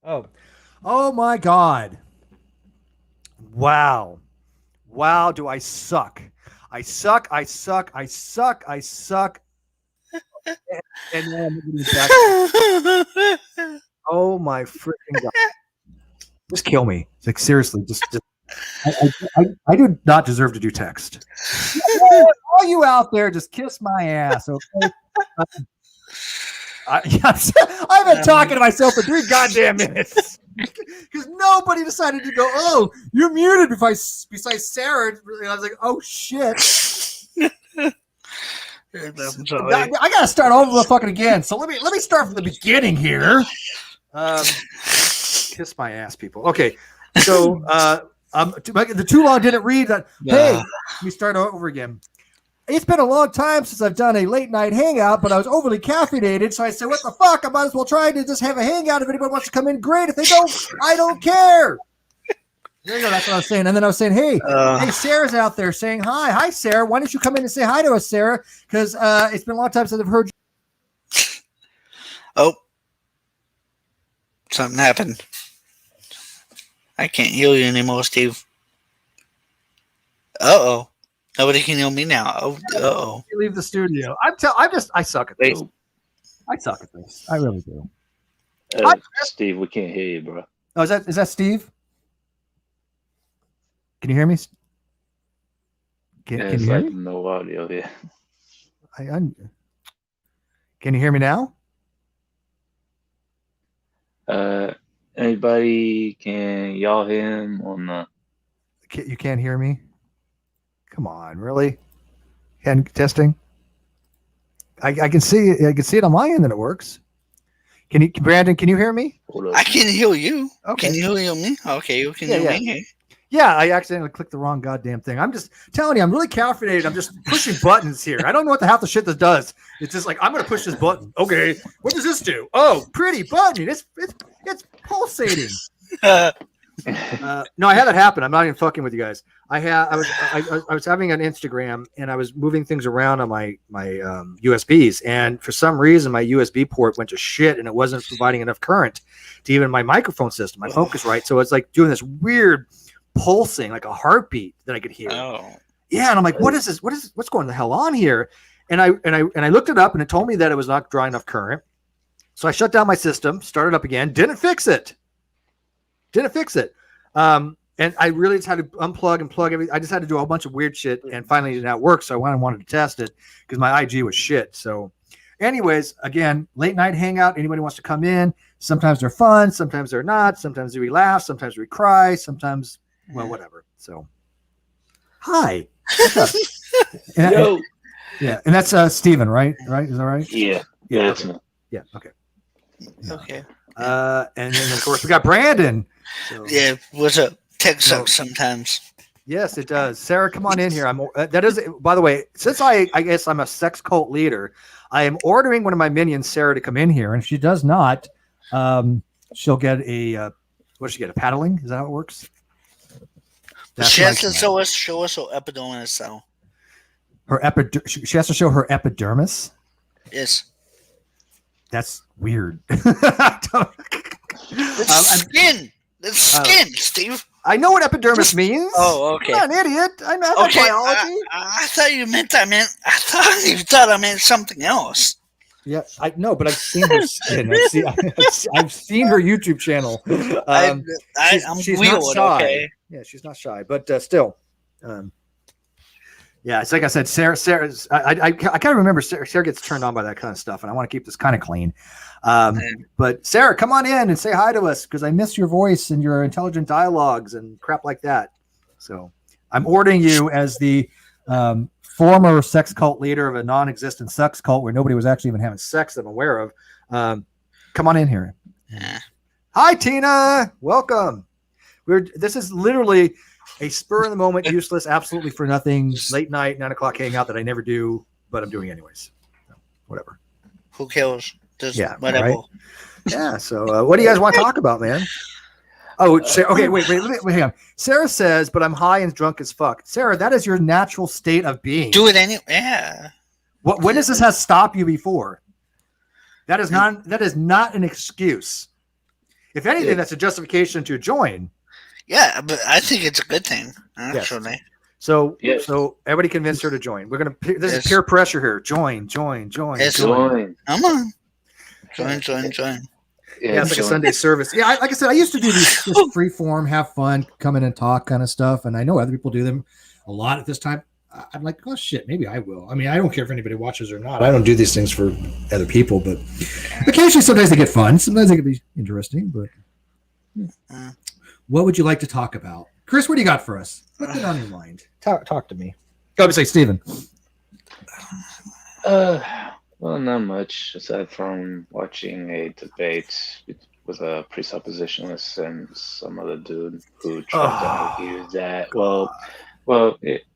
Oh, oh my God! Wow, wow! Do I suck? I suck. I suck. I suck. I suck. And now I'm getting back. Oh my freaking God! Just kill me. Like seriously, just I do not deserve to do text. All you out there, just kiss my ass, okay? I've been talking to myself for 3 goddamn minutes because nobody decided to go. Oh, you're muted. Besides Sarah, and I was like, oh shit. I gotta start over the fucking again. So let me start from the beginning here. Kiss my ass, people. Okay, so the too long didn't read that. Hey, let me start over again. It's been a long time since I've done a late night hangout, but I was overly caffeinated, so I said, what the fuck? I might as well try to just have a hangout. If anybody wants to come in, great. If they don't, I don't care. There you go. That's what I was saying. And then I was saying, hey, Sarah's out there saying hi. Hi, Sarah. Why don't you come in and say hi to us, Sarah? Because it's been a long time since I've heard you. Oh. Something happened. I can't hear you anymore, Steve. Uh-oh. Nobody can hear me now. Oh, uh-oh. You leave the studio. I suck at this. I suck at this. I really do. Steve, we can't hear you, bro. Oh, is that Steve? Can you hear me? Can you hear me? No audio here. Can you hear me now? Anybody, can y'all hear him on the... You can't hear me? Come on, really? And testing? I can see it on my end that it works. Brandon, can you hear me? I can hear you. Okay. Can you hear me? Okay, you can hear me. Yeah, I accidentally clicked the wrong goddamn thing. I'm just telling you, I'm really caffeinated. I'm just pushing buttons here. I don't know what the half the shit this does. It's just like, I'm going to push this button. Okay, what does this do? Oh, pretty button. It's pulsating. No, I had that happen. I'm not even fucking with you guys. I was having an Instagram and I was moving things around on my USBs, and for some reason my USB port went to shit and it wasn't providing enough current to even my microphone system, my Focusrite. So it's like doing this weird pulsing, like a heartbeat that I could hear. Oh. Yeah, and I'm like, what is this? What's going the hell on here? And I looked it up and it told me that it was not drawing enough current. So I shut down my system, started up again, didn't fix it. And I really just had to unplug and plug everything. I just had to do a whole bunch of weird shit, and finally it did not work. So I wanted to test it because my IG was shit. So anyways, again, late night hangout. Anybody wants to come in. Sometimes they're fun. Sometimes they're not. Sometimes we laugh. Sometimes we cry. Sometimes, well, whatever. So hi. What's up? Yo. Yeah. And that's Steven, right? Right? Is that right? Yeah. Yeah. That's Okay. Yeah. Okay. Yeah. Okay. And then of course we got Brandon. So, yeah. What's up? Tech sucks sometimes. Yes, it does. Sarah, come on in here. That is, by the way, since I guess I'm a sex cult leader, I am ordering one of my minions, Sarah, to come in here. And if she does not, she'll get a what does she get? A paddling? Is that how it works? She has to show us her epidermis, so. She has to show her epidermis? Yes. That's weird. It's skin. It's skin, Steve. I know what epidermis means. Oh, okay. I'm not an idiot. I know biology. I thought you meant I thought I meant something else. Yeah, I know, but I've seen her skin. I've seen her YouTube channel. She's weird, not shy. okay. Yeah, she's not shy, but still. Yeah, it's like I said, Sarah's. I kind of remember Sarah gets turned on by that kind of stuff, and I want to keep this kind of clean. But Sarah, come on in and say hi to us because I miss your voice and your intelligent dialogues and crap like that. So I'm ordering you as the former sex cult leader of a non-existent sex cult where nobody was actually even having sex that I'm aware of. Come on in here. Yeah. Hi, Tina. Welcome. This is literally a spur of the moment, useless, absolutely for nothing, late night, 9 o'clock hangout that I never do, but I'm doing anyways. So, whatever. Who cares? Just whatever. Right? Yeah. So, what do you guys want to talk about, man? Oh, okay. Wait. Hang on. Sarah says, "But I'm high and drunk as fuck." Sarah, that is your natural state of being. Do it anyway. Yeah. When does this have stopped you before? That is not an excuse. If anything, that's a justification to join. Yeah, but I think it's a good thing, actually. Yes. So, Yes. so everybody convinced her to join. We're gonna. This Yes. is peer pressure here. Join. Yes. Join. Come on. Join. Yeah, it's like a join. Sunday service. Yeah, like I said, I used to do these just free form, have fun, come in and talk kind of stuff, and I know other people do them a lot at this time. I'm like, oh shit, maybe I will. I mean, I don't care if anybody watches or not. I don't do these things for other people, but occasionally, sometimes they get fun. Sometimes they can be interesting. But what would you like to talk about, Chris? What do you got for us? What's on your mind? Talk to me. Go say, Steven. Well, not much aside from watching a debate with a presuppositionalist and some other dude who tried to argue that.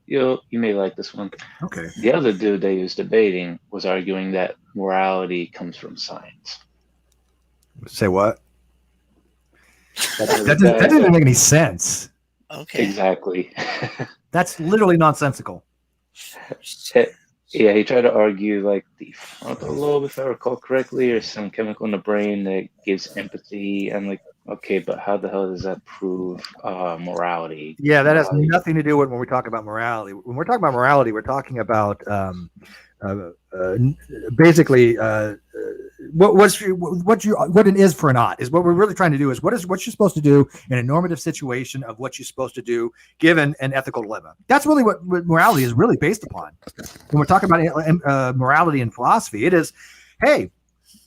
You may like this one. Okay. The other dude they was debating was arguing that morality comes from science. Say what? That didn't make any sense. Okay. Exactly. That's literally nonsensical. Yeah, he tried to argue like the frontal lobe, if I recall correctly, or some chemical in the brain that gives empathy. I'm like, okay, but how the hell does that prove morality? Yeah, that has nothing to do with when we talk about morality. When we're talking about morality, we're talking about basically what it is for an ought is what we're really trying to do is what you're supposed to do in a normative situation of what you're supposed to do given an ethical dilemma. That's really what morality is really based upon. When we're talking about morality and philosophy, it is, hey,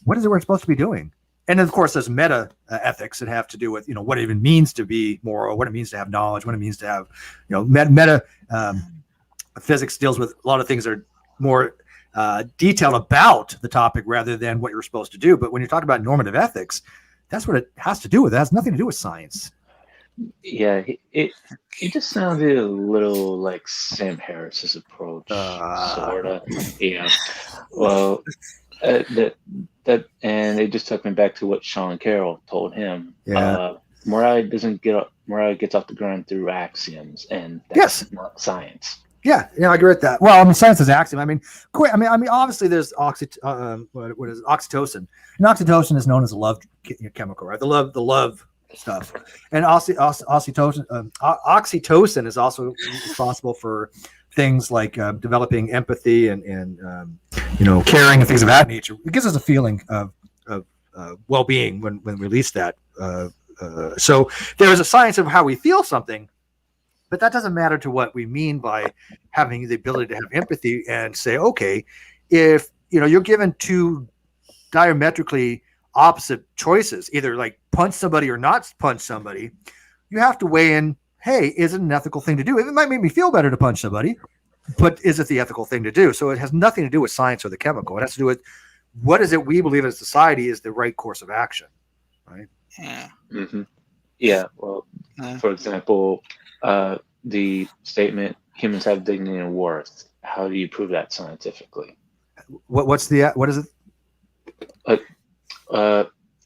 what is it we're supposed to be doing? And then, of course, there's meta ethics that have to do with, what it even means to be moral, what it means to have knowledge, what it means to have, meta physics deals with a lot of things that are more detailed about the topic rather than what you're supposed to do. But when you're talking about normative ethics, that's what it has to do with. It has nothing to do with science. Yeah, it just sounded a little like Sam Harris's approach, sort of. Yeah. Well, that and it just took me back to what Sean Carroll told him. Yeah. Morality gets off the ground through axioms, and that's not science. Yeah, I agree with that. Well, I mean, science is axiom. I mean, obviously, there's oxytocin, and oxytocin is known as a love chemical, right? The love stuff, and oxytocin is also responsible for things like developing empathy and caring and things of that nature. It gives us a feeling of well-being when we release that. So there is a science of how we feel something. But that doesn't matter to what we mean by having the ability to have empathy and say, okay, if you're given two diametrically opposite choices, either like punch somebody or not punch somebody, you have to weigh in, hey, is it an ethical thing to do? It might make me feel better to punch somebody, but is it the ethical thing to do? So it has nothing to do with science or the chemical. It has to do with what is it we believe as society is the right course of action, right? Yeah. Mm-hmm. Yeah. Well, for example, the statement humans have dignity and worth. How do you prove that scientifically? What is it?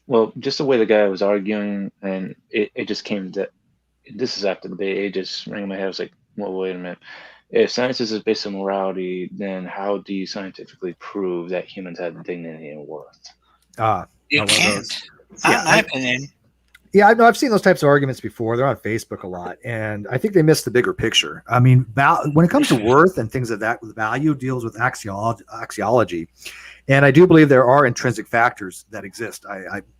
Well, just the way the guy was arguing, and it just came that this is after the debate. It just rang in my head. I was like, well, wait a minute. If science is based on morality, then how do you scientifically prove that humans have dignity and worth? You can't. Not in my opinion. Yeah, I know. I've seen those types of arguments before. They're on Facebook a lot, and I think they miss the bigger picture. I mean, when it comes to worth and things of that, value deals with axiology, and I do believe there are intrinsic factors that exist.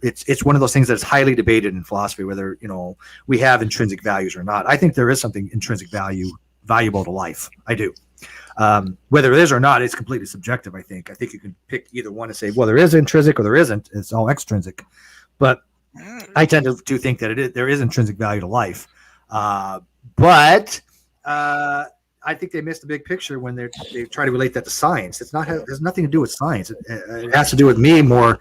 It's one of those things that's highly debated in philosophy, whether we have intrinsic values or not. I think there is something intrinsic valuable to life. I do. Whether it is or not, it's completely subjective. I think you can pick either one and say, well, there is intrinsic or there isn't. It's all extrinsic, but I tend to think that there is intrinsic value to life, but I think they missed the big picture when they try to relate that to science. It has nothing to do with science. It has to do with me more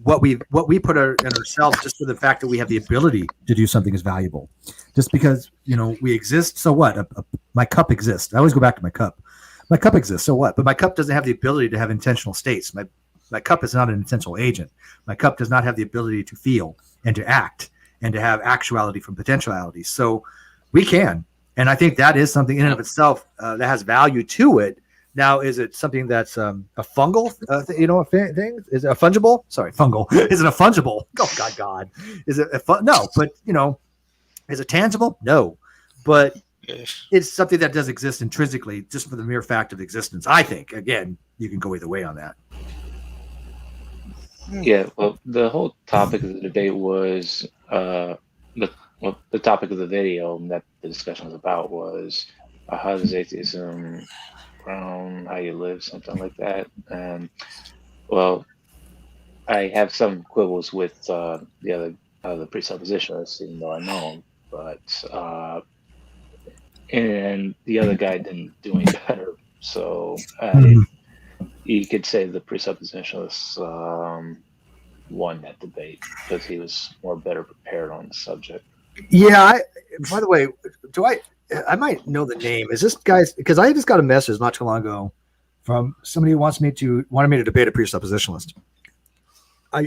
what we put in ourselves, just for the fact that we have the ability to do something is valuable. Just because we exist, so what? My cup exists. I always go back to my cup. My cup exists, so what? But my cup doesn't have the ability to have intentional states. My cup is not an intentional agent. My cup does not have the ability to feel and to act and to have actuality from potentiality. So we can. And I think that is something in and of itself that has value to it. Now, is it something that's a fungal, thing? Is it a fungible? Sorry, fungal. Is it a fungible? Oh, God. Is it no, but, is it tangible? No. But it's something that does exist intrinsically just for the mere fact of existence. I think, again, you can go either way on that. Yeah, well, the whole topic of the debate was the topic of the video that the discussion was about was how does atheism ground how you live, something like that. And well, I have some quibbles with the presuppositionalists, even though I know him, but and the other guy didn't do any better. So you could say the presuppositionalists won that debate because he was more better prepared on the subject. Yeah. By the way, I might know the name. Is this guy's? Because I just got a message not too long ago from somebody who wanted me to debate a presuppositionalist. I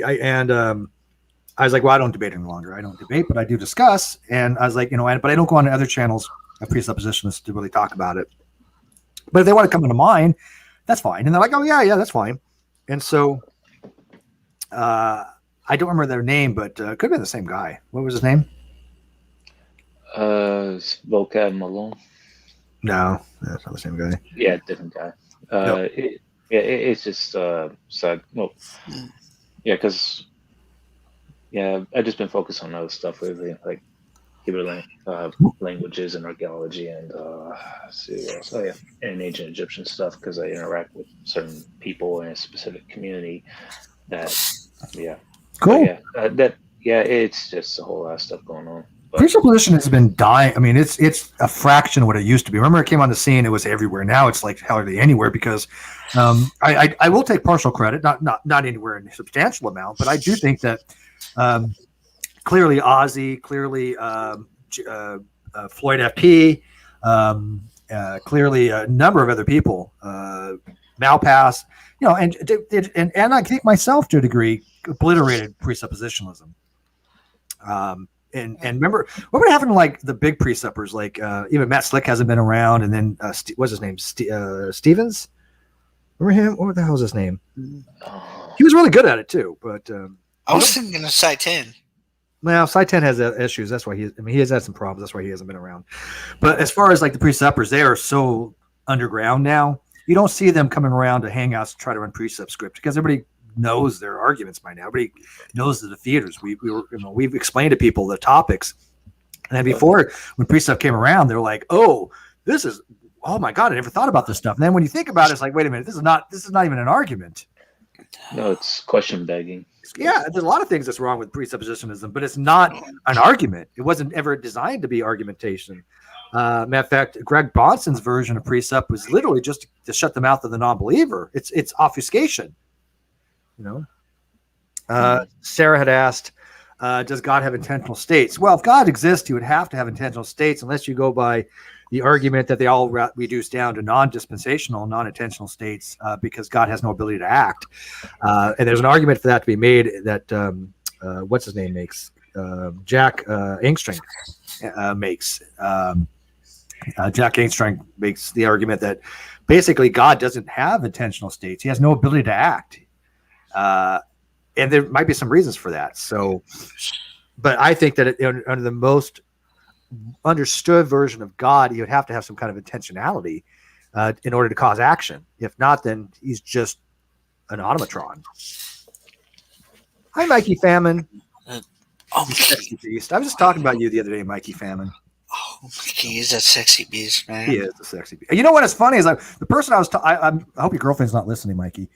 was like, well, I don't debate any longer. I don't debate, but I do discuss. And I was like, but I don't go on to other channels of presuppositionists to really talk about it. But if they want to come into mine, that's fine. And they're like, oh yeah, that's fine. And so I don't remember their name, but it could have been the same guy. What was his name? Vocab Malone. No, that's not the same guy. Yeah, different guy. Nope. It's just sad. Well, yeah, because I've just been focused on other stuff lately, like Hebrew languages and archaeology, and and ancient Egyptian stuff, because I interact with certain people in a specific community. Cool. It's just a whole lot of stuff going on. Presupposition has been dying. I mean, it's a fraction of what it used to be. Remember, it came on the scene; it was everywhere. Now it's like hardly anywhere because I will take partial credit, not anywhere in a substantial amount, but I do think that clearly Ozzy, clearly Floyd FP, clearly a number of other people, Malpass, and I think myself to a degree obliterated presuppositionalism. And remember what happened to like the big presuppers, like even Matt Slick hasn't been around, and then what's his name, Stevens? Remember him? What the hell was his name? He was really good at it too, but I was thinking of Sci 10. Well, Sci 10 has issues. That's why he has had some problems. That's why he hasn't been around. But as far as like the presuppers, they are so underground now. You don't see them coming around to hangouts to try to run precept script because everybody knows their arguments by now. Everybody knows the defeaters. We've explained to people the topics, and then before when precept came around, they're like, "Oh my God, I never thought about this stuff." And then when you think about it, it's like, wait a minute, this is not even an argument. No, it's question begging. Yeah, there's a lot of things that's wrong with presuppositionism, but it's not an argument. It wasn't ever designed to be argumentation. Matter of fact, Greg Bonson's version of precept was literally just to shut the mouth of the non-believer. It's obfuscation. Sarah had asked, does God have intentional states? Well, if God exists, he would have to have intentional states unless you go by the argument that they all reduce down to non-dispensational, non-intentional states because God has no ability to act. And there's an argument for that to be made that what's his name makes? Jack Engstrom makes. Jack Engstrom makes the argument that basically God doesn't have intentional states. He has no ability to act. And there might be some reasons for that. So, but I think that under the most understood version of God, you would have to have some kind of intentionality in order to cause action. If not, then he's just an automatron. Hi, Mikey Famine. Sexy beast. I was just talking about you the other day, Mikey Famine. Oh, Mikey is a sexy beast, man. He is a sexy beast. You know what is funny is the person I was I hope your girlfriend's not listening, Mikey.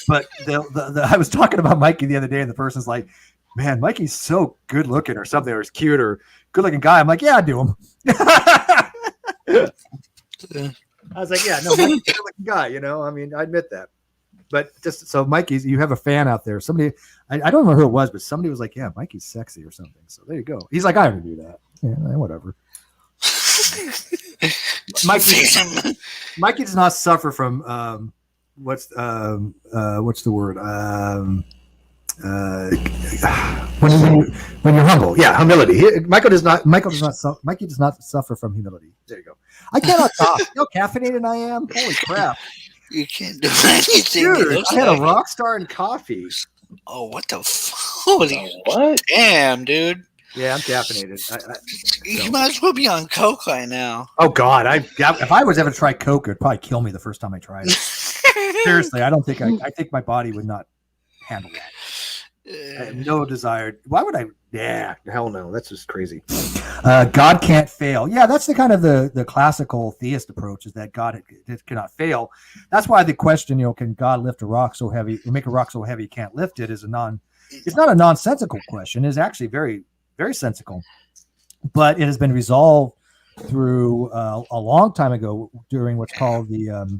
But I was talking about Mikey the other day, and the person's like, "Man, Mikey's so good looking, or something, or he's cute, or good looking guy." I'm like, "Yeah, I do him." I was like, "Yeah, no, Mikey's a good looking guy." I mean, I admit that. But just so Mikey, you have a fan out there. Somebody, I don't know who it was, but somebody was like, "Yeah, Mikey's sexy" or something. So there you go. He's like, "I already do that." Yeah, whatever. Mikey does not suffer from what's the word? when you're humble, humility. Mikey does not suffer from humility. There you go. I cannot talk. You know how caffeinated I am. Holy crap! You can't do anything. Dude, I had a rock star in coffee. Oh, what the holy What? damn, dude! Yeah, I'm caffeinated. You might as well be on coke right now. Oh God, if I was ever to try Coke, it'd probably kill me the first time I tried it. Seriously, I don't think I think my body would not handle that. I have no desire. Why would I? Yeah, hell no. That's just crazy. God can't fail. Yeah, that's the kind of the classical theist approach, is that God cannot fail. That's why the question, can God lift a rock so heavy, or make a rock so heavy you can't lift it, it's not a nonsensical question. It's actually very, very sensical. But it has been resolved through a long time ago during what's called the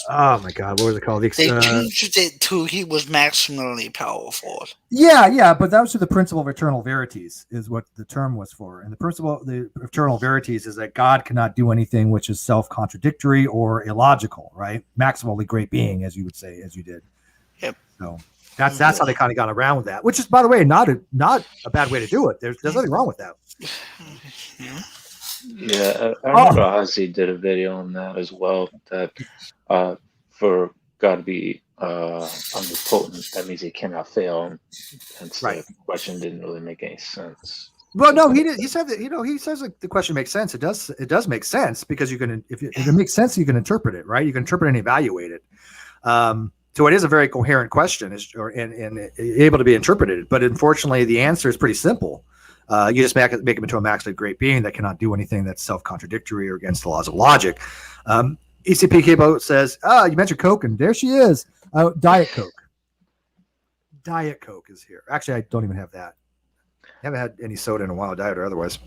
oh my God, what was it called? They changed it to he was maximally powerful. Yeah, but that was to the principle of eternal verities, is what the term was for. And the principle of the eternal verities is that God cannot do anything which is self-contradictory or illogical, right? Maximally great being, as you would say, as you did. Yep. So that's how they kind of got around with that, which is, by the way, not a bad way to do it. There's nothing wrong with that. Yeah, I remember Ozzy did a video on that as well. That for God to be omnipotent, that means he cannot fail. And so Right. the question didn't really make any sense. Well, no, he did. He said that he says the question makes sense. It does make sense, because if it makes sense, you can interpret it, right? You can interpret and evaluate it. So it is a very coherent question, and able to be interpreted. But unfortunately, the answer is pretty simple. You just make him into a maximally great being that cannot do anything that's self-contradictory or against the laws of logic. ECP Cable says, you mentioned Coke, and there she is. Diet Coke. Diet Coke is here. Actually, I don't even have that. I haven't had any soda in a while, diet or otherwise.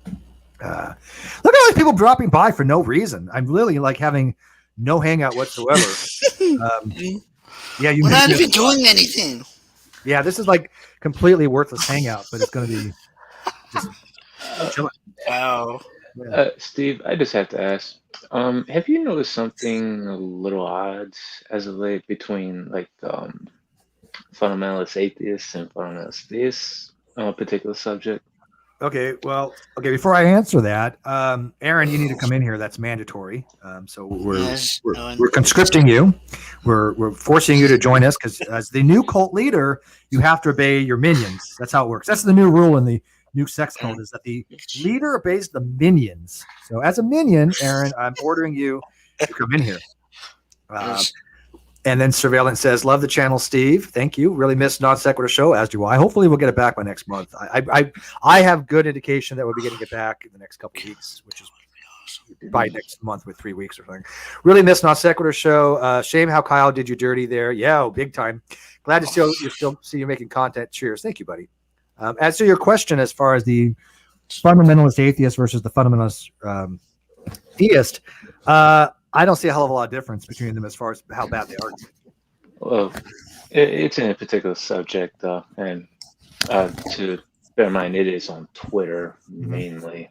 Look at all these people dropping by for no reason. I'm literally like having no hangout whatsoever. We're not even doing anything. Yeah, this is like completely worthless hangout, but it's going to be just chilling. Wow. Steve, I just have to ask, have you noticed something a little odd as of late between like fundamentalist atheists and fundamentalist theists on a particular subject? Okay, before I answer that, Aaron, you need to come in here. That's mandatory. So we're conscripting you. We're forcing you to join us, because as the new cult leader, you have to obey your minions. That's how it works. That's the new rule in the new sex cult, is that the leader obeys the minions. So as a minion, Aaron, I'm ordering you to come in here. And then Surveillance says, love the channel, Steve. Thank you. Really missed Non Sequitur show, as do I. Hopefully we'll get it back by next month. I have good indication that we'll be getting it back in the next couple of weeks, which is by next month with 3 weeks or something. Really missed Non Sequitur show. Shame how Kyle did you dirty there. Yeah, big time. Glad to still see you making content. Cheers. Thank you, buddy. As to your question, as far as the fundamentalist atheist versus the fundamentalist theist, I don't see a hell of a lot of difference between them as far as how bad they are. Well, it's in a particular subject, though, and to bear in mind, it is on Twitter mainly.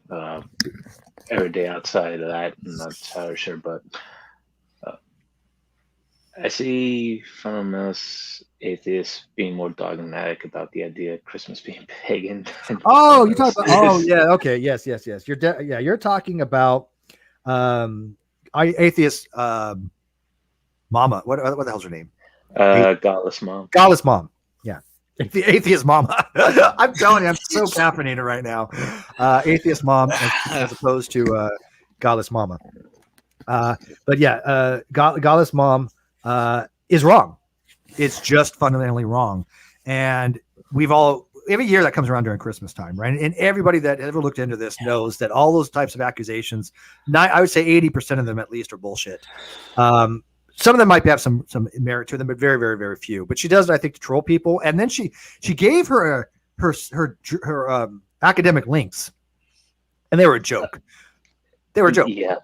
Every day outside of that, I'm not entirely sure, but I see fundamentalist atheists being more dogmatic about the idea of Christmas being pagan. Oh, you talk about? Oh, yeah. Okay. Yes. You're talking about atheist mama. What the hell's her name? Godless mom. Godless mom. Yeah. The atheist mama. I'm telling you, I'm so caffeinated right now. Atheist mom as opposed to godless mama. But yeah, godless mom is wrong. It's just fundamentally wrong. And every year that comes around during Christmas time, right? And everybody that ever looked into this knows that all those types of accusations, I would say 80% of them at least, are bullshit. Some of them might have some merit to them, but very, very, very few. But she does it, I think, to troll people. And then she gave her academic links, and they were a joke. They were a joke. Yeah.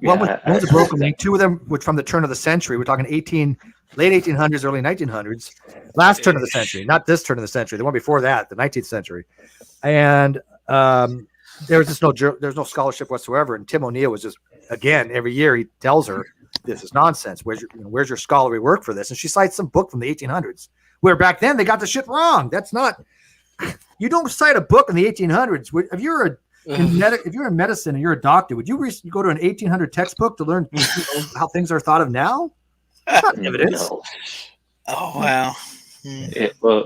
One was a broken link. Two of them were from the turn of the century. We're talking late 1800s, early 1900s. Last turn of the century, not this turn of the century. The one before that, the 19th century. And there was just there's no scholarship whatsoever. And Tim O'Neill was just, again, every year he tells her this is nonsense. Where's your scholarly work for this? And she cites some book from the 1800s, where back then they got the shit wrong. That's not. You don't cite a book in the 1800s. If you're in medicine and you're a doctor, would you go to an 1800 textbook to learn how things are thought of now? That's not evidence. No. Oh wow. Well,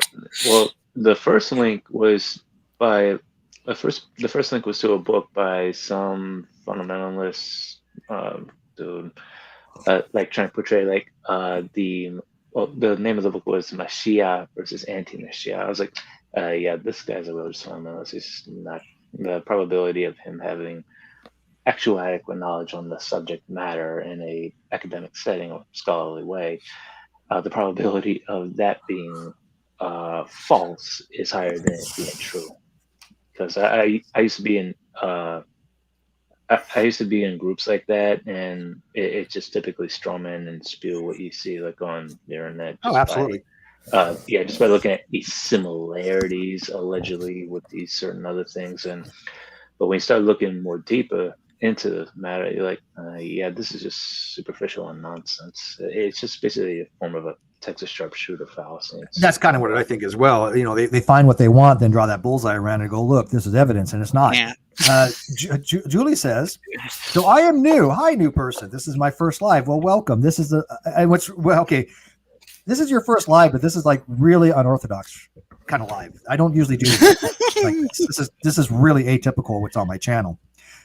the first link was the first link was to a book by some fundamentalist dude, like trying to portray like the name of the book was Mashiach versus anti-Mashiach. I was like, yeah, this guy's a religious fundamentalist. He's not. The probability of him having actual adequate knowledge on the subject matter in a academic setting or scholarly way, the probability of that being false is higher than it being true. Because I used to be in I used to be in groups like that, and it's just typically strawman and spew what you see like on the internet. Absolutely. Just by looking at these similarities allegedly with these certain other things, but when you start looking more deeper into the matter, you're like, this is just superficial and nonsense. It's just basically a form of a Texas sharpshooter fallacy. That's kind of what I think as well. They find what they want, then draw that bullseye around and go, look, this is evidence, and it's not. Yeah. Julie says, so I am new. Hi, new person. This is my first live. Well, welcome. This is okay. This is your first live, but this is like really unorthodox kind of live. I don't usually do like this is really atypical what's on my channel.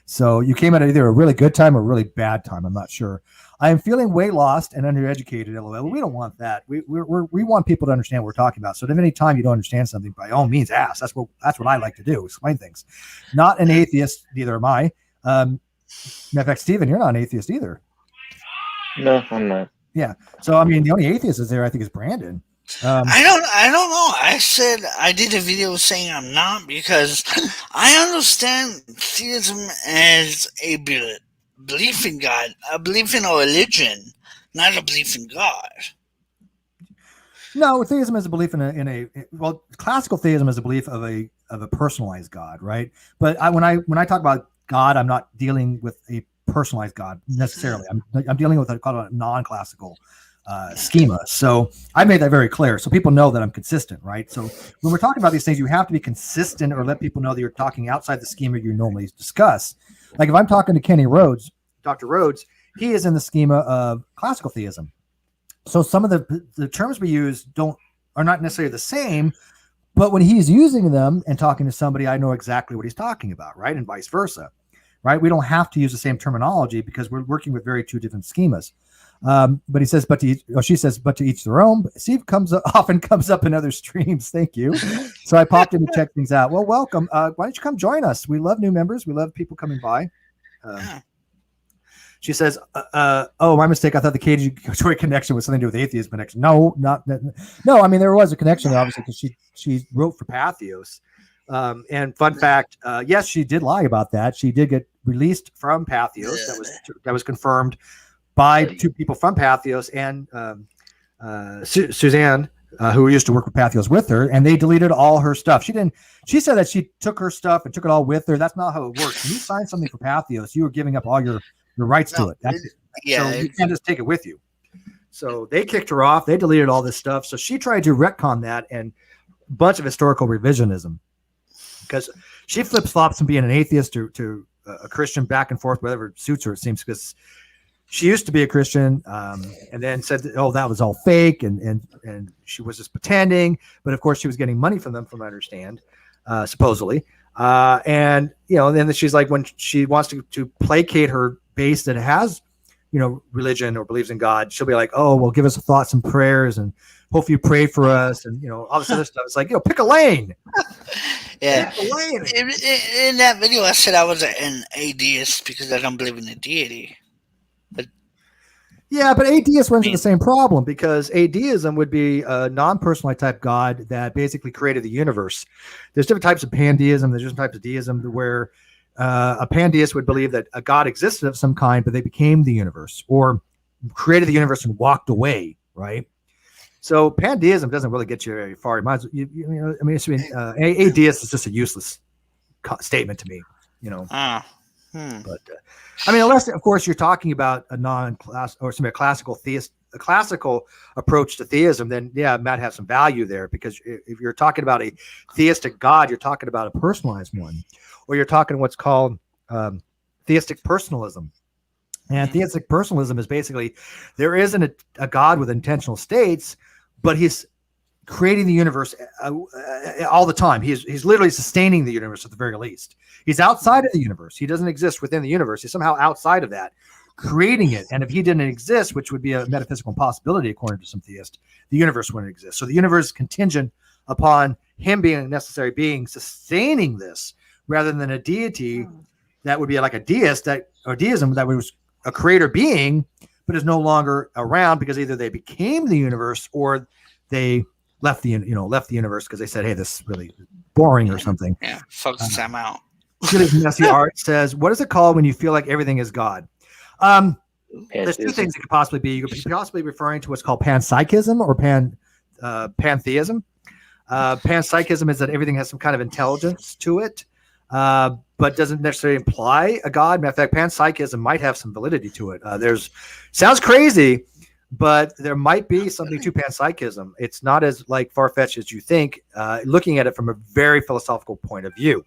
So you came at either a really good time or a really bad time. I'm not sure. I am feeling way lost and undereducated. LOL. We don't want that. We want people to understand what we're talking about. So if any time you don't understand something, by all means, ask. That's what I like to do. Explain things. Not an atheist. Neither am I. Matter of fact, Steven, you're not an atheist either. No, I'm not. Yeah. So I mean, the only atheist is there, I think, is Brandon. I don't know. I said I did a video saying I'm not because I understand theism as a belief in God, a belief in a religion, not a belief in God. No, theism is a belief well, classical theism is a belief of a personalized God, right? But when I talk about God, I'm not dealing with a personalized God necessarily. I'm dealing with a non-classical schema. So I made that very clear, so people know that I'm consistent, right? So when we're talking about these things, you have to be consistent or let people know that you're talking outside the schema you normally discuss. Like if I'm talking to Kenny Rhodes, Dr. Rhodes, he is in the schema of classical theism. So some of the terms we use are not necessarily the same, but when he's using them and talking to somebody, I know exactly what he's talking about, right? And vice versa, right? We don't have to use the same terminology because we're working with very two different schemas. But he says, she says, but to each their own. Steve often comes up in other streams. Thank you. So I popped in to check things out. Well, welcome. Why don't you come join us? We love new members. We love people coming by. She says, oh, my mistake. I thought the KG connection was something to do with atheism connection. No. I mean, there was a connection, obviously, because she wrote for Pathos. And fun fact, yes, she did lie about that. She did get released from Pathos. That was confirmed by two people from Pathos and Suzanne, who used to work with Pathos with her, and they deleted all her stuff. She said that she took her stuff and took it all with her. That's not how it works. When you sign something for Pathos, you are giving up all your rights to it. So you can't just take it with you. So they kicked her off. They deleted all this stuff. So she tried to retcon that and a bunch of historical revisionism, because she flip-flops from being an atheist to a Christian, back and forth, whatever suits her, it seems, because she used to be a Christian, and then said, that was all fake, and she was just pretending. But of course, she was getting money from them, from what I understand, supposedly. And then she's like, when she wants to placate her base that has, religion or believes in God, she'll be like, oh, well, give us thoughts and prayers, and hope you pray for us, and all this other stuff. It's like, pick a lane. Yeah. Pick a lane. In that video, I said I was an atheist because I don't believe in a deity. Yeah, but atheist runs into the same problem, because atheism would be a non-personalized type God that basically created the universe. There's different types of pantheism. There's different types of deism where a pantheist would believe that a God existed of some kind, but they became the universe or created the universe and walked away, right? So pantheism doesn't really get you very far. Mm-hmm. Atheist is just a useless statement to me, But I mean, unless of course you're talking about a non-class or some classical theist, a classical approach to theism, then yeah, it might have some value there, because if you're talking about a theistic God, you're talking about a personalized one, or you're talking what's called theistic personalism. And theistic personalism is basically there isn't a God with intentional states, but he's creating the universe all the time. He's literally sustaining the universe at the very least. He's outside of the universe. He doesn't exist within the universe. He's somehow outside of that, creating it. And if he didn't exist, which would be a metaphysical impossibility according to some theists, the universe wouldn't exist. So the universe is contingent upon him being a necessary being sustaining this, rather than a deity that would be like a deist or deism that was a creator being, but is no longer around because either they became the universe or they left the universe because they said, hey, this is really boring or something. Yeah, fuck Sam out. Messy Art says, what is it called when you feel like everything is God? There's two things it could possibly be. You could be possibly referring to what's called panpsychism or pantheism. Panpsychism is that everything has some kind of intelligence to it, but doesn't necessarily imply a God. Matter of fact, panpsychism might have some validity to it. Sounds crazy, but there might be something to panpsychism. It's not as like far-fetched as you think, looking at it from a very philosophical point of view.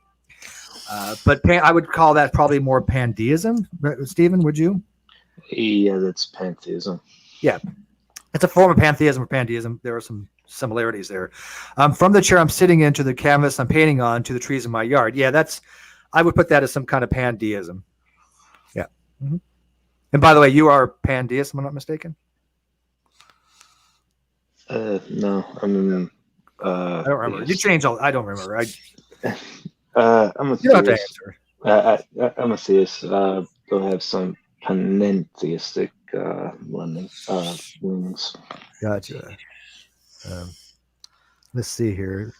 But I would call that probably more pandeism. Stephen, would you? Yeah, that's pantheism. Yeah, it's a form of pantheism or pandeism. There are some similarities there. From the chair I'm sitting in to the canvas I'm painting on to the trees in my yard. Yeah, I would put that as some kind of pandeism. Yeah. Mm-hmm. And by the way, you are pandeist, if I'm not mistaken? No, I mean, I don't remember. You changed all. I don't remember. I'm a theist. You don't have to answer. I'm a theist. They'll have some panentheistic leanings. Gotcha. Let's see here.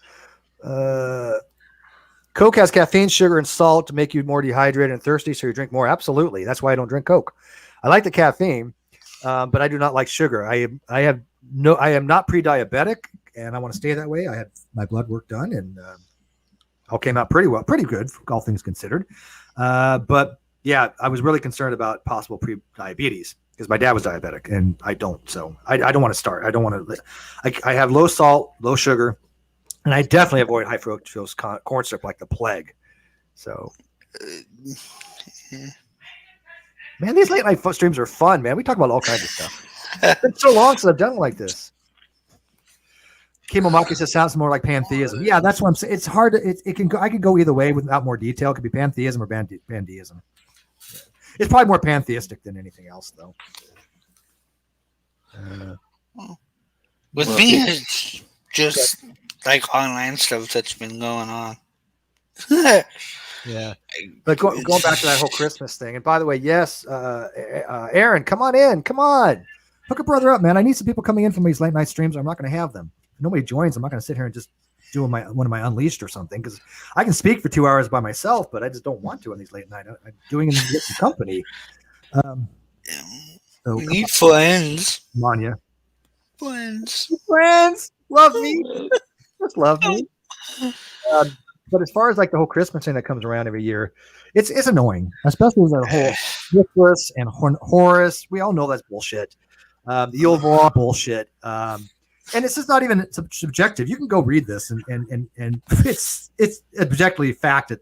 Coke has caffeine, sugar, and salt to make you more dehydrated and thirsty, so you drink more. Absolutely. That's why I don't drink Coke. I like the caffeine, but I do not like sugar. I am not pre-diabetic, and I want to stay that way. I had my blood work done, and all came out pretty good, all things considered. But yeah, I was really concerned about possible pre-diabetes because my dad was diabetic, and I don't. So I don't want to start. I don't want to. I have low salt, low sugar, and I definitely avoid high fructose corn syrup like the plague. So, man, these late night streams are fun, man. We talk about all kinds of stuff. It's been so long since I've done like this. Kimomaki says sounds more like pantheism. Yeah, that's what I'm saying. It's hard to it can go. I could go either way without more detail. It could be pantheism or pandeism. Yeah. It's probably more pantheistic than anything else, though. With me, it's just like online stuff that's been going on. Yeah, but going back to that whole Christmas thing. And by the way, yes, Aaron, come on in. Come on, hook a brother up, man. I need some people coming in from these late night streams. I'm not going to have them. If nobody joins, I'm not going to sit here and just do one of my Unleashed or something, because I can speak for 2 hours by myself, but I just don't want to on these late night. I'm doing it in company. So we need friends. Come on, yeah. Friends. Love me. Just love me. But as far as like the whole Christmas thing that comes around every year, it's annoying, especially with the whole Nicholas and Horus. We all know that's bullshit. The Yule bullshit. And it's just not even subjective. You can go read this, and it's objectively fact that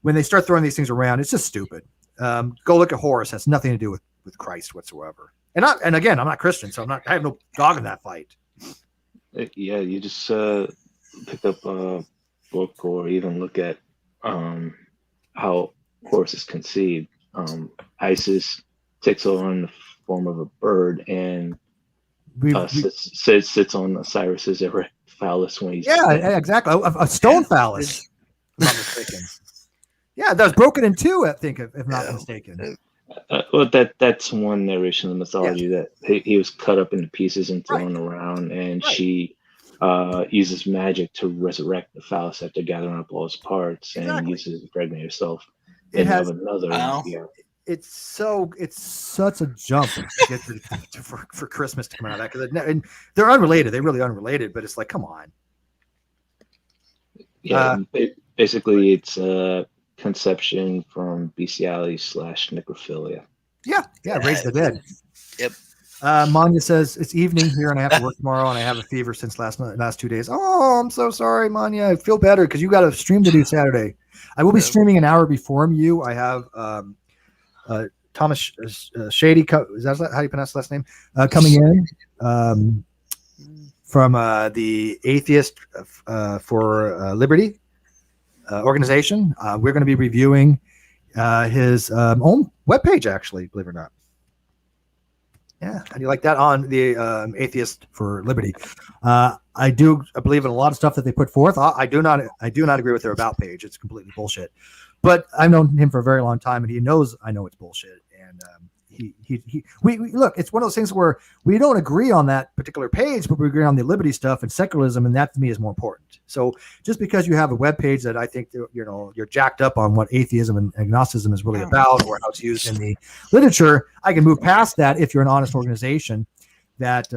when they start throwing these things around, it's just stupid. Go look at Horus. It has nothing to do with Christ whatsoever. And again, I'm not Christian, so I have no dog in that fight. Yeah, you just pick up a book or even look at how Horus is conceived. Isis takes on the form of a bird and sits on Osiris's erect phallus when he's yeah, exactly, a stone phallus. If I'm not mistaken. Yeah, that was broken in two, I think, if not mistaken. Well, that's one narration of the mythology that he was cut up into pieces and thrown around, and she uses magic to resurrect the phallus after gathering up all his parts and uses it to pregnate herself. It's such a jump to get for Christmas to come out of that, because they're unrelated. They're really unrelated, but it's like, come on. Yeah, basically, it's conception from bestiality / necrophilia. Yeah, raise the dead. Yep. Manya says it's evening here and I have to work tomorrow and I have a fever since last 2 days. Oh, I'm so sorry, Manya. I feel better because you got a stream to do Saturday. I will be streaming an hour before you. I have Thomas Shady. Is that how you pronounce the last name? Coming in from the Atheist for Liberty organization. We're going to be reviewing his own webpage, actually, believe it or not. Yeah, how do you like that on the Atheist for Liberty? I believe in a lot of stuff that they put forth. I do not agree with their about page. It's completely bullshit. But I've known him for a very long time, and he knows I know it's bullshit. And we look. It's one of those things where we don't agree on that particular page, but we agree on the liberty stuff and secularism, and that to me is more important. So just because you have a web page that I think you're jacked up on what atheism and agnosticism is really about, or how it's used in the literature, I can move past that if you're an honest organization that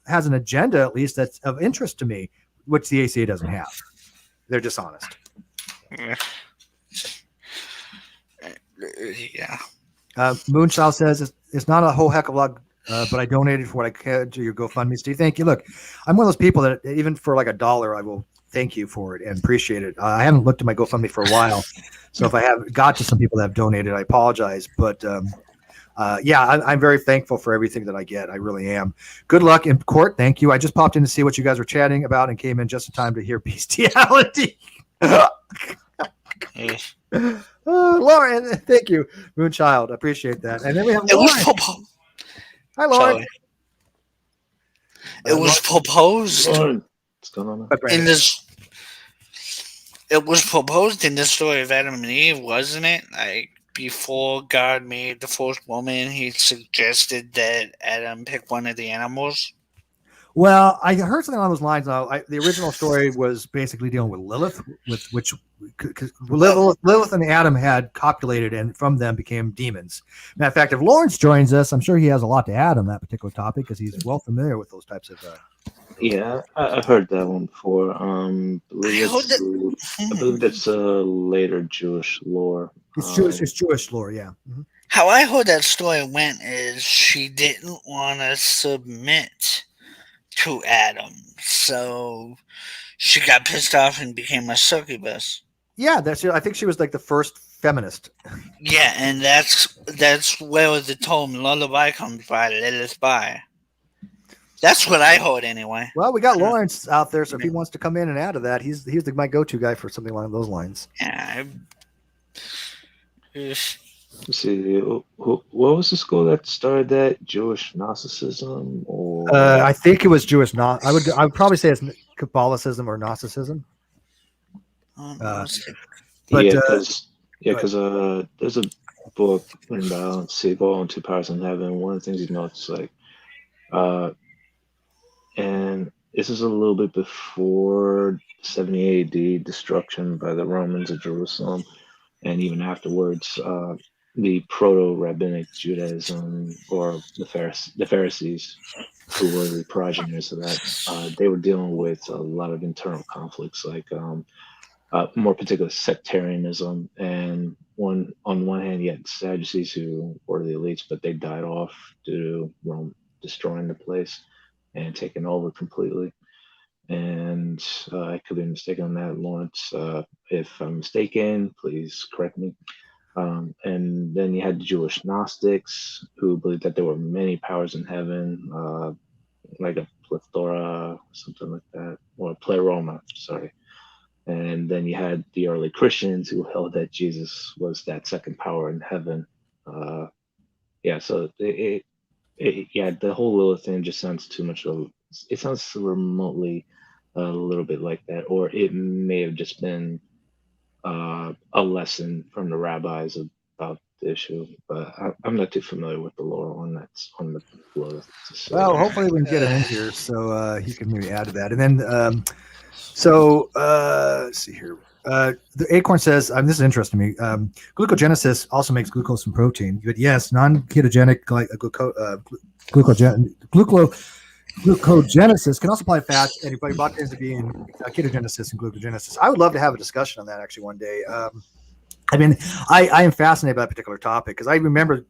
has an agenda at least that's of interest to me, which the ACA doesn't have. They're dishonest. Yeah. Moonchild says it's not a whole heck of a lot, but I donated for what I could to your GoFundMe. Steve, thank you. Look, I'm one of those people that even for like $1, I will thank you for it and appreciate it. I haven't looked at my GoFundMe for a while, so if I have got to some people that have donated, I apologize. But I'm very thankful for everything that I get. I really am. Good luck in court. Thank you. I just popped in to see what you guys were chatting about and came in just in time to hear bestiality. Lauren, thank you, Moonchild. Appreciate that. And then we have Lauren. Hi, Lauren. Sorry. It was proposed What's going on? in this. It was proposed in the story of Adam and Eve, wasn't it? Like before God made the first woman, He suggested that Adam pick one of the animals. Well, I heard something along those lines. The original story was basically dealing with Lilith, which Lilith and Adam had copulated and from them became demons. Matter of fact, if Lawrence joins us, I'm sure he has a lot to add on that particular topic because he's well familiar with those types of. Yeah, I've heard that one before. I believe that's later Jewish lore. It's Jewish lore, yeah. Mm-hmm. How I heard that story went is she didn't want to submit to Adam, so she got pissed off and became a succubus. Yeah, I think she was like the first feminist. Yeah, and that's where the term lullaby comes by, Lilith by. That's what I heard anyway. Well, we got Lawrence out there, so if he wants to come in and add to that, he's my go-to guy for something along those lines. Yeah. Let's see, what was the school that started that? Jewish Gnosticism, or I think it was Jewish. I would probably say it's Catholicism or Gnosticism. because there's a book written by Siegel on Two Powers in Heaven. One of the things he notes, and this is a little bit before 70 AD destruction by the Romans of Jerusalem, and even afterwards. The proto-rabbinic Judaism, or the Pharisees, who were the progenitors of that, they were dealing with a lot of internal conflicts, like more particular sectarianism. And on one hand, you had Sadducees, who were the elites, but they died off due to Rome destroying the place and taking over completely. And I could be mistaken on that, Lawrence. If I'm mistaken, please correct me. And then you had the Jewish Gnostics, who believed that there were many powers in heaven, like a plethora, something like that, or a pleroma, sorry. And then you had the early Christians, who held that Jesus was that second power in heaven. So the whole Lilith thing just sounds too much of. It sounds remotely a little bit like that, or it may have just been a lesson from the rabbis about the issue, but I'm not too familiar with the lore on the Lilith. Well, hopefully we can get him in here so he can maybe add to that. And then, let's see here. The Acorn says, this is interesting to me. Glucogenesis also makes glucose from protein, but yes, non-ketogenic glucogenesis can also apply fat, and your body tends to be in ketogenesis and glucogenesis. I would love to have a discussion on that actually one day. I mean, I am fascinated by that particular topic because I remember,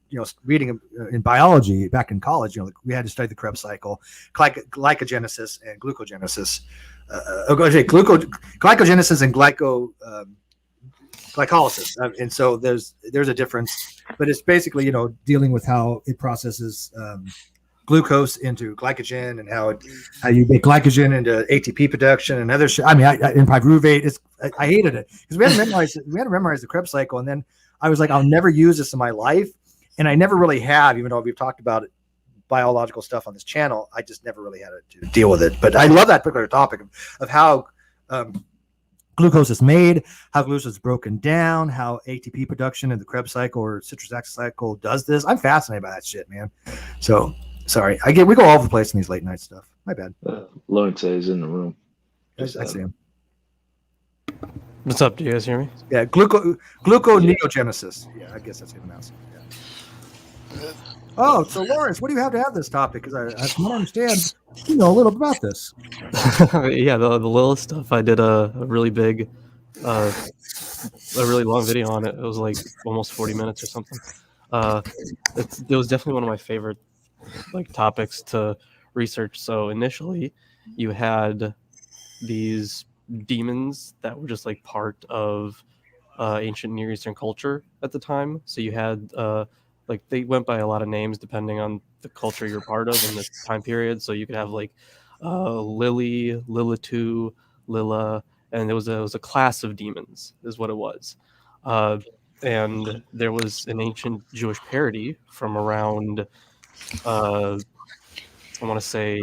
reading in biology back in college. We had to study the Krebs cycle, glycogenesis and glucogenesis. Glycogenesis and glycolysis, and so there's a difference, but it's basically dealing with how it processes glucose into glycogen and how you make glycogen into ATP production and other shit. I mean, in pyruvate, I hated it because we had to memorize the Krebs cycle, and then I was like, I'll never use this in my life, and I never really have, even though we've talked about it, biological stuff on this channel. I just never really had to deal with it. But I love that particular topic of how glucose is made, how glucose is broken down, how ATP production in the Krebs cycle or citrus acid cycle does this. I'm fascinated by that shit, man. So sorry, we go all over the place in these late night stuff. My bad. Lawrence is in the room. I see him. What's up? Do you guys hear me? Yeah, gluconeogenesis. Yeah, I guess that's how you pronounce it. Yeah. Oh, so Lawrence, what do you have to have this topic? Because I don't understand, a little bit about this. Yeah, the Lilith stuff. I did a really big, a really long video on it. It was like almost 40 minutes or something. It was definitely one of my favorite topics to research. So initially, you had these demons that were just part of ancient Near Eastern culture at the time. So you had they went by a lot of names depending on the culture you're part of in the time period. So you could have Lily, Lilitu, Lila, and it was a class of demons is what it was. And there was an ancient Jewish parody from around I want to say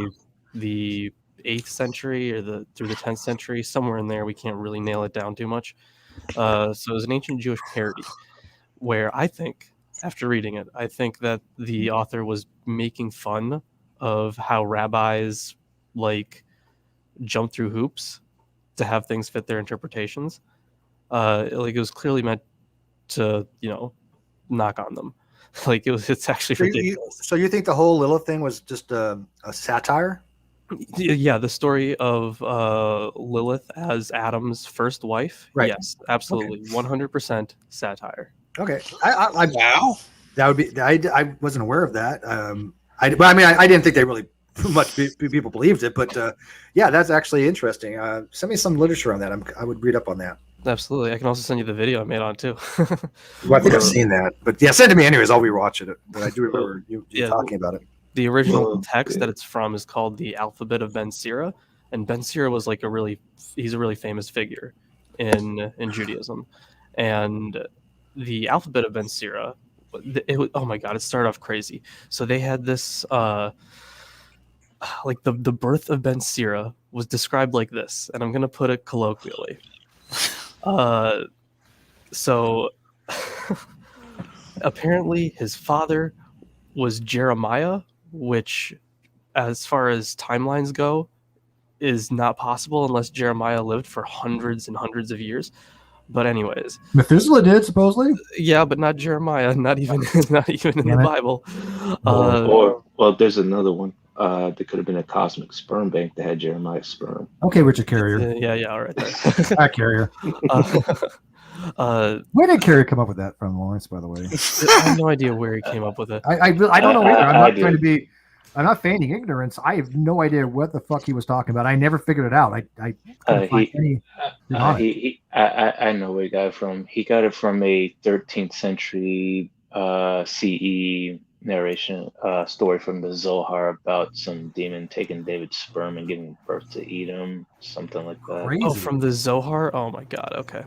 the 8th century or through the 10th century, somewhere in there. We can't really nail it down too much. So it was an ancient Jewish parody where I think, after reading it, I think that the author was making fun of how rabbis jump through hoops to have things fit their interpretations. It was clearly meant to, knock on them. It's actually ridiculous. So you think the whole Lilith thing was just a satire? Yeah, the story of Lilith as Adam's first wife. Right. Yes, absolutely, 100% satire. Okay, wow. That would be. I wasn't aware of that. I didn't think they really much people believed it, but yeah, that's actually interesting. Send me some literature on that. I would read up on that. Absolutely, I can also send you the video I made on it too. Well, I think I've seen that, but yeah, send it to me anyways. I'll rewatch it. But I do remember you talking about it. The original text that it's from is called the Alphabet of Ben Sira, and Ben Sira was he's a really famous figure in Judaism, and the Alphabet of Ben Sira, oh my god, it started off crazy. So they had this the birth of Ben Sira was described like this, and I'm gonna put it colloquially. So apparently his father was Jeremiah, which, as far as timelines go, is not possible unless Jeremiah lived for hundreds and hundreds of years. But anyways, Methuselah did supposedly. Yeah, but not Jeremiah. Not even in the Bible. Well, there's another one. There could have been a cosmic sperm bank that had Jeremiah's sperm. Okay, Richard Carrier. Yeah, all right. Hi, Carrier. Where did Carrier come up with that from, Lawrence? By the way, I have no idea where he came up with it. I don't know either. I'm not feigning ignorance. I have no idea what the fuck he was talking about. I never figured it out. I know where he got it from. He got it from a 13th century CE narration story from the Zohar about some demon taking David's sperm and giving birth to Edom, something like that. Crazy. Oh, from the Zohar? Oh my god. Okay.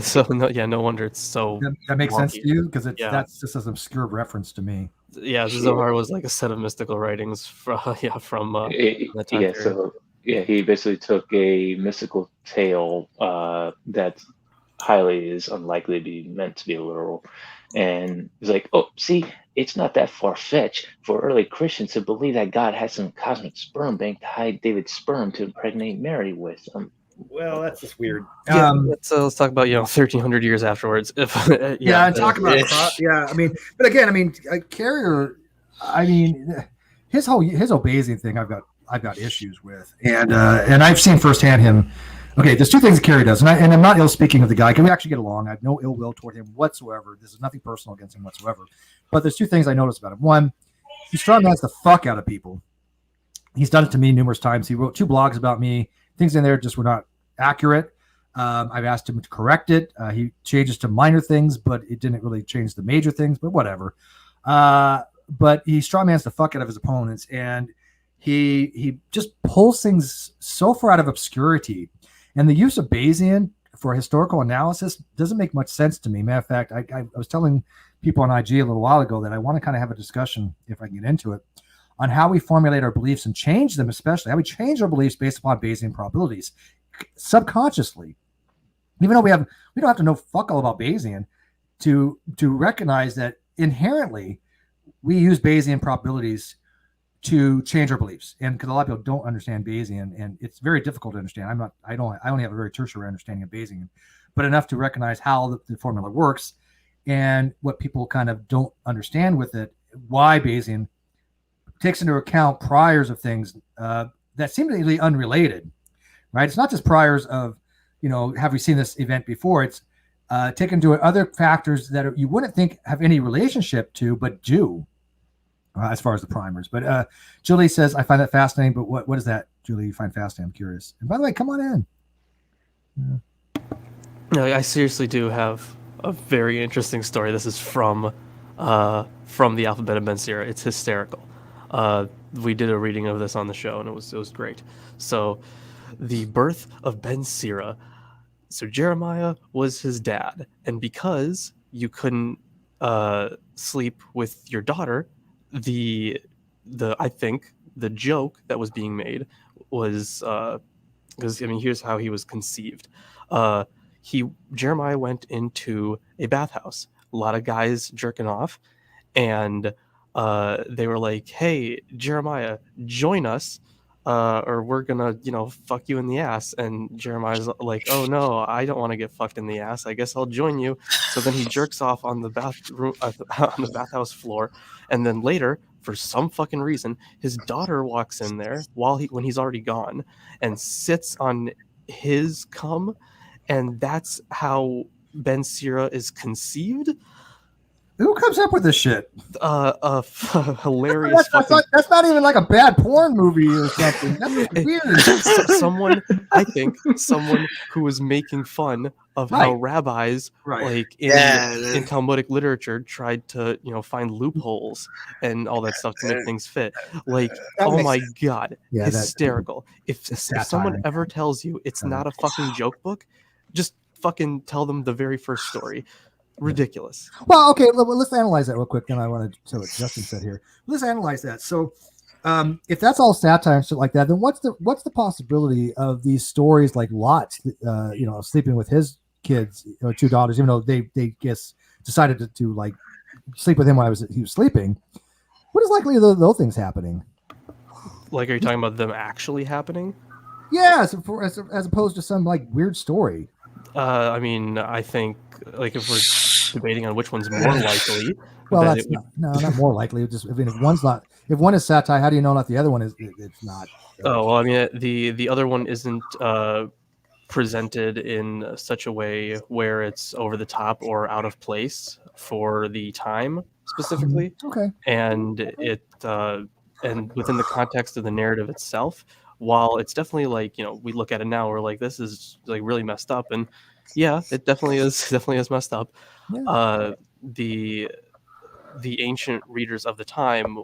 So no wonder it's so. That makes sense to you because that's just an obscure reference to me. Yeah, the Zohar was like a set of mystical writings from that time period. So he basically took a mystical tale that highly is unlikely to be meant to be literal, and he's like, oh, see, it's not that far-fetched for early Christians to believe that God had some cosmic sperm bank to hide David's sperm to impregnate Mary with. Well, that's just weird. Yeah, let's talk about 1,300 years afterwards. And talk about but again, Carrier, his whole Bayesian thing, I've got issues with, and I've seen firsthand him Okay, there's two things that Kerry does, and I'm not ill speaking of the guy. Can we actually get along? I have no ill will toward him whatsoever. This is nothing personal against him whatsoever. But there's two things I noticed about him. One, he strawmans the fuck out of people. He's done it to me numerous times. He wrote 2 blogs about me. Things in there just were not accurate. I've asked him to correct it. He changes to minor things, but it didn't really change the major things, but whatever. But he strawmans the fuck out of his opponents, and he just pulls things so far out of obscurity. And the use of Bayesian for historical analysis doesn't make much sense to me. Matter of fact, I was telling people on IG a little while ago that I want to kind of have a discussion, if I can get into it, on how we formulate our beliefs and change them, especially how we change our beliefs based upon Bayesian probabilities subconsciously. Even though we don't have to know fuck all about Bayesian to recognize that inherently we use Bayesian probabilities to change our beliefs. And because a lot of people don't understand Bayesian, and it's very difficult to understand. I only have a very tertiary understanding of Bayesian, but enough to recognize how the formula works and what people kind of don't understand with it, why Bayesian takes into account priors of things that seemingly unrelated, right? It's not just priors of, have we seen this event before? It's taken into other factors that you wouldn't think have any relationship to, but do. As far as the primers. But Julie says, I find that fascinating, but what is that, Julie, you find fascinating? I'm curious. And by the way, come on in. Yeah. No, I seriously do have a very interesting story. This is from the Alphabet of Ben Sira. It's hysterical. We did a reading of this on the show, and it was great. So the birth of Ben Sira. So Jeremiah was his dad, and because you couldn't sleep with your daughter, I think the joke that was being made was because here's how he was conceived. Jeremiah went into a bathhouse, a lot of guys jerking off, and they were like, "Hey, Jeremiah, join us, or we're gonna, fuck you in the ass." And Jeremiah's like, "Oh no, I don't want to get fucked in the ass. I guess I'll join you." So then he jerks off on the bathroom on the bathhouse floor, and then later, for some fucking reason, his daughter walks in there when he's already gone, and sits on his cum, and that's how Ben Sira is conceived. Who comes up with this shit? Hilarious. That's not even like a bad porn movie or something. That's weird. Someone who was making fun of how rabbis, like in Talmudic literature, tried to find loopholes and all that stuff to make things fit. Like, oh my god, hysterical! If someone ever tells you it's not a fucking joke book, just fucking tell them the very first story. Ridiculous. Well, okay, let's analyze that real quick. Then I want to say what Justin said here. Let's analyze that. So, if that's all satire and shit like that, then what's the possibility of these stories like Lot, sleeping with his kids, 2 daughters, even though they decided to like sleep with him while he was sleeping? What is likely of those things happening? Like, are you talking about them actually happening? Yeah, as opposed to some like weird story. I think like if we're debating on which one's more likely, well, not more likely. Just if one is satire, how do you know not the other one is? It's not. Oh well, the other one isn't presented in such a way where it's over the top or out of place for the time specifically. Okay. And it and within the context of the narrative itself, while it's definitely like, we look at it now, we're like, this is like really messed up, and yeah, it definitely is messed up. Yeah. The ancient readers of the time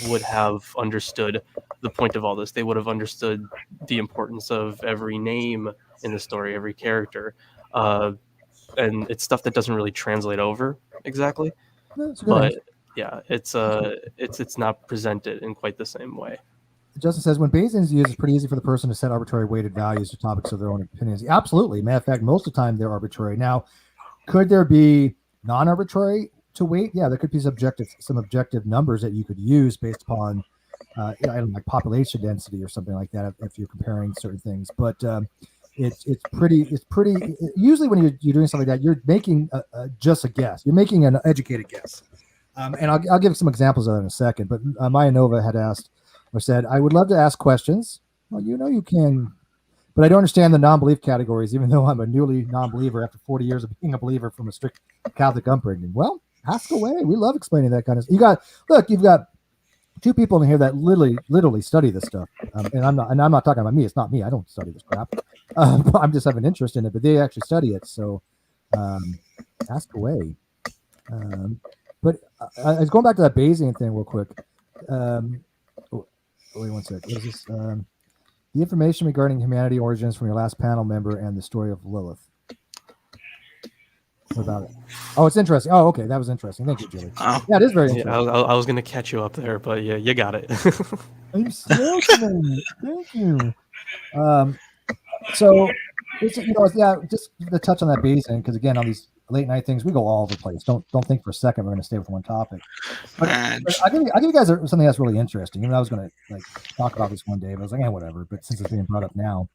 would have understood the point of all this. They would have understood the importance of every name in the story, every character, and it's stuff that doesn't really translate over exactly. But yeah, it's not presented in quite the same way. Justin says, when Bayesian is used, it's pretty easy for the person to set arbitrary weighted values to topics of their own opinions. Absolutely. Matter of fact, most of the time they're arbitrary. Now, could there be non-arbitrary to weight? Yeah, there could be some objective numbers that you could use based upon, like population density or something like that if you're comparing certain things. But it's pretty. Usually, when you're doing something like that, you're making just a guess. You're making an educated guess. And I'll give some examples of that in a second. But Maya Nova had asked or said, I would love to ask questions. Well, you can. but I don't understand the non-belief categories, even though I'm a newly non-believer after 40 years of being a believer from a strict Catholic upbringing. Well, ask away. We love explaining that kind of stuff. You've got two people in here that literally study this stuff, and I'm not talking about me. It's not me. I don't study this crap. I'm just have an interest in it, but they actually study it. So ask away. But I was going back to that Bayesian thing real quick. Wait one sec. What is this? The information regarding humanity origins from your last panel member and the story of Lilith. What about it? Oh, it's interesting. Oh, okay. That was interesting. Thank you, Julie. Oh. Yeah, it is very interesting. I was going to catch you up there, but yeah, you got it. I'm so excited. Thank you. So, it's, just to touch on that Bayesian, because again, on these late night things, we go all over the place. Don't think for a second we're going to stay with one topic. But I'll give you guys something that's really interesting. I was going to talk about this one day, but I was like, whatever. But since it's being brought up now,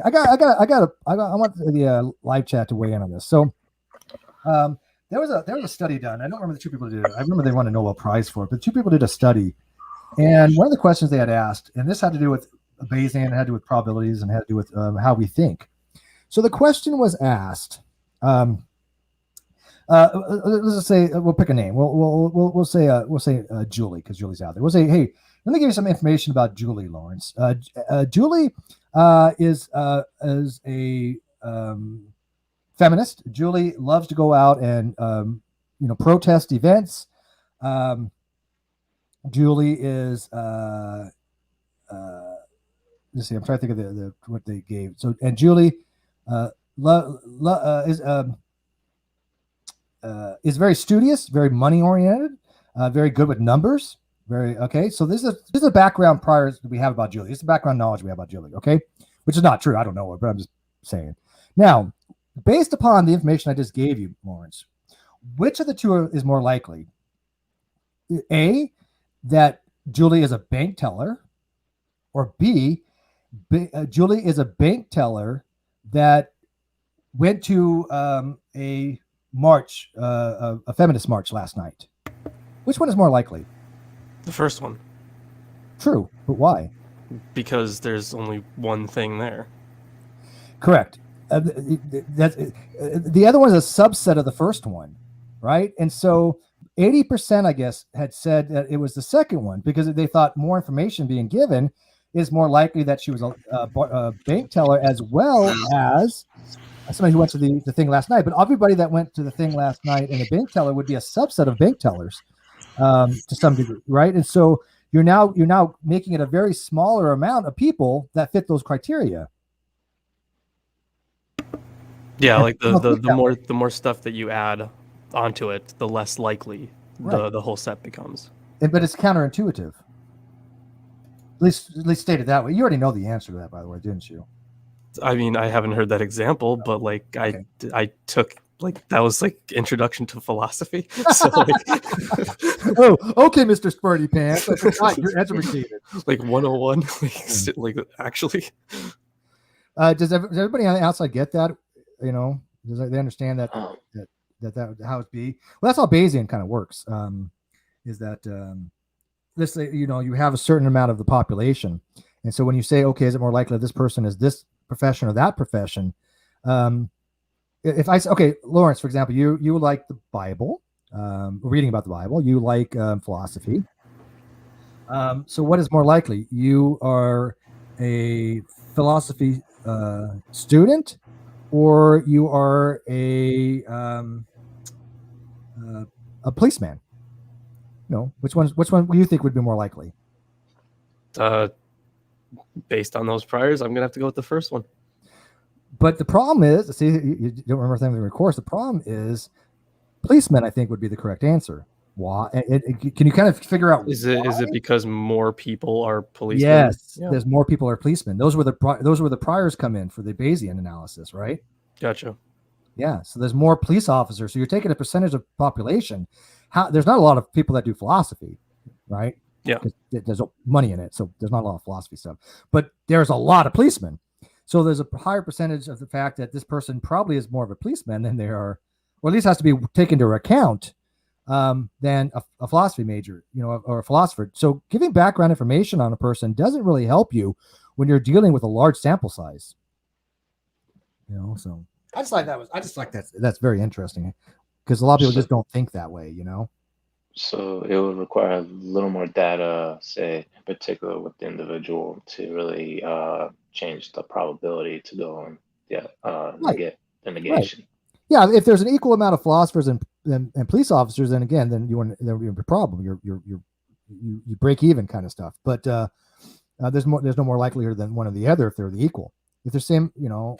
I want the live chat to weigh in on this. So, there was a study done. I don't remember the two people who did it. I remember they won a Nobel Prize for it, but two people did a study, and one of the questions they had asked, and this had to do with Bayesian, it had to do with probabilities, and had to do with how we think. So the question was asked. Let's just say we'll pick a name. We'll say Julie, because Julie's out there. We'll say, hey, let me give you some information about Julie, Lawrence. Julie is a feminist. Julie loves to go out and protest events. Julie is let's see. I'm trying to think of the what they gave. So, and Julie is very studious, very money oriented, very good with numbers. Very okay. So this is the background prior we have about Julie. This is the background knowledge we have about Julie. Okay, which is not true. I don't know it, but I'm just saying. Now, based upon the information I just gave you, Lawrence, which of the two is more likely? A, that Julie is a bank teller, or B, Julie is a bank teller that went to a march, a feminist march last night. Which one is more likely? The first one. True, but why? Because there's only one thing there. Correct. The other one is a subset of the first one, right? And so 80%, I guess, had said that it was the second one because they thought more information being given is more likely that she was a bank teller as well as somebody who went to the thing last night. But everybody that went to the thing last night and a bank teller would be a subset of bank tellers to some degree, right? And so you're now making it a very smaller amount of people that fit those criteria. Yeah, like the more stuff that you add onto it, the less likely the whole set becomes. But it's counterintuitive. At least stated that way. You already know the answer to that, by the way, didn't you? I mean, I haven't heard that example, but like okay. I took that was like introduction to philosophy. So oh, okay, Mr. Spurty Pants. I forgot you're educated. Like 101, like actually. Does everybody on the outside get that? Does they understand that how it's be? Well, that's how Bayesian kind of works. Is that let's say you have a certain amount of the population, and so when you say, okay, is it more likely that this person is this profession or that profession? If I say, okay, Lawrence, for example, you like the Bible, reading about the Bible, you like philosophy. So what is more likely? You are a philosophy student, or you are a policeman? Which one do you think would be more likely? Based on those priors, I'm gonna have to go with the first one. But the problem is, see, you don't remember things in the course. The problem is, policeman, I think, would be the correct answer. Why? Can you kind of figure out? Is it because more people are policemen? Yes, there's more people are policemen. Those were the priors come in for the Bayesian analysis, right? Gotcha. Yeah, so there's more police officers. So you're taking a percentage of population. There's not a lot of people that do philosophy, right? Yeah, there's money in it, so there's not a lot of philosophy stuff. But there's a lot of policemen. So there's a higher percentage of the fact that this person probably is more of a policeman than they are, or at least has to be taken into account than a philosophy major, or a philosopher. So giving background information on a person doesn't really help you when you're dealing with a large sample size. You know, so I just like that's very interesting because a lot of people just don't think that way. You know. So it would require a little more data, say, in particular with the individual, to really change the probability to go and negate the Right. negation. Yeah, if there's an equal amount of philosophers and police officers, then again, then there would be a problem. You break even kind of stuff. But there's no more likelihood than one or the other if they're the equal. If they're same, you know,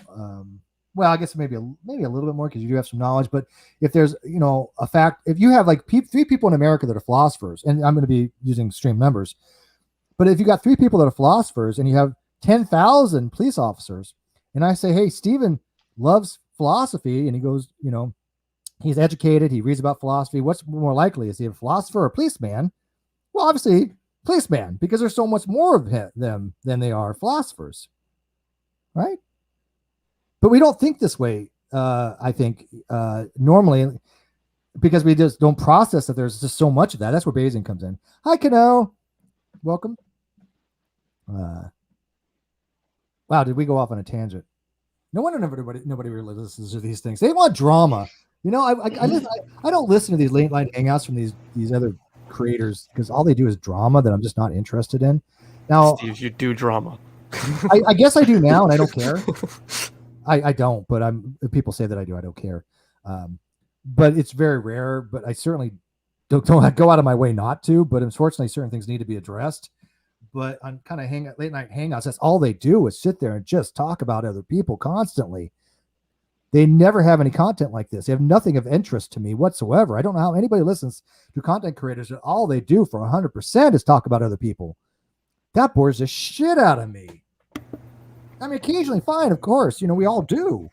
well, I guess maybe a little bit more because you do have some knowledge. But if there's, you know, a fact, if you have like 3 people in America that are philosophers, and I'm going to be using extreme numbers, but if you got 3 people that are philosophers and you have 10,000 police officers, and I say, hey, Stephen loves philosophy, and he goes, you know, he's educated, he reads about philosophy. What's more likely? Is he a philosopher or a policeman? Well, obviously, policeman, because there's so much more of them than they are philosophers, right? But we don't think this way. I think normally, because we just don't process that there's just so much of that. That's where Bayesian comes in. Hi, Kano. Welcome. Wow, did we go off on a tangent? No wonder nobody really listens to these things. They want drama. You know, I don't listen to these late night hangouts from these other creators because all they do is drama that I'm just not interested in. Now, Steve, you do drama. I guess I do now, and I don't care. I don't, but if people say that I do, I don't care. But it's very rare. But I certainly don't go out of my way not to. But unfortunately, certain things need to be addressed. But on kind of late night hangouts, that's all they do is sit there and just talk about other people constantly. They never have any content like this. They have nothing of interest to me whatsoever. I don't know how anybody listens to content creators that all they do for 100% is talk about other people. That bores the shit out of me. I mean, occasionally, fine, of course. You know, we all do.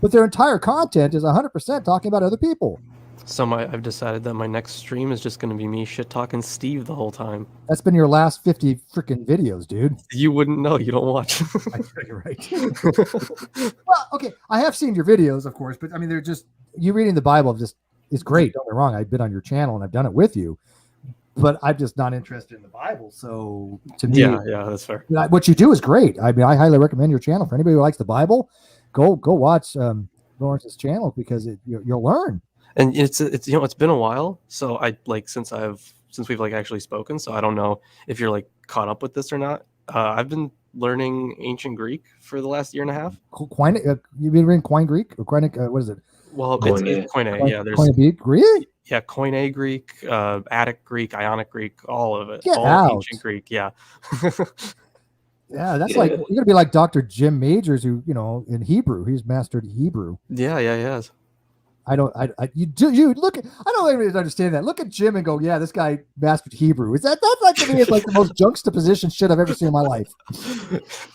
But their entire content is 100% talking about other people. So I've decided that my next stream is just going to be me shit talking Steve the whole time. That's been your last 50 freaking videos, dude. You wouldn't know. You don't watch. You're right. Well, okay. I have seen your videos, of course, but I mean, they're just you reading the Bible. It's great. Don't get me wrong. I've been on your channel and I've done it with you, but I'm just not interested in the Bible. So to me, yeah, that's fair. What you do is great. I mean, I highly recommend your channel for anybody who likes the Bible. Go watch Lawrence's channel because you'll learn. And it's you know, it's been a while, so I since we've actually spoken, so I don't know if you're caught up with this or not. I've been learning ancient Greek for the last year and a half. You've been reading Koine Greek or Koine? What is it? Well, it's Koine. Yeah, there's Koine Greek. Yeah, Koine Greek, Attic Greek, Ionic Greek, all of it. Get all out. Ancient Greek. Yeah. Yeah, that's you're gonna be like Dr. Jim Majors, who in Hebrew, he's mastered Hebrew. Yeah, he has. You look at. I don't even understand that. Look at Jim and go, yeah, this guy mastered Hebrew. That's to me, it's like the most juxtaposition shit I've ever seen in my life.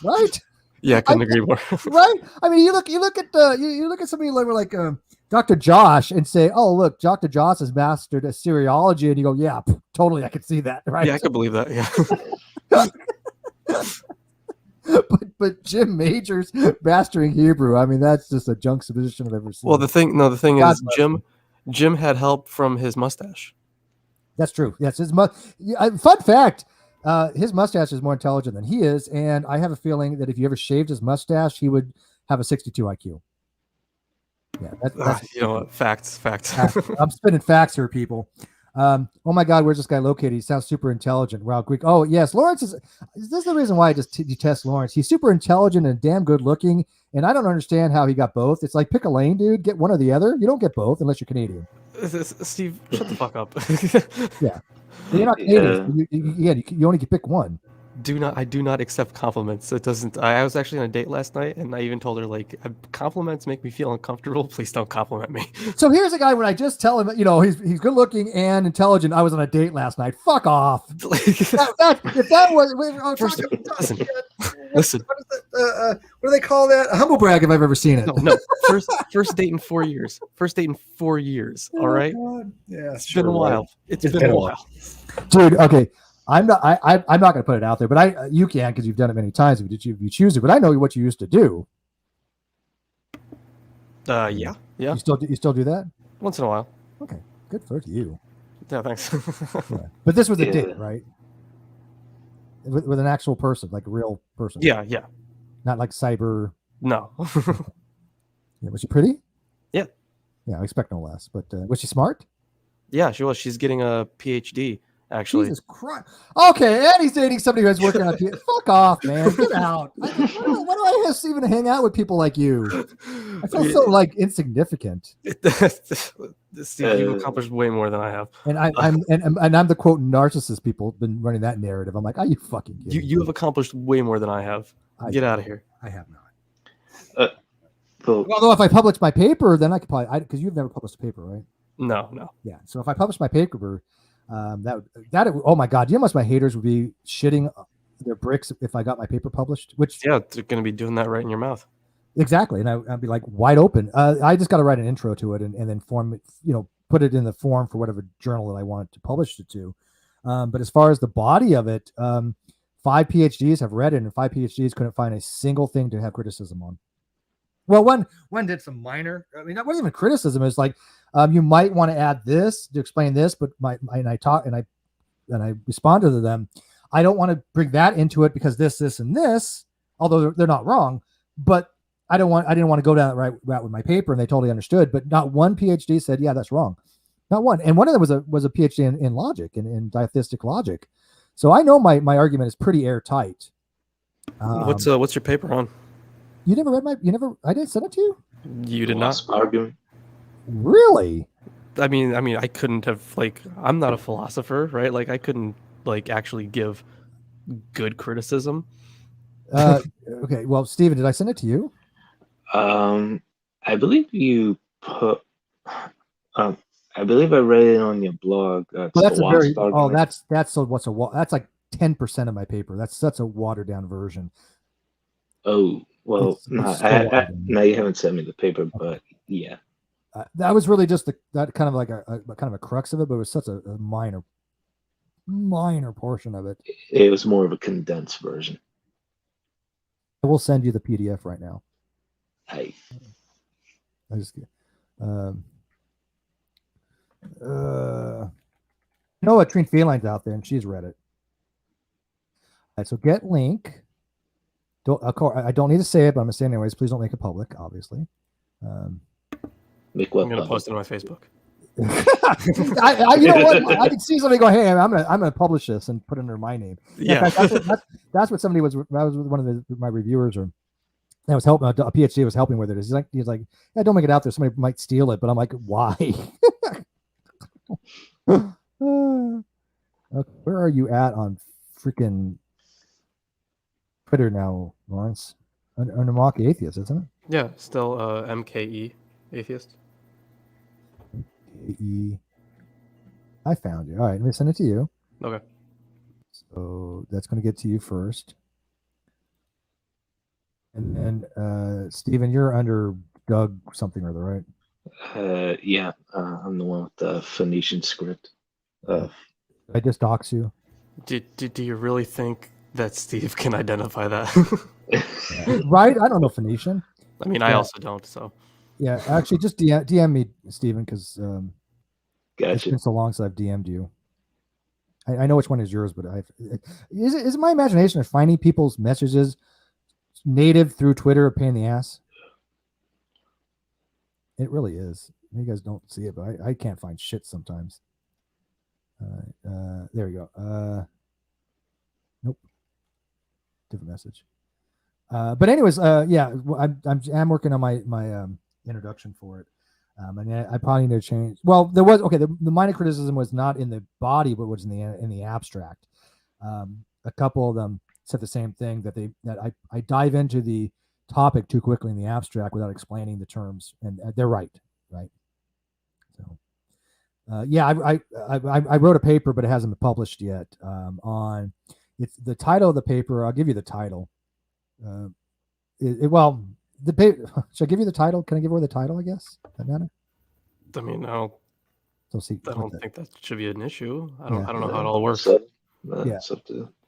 Right? Yeah, I couldn't agree more. Right? I mean, you look at somebody like Dr. Josh and say, oh, look, Dr. Josh has mastered Assyriology, and you go, yeah, totally, I can see that. Right? Yeah, I could believe that. Yeah. But Jim Majors mastering Hebrew, I mean, that's just a juxtaposition I've ever seen. Well, the thing is, Jim had help from his mustache. That's true. Yes, fun fact, his mustache is more intelligent than he is, and I have a feeling that if you ever shaved his mustache, he would have a 62 IQ. Yeah, that's you know what? Facts. I'm spinning facts here, people. Oh my God, where's this guy located? He sounds super intelligent. Wow, Greek. Oh yes, Lawrence is this the reason why I just detest Lawrence? He's super intelligent and damn good looking, and I don't understand how he got both. It's like pick a lane, dude. Get one or the other. You don't get both unless you're Canadian. Steve, shut the fuck up. Yeah, you're not Canadian. You only can pick one. I do not accept compliments. It doesn't. I was actually on a date last night, and I even told her compliments make me feel uncomfortable. Please don't compliment me. So here's a guy when I just tell him, he's good looking and intelligent. I was on a date last night. Fuck off. If that was listen. What do they call that? A humble brag. If I've ever seen it. No. First date in 4 years. First date in 4 years. All right. Yeah, it's been a while. It's been a while, dude. Okay. I'm not going to put it out there, but you can because you've done it many times if you choose to. But I know what you used to do. Yeah. You still do that once in a while. Okay, good for you. Yeah, thanks. Yeah. But this was a date, right? With an actual person, like a real person. Yeah. Not like cyber. No. Yeah, was she pretty? Yeah. Yeah, I expect no less. But was she smart? Yeah, she was. She's getting a PhD, actually. Jesus Christ. Okay, and he's dating somebody who's working on PhD. Fuck off, man. Get out. Why do I have to even hang out with people like you? I feel so like insignificant. Steve, you've accomplished way more than I have. And I'm the quote narcissist. People have been running that narrative. I'm like, are you fucking kidding? You have accomplished way more than I have. Get out of here. I have not. Cool. Although if I publish my paper, then I could probably because you've never published a paper, right? No. Yeah. So if I publish my paper, oh my god, you know how much my haters would be shitting their bricks if I got my paper published. Which they're going to be doing that right in your mouth. Exactly, and I'd be like wide open. I just got to write an intro to it and then form it, put it in the form for whatever journal that I wanted to publish it to. But as far as the body of it, 5 PhDs have read it, and 5 PhDs couldn't find a single thing to have criticism on. Well, one did some minor. I mean, that wasn't even criticism. It's like you might want to add this to explain this, but I responded to them. I don't want to bring that into it because this, and this. Although they're not wrong, but I didn't want to go down that route with my paper, and they totally understood. But not one PhD said, "Yeah, that's wrong." Not one. And one of them was a PhD in logic and in diatheistic logic. So I know my argument is pretty airtight. What's your paper on? You never read I didn't send it to you? You did not? Argument. Really? I mean, I couldn't have, I'm not a philosopher, right? I couldn't, actually give good criticism. Okay. Well, Steven, did I send it to you? I believe you put, I believe I read it on your blog. That's like 10% of my paper. That's a watered down version. Oh, well, now you haven't sent me the paper, but yeah. That was really just that kind of like a kind of a crux of it, but it was such a minor portion of it. It was more of a condensed version. I will send you the PDF right now. Hey. I just Trine Feline's out there and she's read it. All right, so get link. I don't need to say it, but I'm gonna say it anyways. Please don't make it public, obviously. Make what? I'm gonna post it on my Facebook. You know what? I can see somebody go, "Hey, I'm gonna publish this and put it under my name." Yeah, that's what somebody was. That was one of my reviewers, or that was helping. A PhD was helping with it. He's like, "Yeah, don't make it out there. Somebody might steal it." But I'm like, "Why?" Okay, where are you at on freaking Twitter now, Lawrence? Under Mock Atheist, isn't it? Yeah, still MKE Atheist. I found you. All right, let me send it to you. Okay. So that's going to get to you first. And then, Steven, you're under Doug something or other, right? Yeah, I'm the one with the Phoenician script. I just dox you. Do you really think that Steve can identify that? Right? I don't know Phoenician. I mean, I also don't. So. Yeah, actually, just DM me, Steven, because gotcha. It's been so long since I've DM'd you. I know which one is yours, but is it my imagination of finding people's messages native through Twitter a pain in the ass? It really is. You guys don't see it, but I can't find shit sometimes. There we go. Nope. Different message. But anyways, yeah, I'm working on my introduction for it. And I probably need to change. Well, there was the minor criticism was not in the body, but was in the abstract. A couple of them said the same thing, that I dive into the topic too quickly in the abstract without explaining the terms, and they're right. So, yeah, I wrote a paper, but it hasn't been published yet. On it's the title of the paper. I'll give you the title. The paper. Should I give you the title? Can I give away the title? I guess that matter. I mean, I don't think that should be an issue. I don't know how it all works.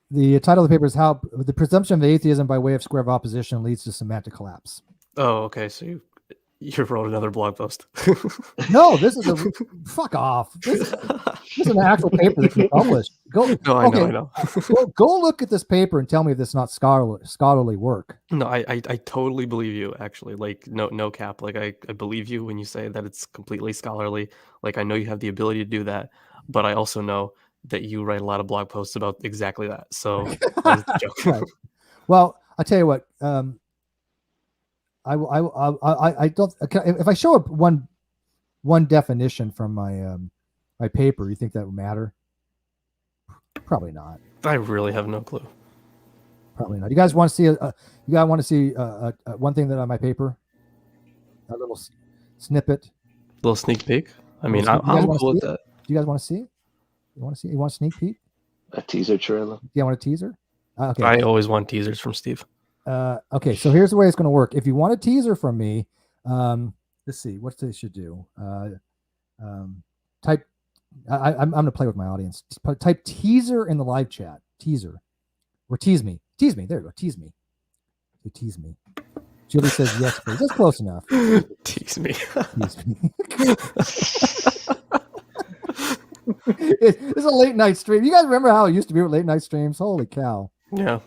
The title of the paper is "How the Presumption of Atheism by Way of Square of Opposition Leads to Semantic Collapse." Oh, okay. So you wrote another blog post. No, this is fuck off. This is an actual paper that you published. Go. No, I okay. know. Go look at this paper and tell me if this is not scholarly work. No, I totally believe you. Actually, like no cap. Like I believe you when you say that it's completely scholarly. Like I know you have the ability to do that, but I also know that you write a lot of blog posts about exactly that. So that was the joke. Right. Well, I'll tell you what. I don't. If I show up one definition from my my paper, you think that would matter? Probably not. I really have no clue. Probably not. You guys want to see you guys want to see one thing that on my paper? A little snippet. Little sneak peek. I mean, You guys I'm wanna cool with see it? that. Do you guys want to see it? You want to see? You want a sneak peek? A teaser trailer. Do you want a teaser? Okay. I always want teasers from Steve. Okay. So here's the way it's going to work. If you want a teaser from me, let's see what they should do. Type. I'm going to play with my audience. Just type teaser in the live chat. Teaser, or tease me. Tease me. There you go. Tease me. You tease me. Julie says yes, please. That's close enough. Tease me. Tease me. It's a late night stream. You guys remember how it used to be with late night streams? Holy cow! Yeah.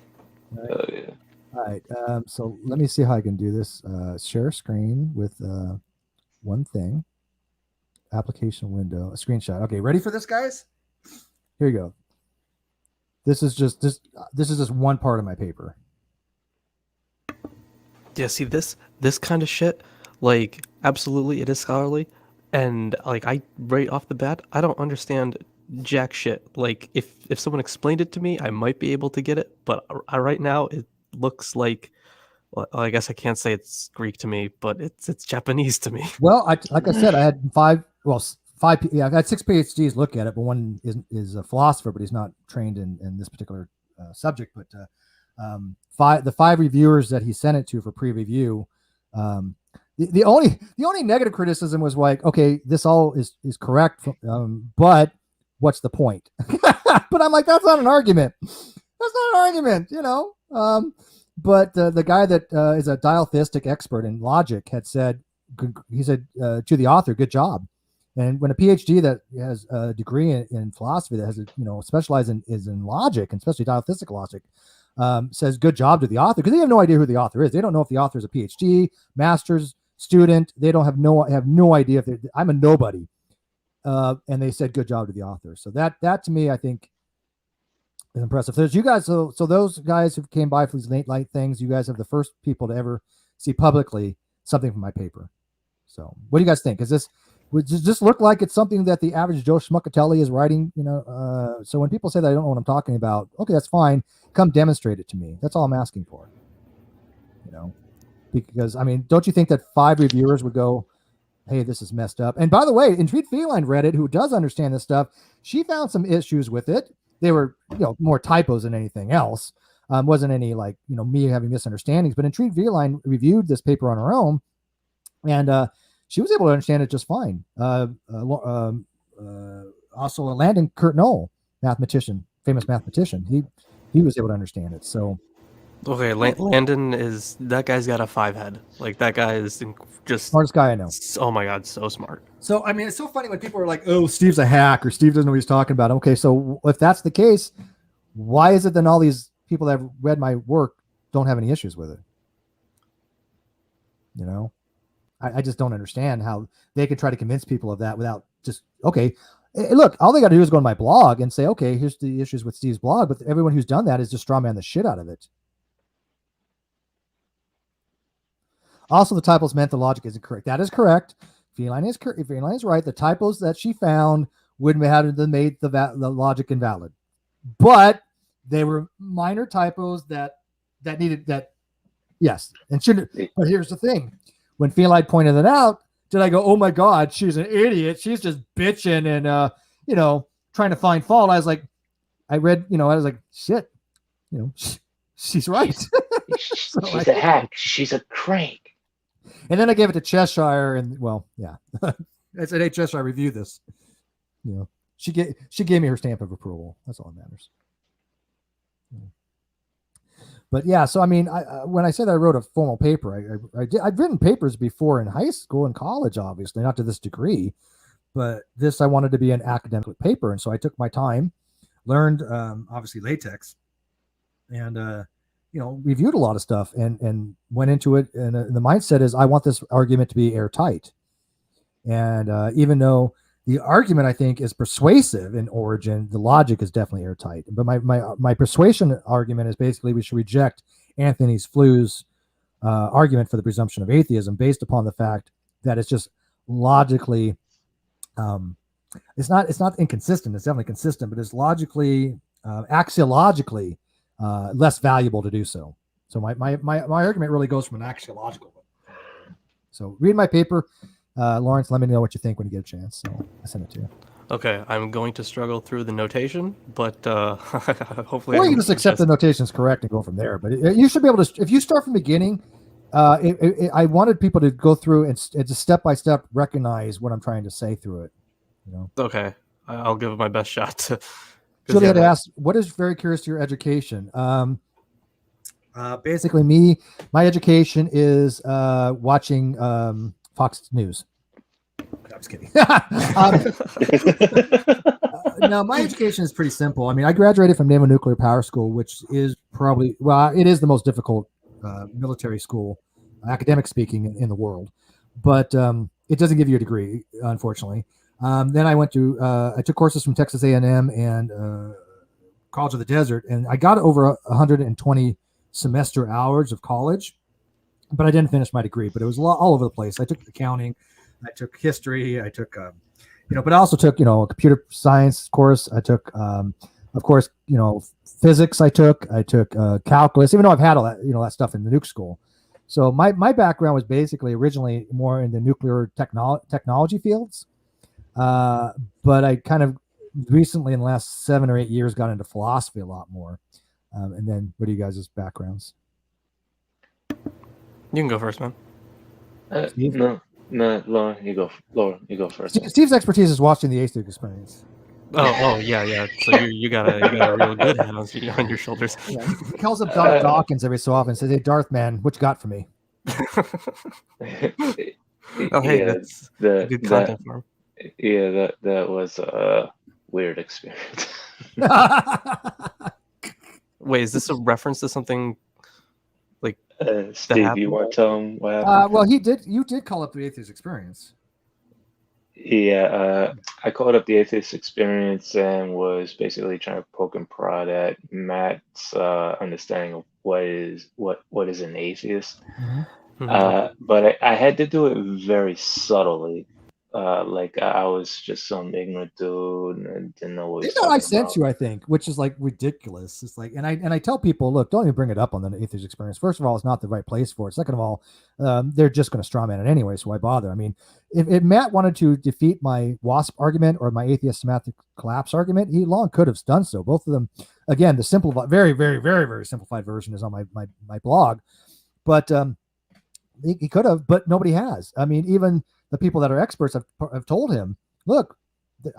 Oh yeah. All right. So let me see how I can do this. Share screen with one thing. Application window, a screenshot. Okay, ready for this, guys? Here you go. This is just this is just one part of my paper. Yeah, see this kind of shit, like absolutely it is scholarly, and like I right off the bat, I don't understand jack shit. Like if someone explained it to me, I might be able to get it, but right now it looks like, well, I guess I can't say it's Greek to me, but it's Japanese to me. Well, like I said, I had five. Yeah, I've had 6 PhDs look at it, but one is a philosopher, but he's not trained in this particular subject. But the 5 reviewers that he sent it to for pre-review, the only negative criticism was like, okay, this all is correct, but what's the point? But I'm like, that's not an argument. That's not an argument, you know. But the guy that is a dialectic expert in logic had said, he said to the author, good job. And when a PhD that has a degree in philosophy that has specialized is in logic, and especially dialectic logic, says good job to the author, because they have no idea who the author is. They don't know if the author is a PhD, master's student. They don't have no idea if I'm a nobody. And they said good job to the author. So that to me, I think, is impressive. There's you guys. So those guys who came by for these late night things, you guys have the first people to ever see publicly something from my paper. So what do you guys think? Is this? Would this look like it's something that the average Joe Schmuckatelli is writing? So when people say that I don't know what I'm talking about, okay, that's fine. Come demonstrate it to me. That's all I'm asking for. Because I mean, don't you think that 5 reviewers would go, "Hey, this is messed up"? And by the way, Intrigued Feline read it, who does understand this stuff. She found some issues with it. They were, more typos than anything else. Wasn't any like me having misunderstandings. But Intrigued Feline reviewed this paper on her own, and she was able to understand it just fine. Also, Landon Kurt Knoll, famous mathematician, he was able to understand it. So, okay, Landon that guy's got a 5 head. Like that guy is just smartest guy I know. Oh my god, so smart. So I mean, it's so funny when people are like, "Oh, Steve's a hack," or "Steve doesn't know what he's talking about." Okay, so if that's the case, why is it then all these people that have read my work don't have any issues with it? I just don't understand how they could try to convince people of that without just, okay, look, all they got to do is go to my blog and say, okay, here's the issues with Steve's blog. But everyone who's done that is just straw man the shit out of it. Also, the typos meant the logic isn't correct. That is correct. Feline is right. The typos that she found would have made the logic invalid. But they were minor typos that needed that. Yes. And shouldn't. But here's the thing. When Feline pointed it out, did I go, oh my God, she's an idiot. She's just bitching and, trying to find fault. I was like, I was like, shit, she's right. She's a hack. She's a crank. And then I gave it to Cheshire and, well, yeah. I said, hey, Cheshire, review this. She gave me her stamp of approval. That's all that matters. But yeah, so I mean, when I said I wrote a formal paper, I'd written papers before in high school and college, obviously, not to this degree, but this I wanted to be an academic paper, and so I took my time. learned obviously latex, and reviewed a lot of stuff and went into it. And the mindset is, I want this argument to be airtight. And even though the argument I think is persuasive in origin, the logic is definitely airtight. But my persuasion argument is basically we should reject Anthony Fleur's argument for the presumption of atheism based upon the fact that it's just logically, it's not inconsistent. It's definitely consistent, but it's logically, axiologically less valuable to do so. So my argument really goes from an axiological. So read my paper, Lawrence. Let me know what you think when you get a chance. So I send it to you. Okay, I'm going to struggle through the notation, but hopefully. Or you can just accept the notation is correct and go from there. But you should be able to, if you start from the beginning. I wanted people to go through and just step by step recognize what I'm trying to say through it. Okay, I'll give it my best shot. Julie had asked, "What is very curious to your education?" Basically, my education is watching Fox News. I'm just kidding. No, my education is pretty simple. I mean, I graduated from Naval Nuclear Power School, which is probably, it is the most difficult military school, academic speaking, in the world. But it doesn't give you a degree, unfortunately. Then I took courses from Texas A&M and College of the Desert, and I got over 120 semester hours of college, but I didn't finish my degree. But it was all over the place. I took accounting, I took history, I took, but I also took, a computer science course. I took, of course, physics. I took calculus, even though I've had all that, that stuff in the nuke school. So my background was basically originally more in the nuclear technology fields. But I kind of recently in the last 7 or 8 years got into philosophy a lot more. And then what are you guys' backgrounds? You can go first, man. No, Lauren, you go first. Steve's expertise is watching the Atheist Experience. Oh, yeah. So you got a real good head on your shoulders. Yeah, he calls up Darth Dawkins every so often and says, "Hey, Darth man, what you got for me?" Oh, hey, that's good content for him. Yeah, that was a weird experience. Wait, is this a reference to something like Steve, you want to tell him what happened? Well, you did call up the Atheist Experience. Yeah, I called up the Atheist Experience and was basically trying to poke and prod at Matt's understanding of what is an atheist. Mm-hmm. But I had to do it very subtly. Like I was just some ignorant dude and didn't know what he was talking I sent about. you, I think, which is like ridiculous. It's like, and I tell people, look, don't even bring it up on the Atheist Experience. First of all, it's not the right place for it. Second of all, they're just going to strawman it anyway, so why bother? I mean, if Matt wanted to defeat my WASP argument or my atheist semantic collapse argument, he long could have done so. Both of them, again, the simplified, very, very, very, very simplified version is on my blog, but he could have, but nobody has. I mean, even the people that are experts have told him, look,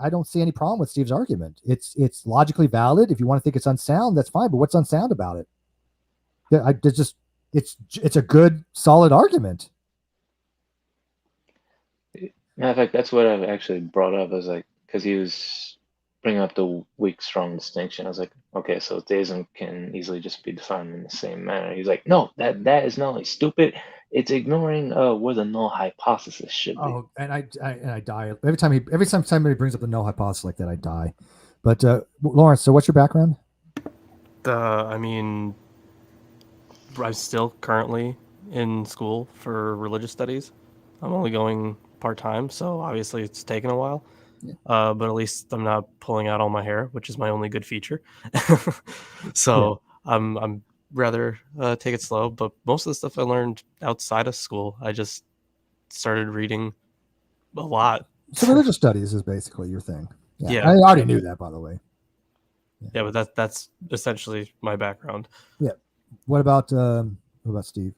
I don't see any problem with Steve's argument. It's logically valid. If you want to think it's unsound, that's fine. But what's unsound about it? It's a good, solid argument. Matter of fact, that's what I've actually brought up. I was like, because he was bringing up the weak, strong distinction. I was like, okay, so theism can easily just be defined in the same manner. He's like, no, that is not only stupid, it's ignoring where the null hypothesis should be. Oh, and I die every time somebody brings up the null hypothesis like that. I die. But Lawrence, so what's your background? I mean, I'm still currently in school for religious studies. I'm only going part-time, so obviously it's taken a while. Yeah. But at least I'm not pulling out all my hair, which is my only good feature. So yeah. I'm rather take it slow. But most of the stuff I learned outside of school, I just started reading a lot. So religious studies is basically your thing. Yeah. I already knew that, by the way. Yeah, but that's essentially my background. Yeah. What about Steve?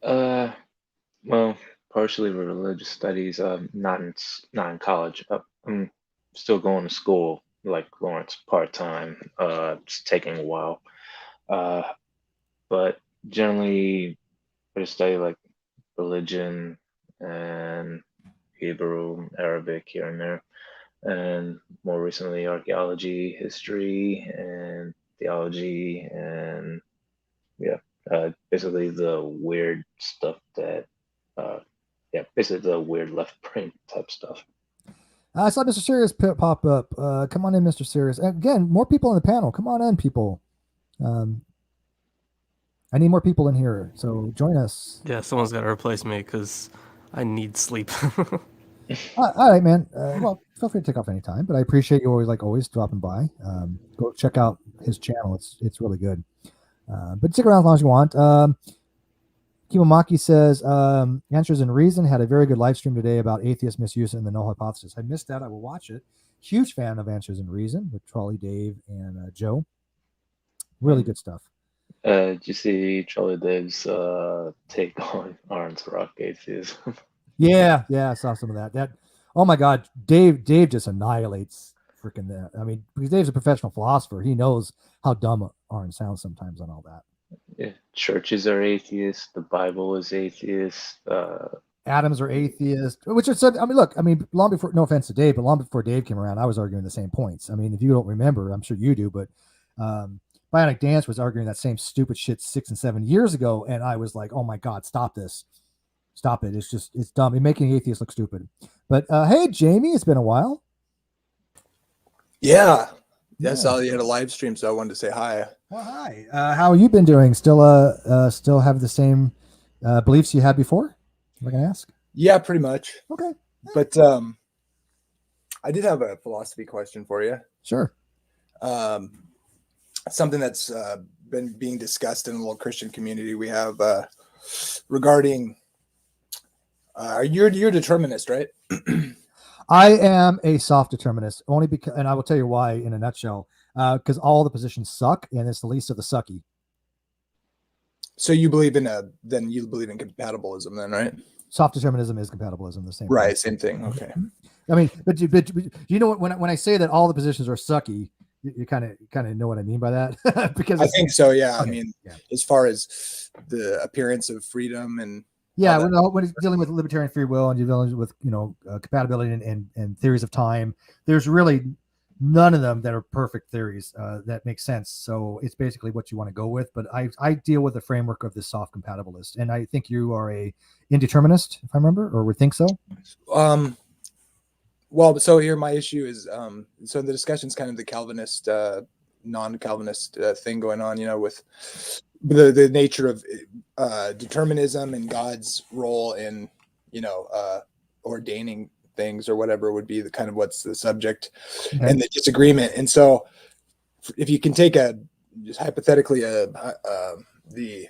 Well, partially with religious studies, not in college. I'm still going to school, like Lawrence, part-time. It's taking a while. But generally, I just study like religion and Hebrew, Arabic here and there. and more recently archaeology, history, and theology, and basically the weird stuff that, basically the weird left brain type stuff. I saw Mr. Sirius pop up. Come on in, Mr. Sirius. Again, more people on the panel. Come on in, people. I need more people in here, so join us. Yeah, someone's got to replace me because I need sleep. All right, man. Well, feel free to take off anytime, but I appreciate you always dropping by. Go check out his channel. It's really good. But stick around as long as you want. Kimomaki says, Answers in Reason had a very good live stream today about atheist misuse and the null hypothesis. I missed that. I will watch it. Huge fan of Answers in Reason with Trolley Dave and Joe. Really good stuff. Did you see Charlie Dave's take on Arn's rock atheism? Yeah, I saw some of that. Oh my God, Dave just annihilates freaking that. I mean, because Dave's a professional philosopher, he knows how dumb Arn sounds sometimes on all that. Yeah, churches are atheists. The Bible is atheist. Atoms are atheist, which is, I mean, look, long before, no offense to Dave, but long before Dave came around, I was arguing the same points. I mean, if you don't remember, I'm sure you do, but Bionic Dance was arguing that same stupid shit 6 and 7 years ago, and I was like, oh my God, stop this. Stop it. It's dumb. You're making atheists look stupid. But hey, Jamie, it's been a while. Yeah. I saw you had a live stream, so I wanted to say hi. Well, hi. How have you been doing? Still have the same beliefs you had before? If I can ask. Yeah, pretty much. Okay. But I did have a philosophy question for you. Sure. Something that's been being discussed in a little Christian community we have regarding you're a determinist, right? I am a soft determinist, only because, and I will tell you why in a nutshell, because all the positions suck, and it's the least of the sucky. So you believe in compatibilism, then, right? Soft determinism is compatibilism, the same. Right, thing. same thing. Okay. I mean, but you know what? When I say that all the positions are sucky, you kind of know what I mean by that. Because I think so. Yeah. Okay, I mean, as far as the appearance of freedom and. Yeah, when you're dealing with libertarian free will and you're dealing with compatibility and theories of time, there's really none of them that are perfect theories that make sense. So it's basically what you want to go with. But I deal with the framework of the soft compatibilist, and I think you are a indeterminist, if I remember, or would think so. Well, so here my issue is so the discussion's kind of the Calvinist, non-Calvinist thing going on, with the nature of determinism and God's role in ordaining things or whatever would be the kind of what's the subject and the disagreement. And so if you can take just hypothetically the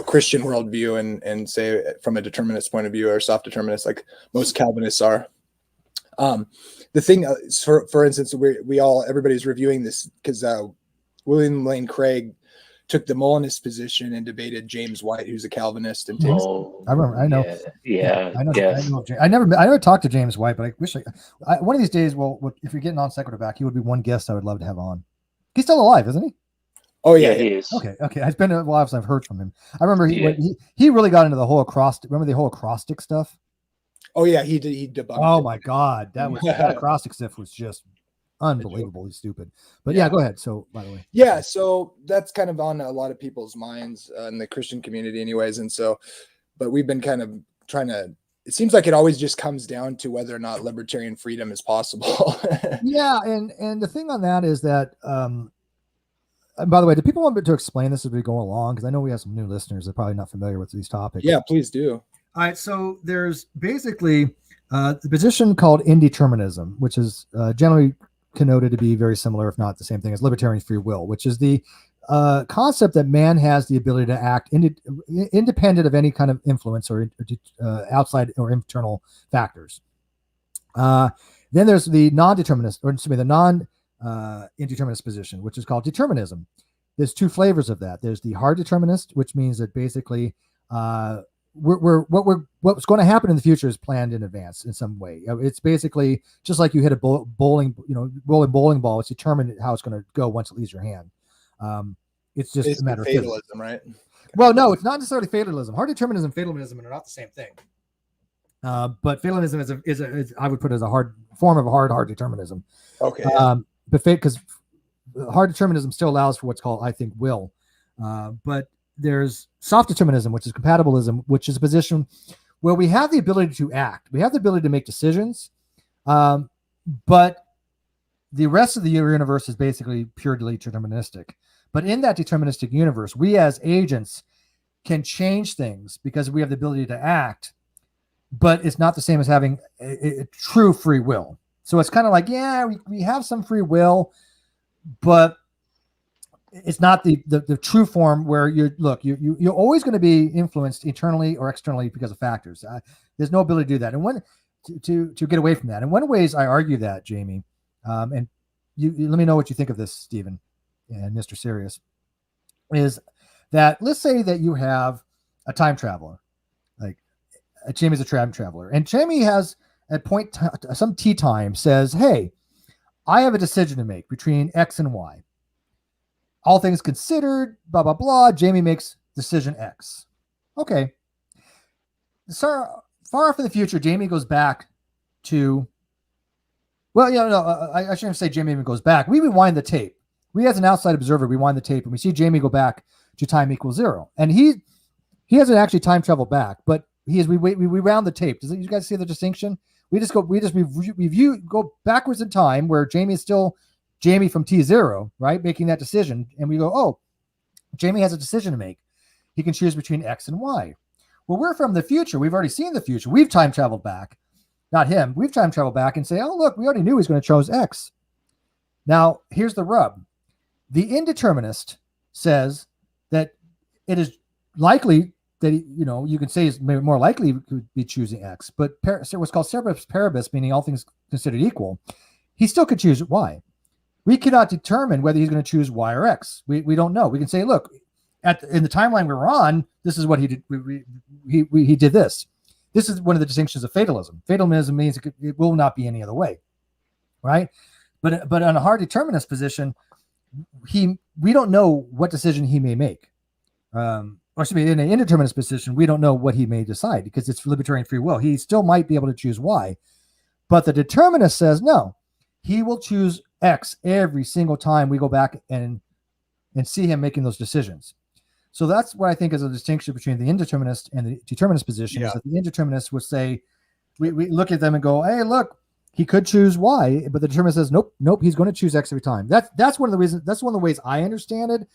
Christian worldview and say from a determinist point of view or soft determinist like most Calvinists are, the thing for instance, everybody's reviewing this because William Lane Craig took the Molinist position and debated James White, who's a Calvinist. And I remember. I know. Yeah. I know. Yes. I never talked to James White, but I wish one of these days. Well, if you're getting on sequitur back, he would be one guest I would love to have on. He's still alive, isn't he? Oh yeah, he is. Okay. It's been a while since I've heard from him. I remember he really got into the whole acrostic. Remember the whole acrostic stuff? Oh yeah, he debunked. Oh my God, that acrostic stuff was just unbelievably stupid. But yeah, go ahead. So by the way, so that's kind of on a lot of people's minds in the Christian community anyways. And so, but we've been kind of trying to, it seems like it always just comes down to whether or not libertarian freedom is possible. Yeah. And the thing on that is that, and by the way, do people want me to explain this as we go along? Because I know we have some new listeners that are probably not familiar with these topics. Yeah, please do. All right. So there's basically the position called indeterminism, which is generally connoted to be very similar, if not the same thing as libertarian free will, which is the concept that man has the ability to act independent of any kind of influence or outside or internal factors. Then there's the non-indeterminist position, which is called determinism. There's two flavors of that. There's the hard determinist, which means that basically what's going to happen in the future is planned in advance in some way. It's basically just like you hit a rolling bowling ball. It's determined how it's going to go once it leaves your hand. It's just a matter of fatalism, right? Well, no, it's not necessarily fatalism. Hard determinism and fatalism are not the same thing. But fatalism is I would put it as a hard form of hard determinism. Okay. But because hard determinism still allows for what's called, I think, will. But there's soft determinism, which is compatibilism, which is a position where we have the ability to act. We have the ability to make decisions, but the rest of the universe is basically purely deterministic. But in that deterministic universe, we as agents can change things because we have the ability to act, but it's not the same as having a true free will. So it's kind of like, yeah, we have some free will, but it's not the true form where you're always going to be influenced internally or externally because of factors. There's no ability to do that. And when to get away from that. And one of the ways I argue that, Jamie, and you let me know what you think of this, Stephen and Mr. Serious, is that let's say that you have a time traveler, like Jamie's a time traveler, and Jamie has at some T time says, hey, I have a decision to make between X and Y. All things considered, blah, blah, blah. Jamie makes decision X. Okay. So far off in the future, Jamie goes back to, I shouldn't say Jamie even goes back. We rewind the tape. We, as an outside observer, rewind the tape and we see Jamie go back to time equals 0. And he hasn't actually time traveled back, but we round the tape. Does you guys see the distinction? We go backwards in time where Jamie is still Jamie from T0, right? Making that decision. And we go, oh, Jamie has a decision to make. He can choose between X and Y. Well, we're from the future. We've already seen the future. We've time traveled back. Not him. We've time traveled back and say, oh, look, we already knew he was going to choose X. Now, here's the rub. The indeterminist says that it is likely that, you can say is more likely to be choosing X, but what's called ceteris paribus, meaning all things considered equal, he still could choose Y. We cannot determine whether he's going to choose Y or X. We don't know. We can say, look, in the timeline we're on, this is what he did. He did this. This is one of the distinctions of fatalism. Fatalism means it will not be any other way, right? But on a hard determinist position, we don't know what decision he may make. Or excuse me, in an indeterminist position, we don't know what he may decide because it's libertarian free will. He still might be able to choose Y, but the determinist says no. He will choose X every single time we go back and see him making those decisions. So that's what I think is a distinction between the indeterminist and the determinist position. Is that the indeterminist would say, we look at them and go, hey, look, he could choose Y, but the determinist says, nope, he's going to choose X every time. That's one of the reasons. That's one of the ways I understand it.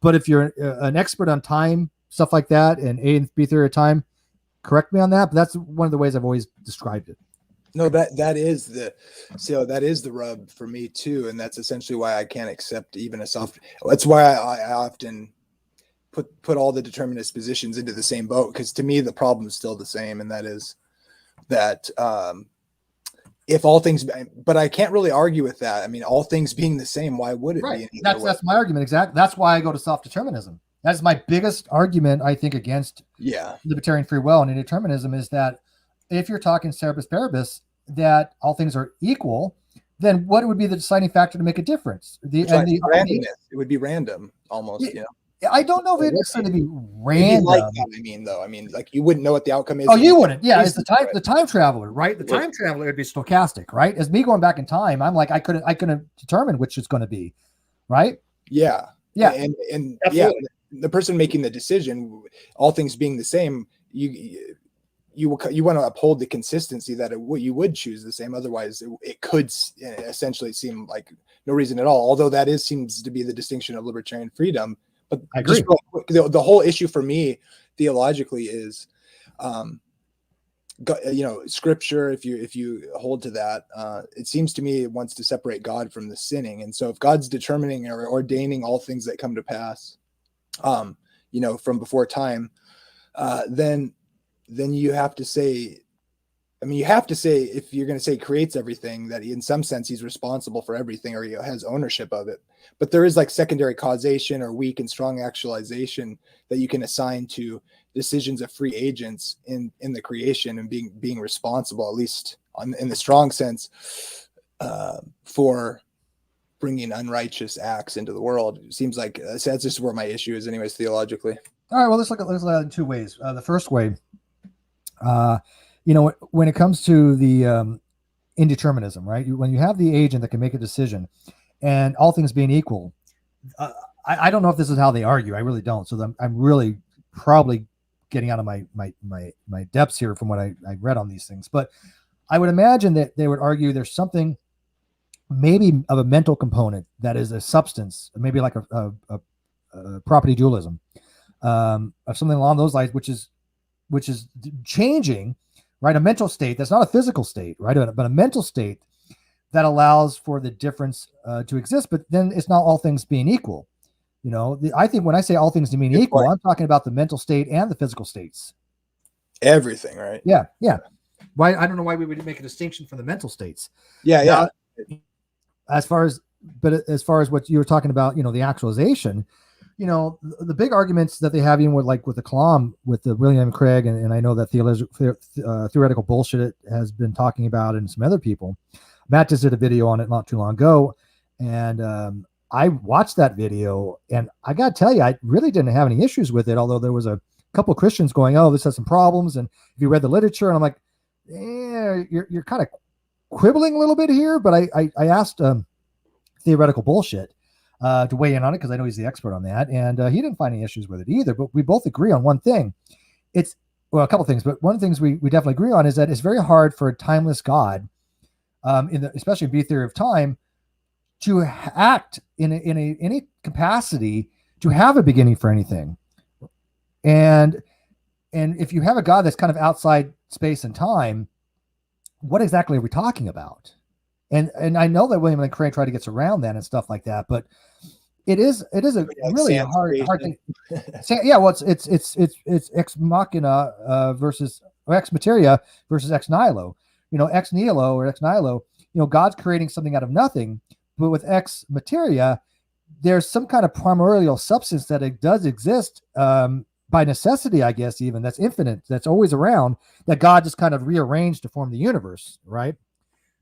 But if you're an expert on time, stuff like that, and A and B theory of time, correct me on that. But that's one of the ways I've always described it. No, that is the rub for me too, and that's essentially why I can't accept even a soft. That's why I often put all the determinist positions into the same boat, because to me the problem is still the same, and that is that if all things, but I can't really argue with that. I mean, all things being the same, why would it be? That's my argument. Exactly. That's why I go to soft determinism. That's my biggest argument, I think, against libertarian free will and indeterminism, is that if you're talking ceteris paribus, that all things are equal, then what would be the deciding factor to make a difference? Randomness. It would be random almost, I don't know if it's going to be random. Like that, I mean, like you wouldn't know what the outcome is. Oh, you wouldn't. Yeah, it's the time traveler, right? The time traveler would be stochastic, right? As me going back in time, I'm like, I couldn't determine which it's going to be, right? Yeah. And the person making the decision, all things being the same, you want to uphold the consistency that you would choose the same. Otherwise, it could essentially seem like no reason at all. Although that seems to be the distinction of libertarian freedom. But I agree. The whole issue for me theologically is, scripture. If you hold to that, it seems to me it wants to separate God from the sinning. And so if God's determining or ordaining all things that come to pass, from before time, then you have to say, if you're going to say creates everything, that in some sense he's responsible for everything, or he has ownership of it. But there is like secondary causation or weak and strong actualization that you can assign to decisions of free agents in the creation, and being responsible, at least in the strong sense, for bringing unrighteous acts into the world. It seems like that's just where my issue is anyways, theologically. All right, well, let's look at it in two ways. The first way, when it comes to the indeterminism, right? When you have the agent that can make a decision, and all things being equal, I don't know if this is how they argue. I really don't. So I'm really probably getting out of my depths here from what I read on these things. But I would imagine that they would argue there's something maybe of a mental component that is a substance, maybe like a property dualism, of something along those lines, which is changing, right? A mental state that's not a physical state, right? But a mental state that allows for the difference to exist. But then it's not all things being equal. I think when I say all things being equal, I'm talking about the mental state and the physical states. Everything, right? Yeah. Why? I don't know why we would make a distinction from the mental states. Yeah. Now, as far as what you were talking about, the actualization, the big arguments that they have, even with the Kalam, with the William Craig, and I know that theoretical bullshit has been talking about, and some other people. Matt just did a video on it not too long ago, and I watched that video, and I got to tell you, I really didn't have any issues with it, although there was a couple of Christians going, "Oh, this has some problems," and if you read the literature, and I'm like, "Yeah, you're kind of quibbling a little bit here," but I asked theoretical bullshit to weigh in on it, because I know he's the expert on that, and he didn't find any issues with it either. But we both agree on one thing. It's a couple things, but one of the things we definitely agree on is that it's very hard for a timeless God, especially in B theory of time, to act in any capacity to have a beginning for anything. And if you have a God that's kind of outside space and time, what exactly are we talking about? And I know that William Lane Craig tried to get around that and stuff like that, but it is a really hard thing. Yeah, well, it's ex machina versus, or ex materia versus ex nihilo. Ex nihilo or ex nihilo. God's creating something out of nothing, but with ex materia, there's some kind of primordial substance that it does exist by necessity, I guess, even that's infinite, that's always around, that God just kind of rearranged to form the universe, right?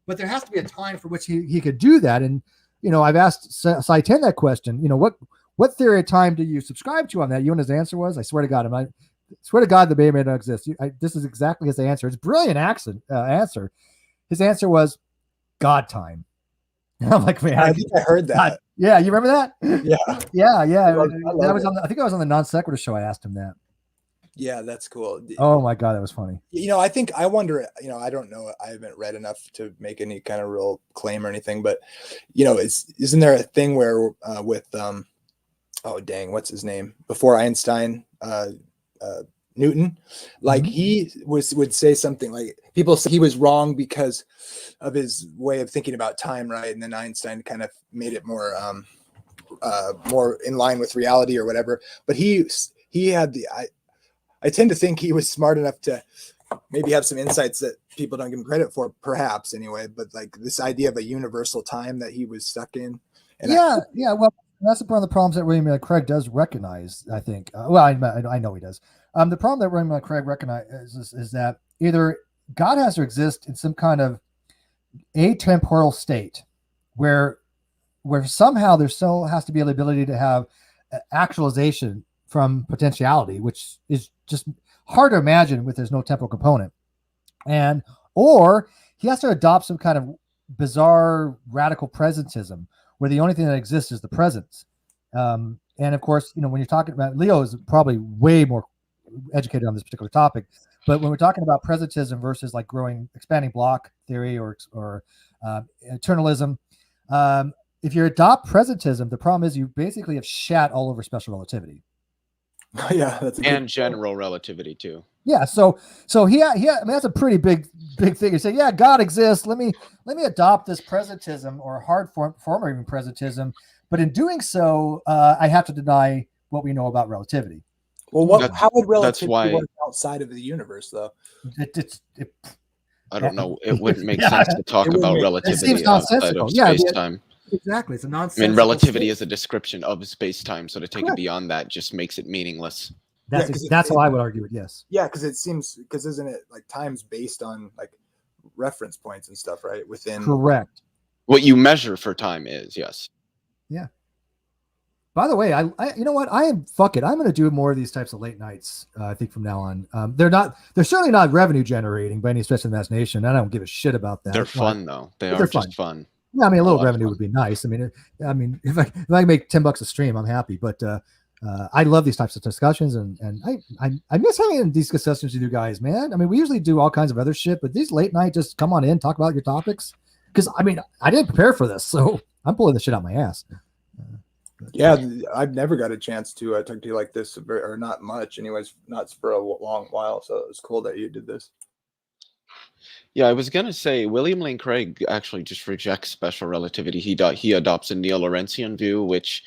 But there has to be a time for which he could do that. And, I've asked Sai 10 that question, what theory of time do you subscribe to on that? His answer was, I swear to God, the Bay may not exist. This is exactly his answer. It's a brilliant answer. His answer was God time. And I'm like, man, I think I heard that. God. Yeah, you remember that? Yeah. That was I think I was on the Non Sequitur show. I asked him that. Yeah, that's cool. Oh my God, that was funny. I wonder, I don't know. I haven't read enough to make any kind of real claim or anything, but isn't there a thing where with oh dang, what's his name? Before Einstein, Newton, like he would say something like, people say he was wrong because of his way of thinking about time, right? And then Einstein kind of made it more in line with reality or whatever. But he had I tend to think he was smart enough to maybe have some insights that people don't give him credit for, perhaps anyway. But like this idea of a universal time that he was stuck in. And well, that's one of the problems that William Craig does recognize, I think. I know he does. The problem that William Craig recognizes is that either God has to exist in some kind of atemporal state where somehow there still has to be the ability to have actualization from potentiality, which is just hard to imagine with there's no temporal component, or he has to adopt some kind of bizarre radical presentism where the only thing that exists is the presence. And of course, when you're talking about, Leo is probably way more educated on this particular topic, but when we're talking about presentism versus like expanding block theory or eternalism, if you adopt presentism, the problem is you basically have shat all over special relativity. Yeah, and general relativity too. Yeah, so he I mean, that's a pretty big thing. You say, yeah, God exists. Let me adopt this presentism or hard form or even presentism, but in doing so, I have to deny what we know about relativity. Well, how would relativity work outside of the universe, though? I don't know. It wouldn't make sense to talk about relativity outside of space-time. Exactly, it's a nonsense. I mean, relativity is a description of space-time, so to take it beyond that just makes it meaningless. That's how I would argue it. Yes. Yeah, because isn't it like time's based on like reference points and stuff, right? Within correct. What you measure for time is, yes. Yeah. By the way, I you know what? Fuck it. I'm going to do more of these types of late nights. I think from now on, they're certainly not revenue generating by any stretch of the imagination. I don't give a shit about that. They're fun though. They they're are just fun. Yeah, I mean, a little lot of revenue fun. would be nice. I mean, if I make $10 a stream, I'm happy. But I love these types of discussions, and I miss having these discussions with you guys, man. I mean, we usually do all kinds of other shit, but these late night, just come on in, talk about your topics. Because I mean, I didn't prepare for this, so I'm pulling the shit out my ass. Yeah, I've never got a chance to talk to you like this, or not much, anyways, not for a long while. So it was cool that you did this. Yeah, I was gonna say William Lane Craig actually just rejects special relativity. He adopts a neo-Lorentzian view, which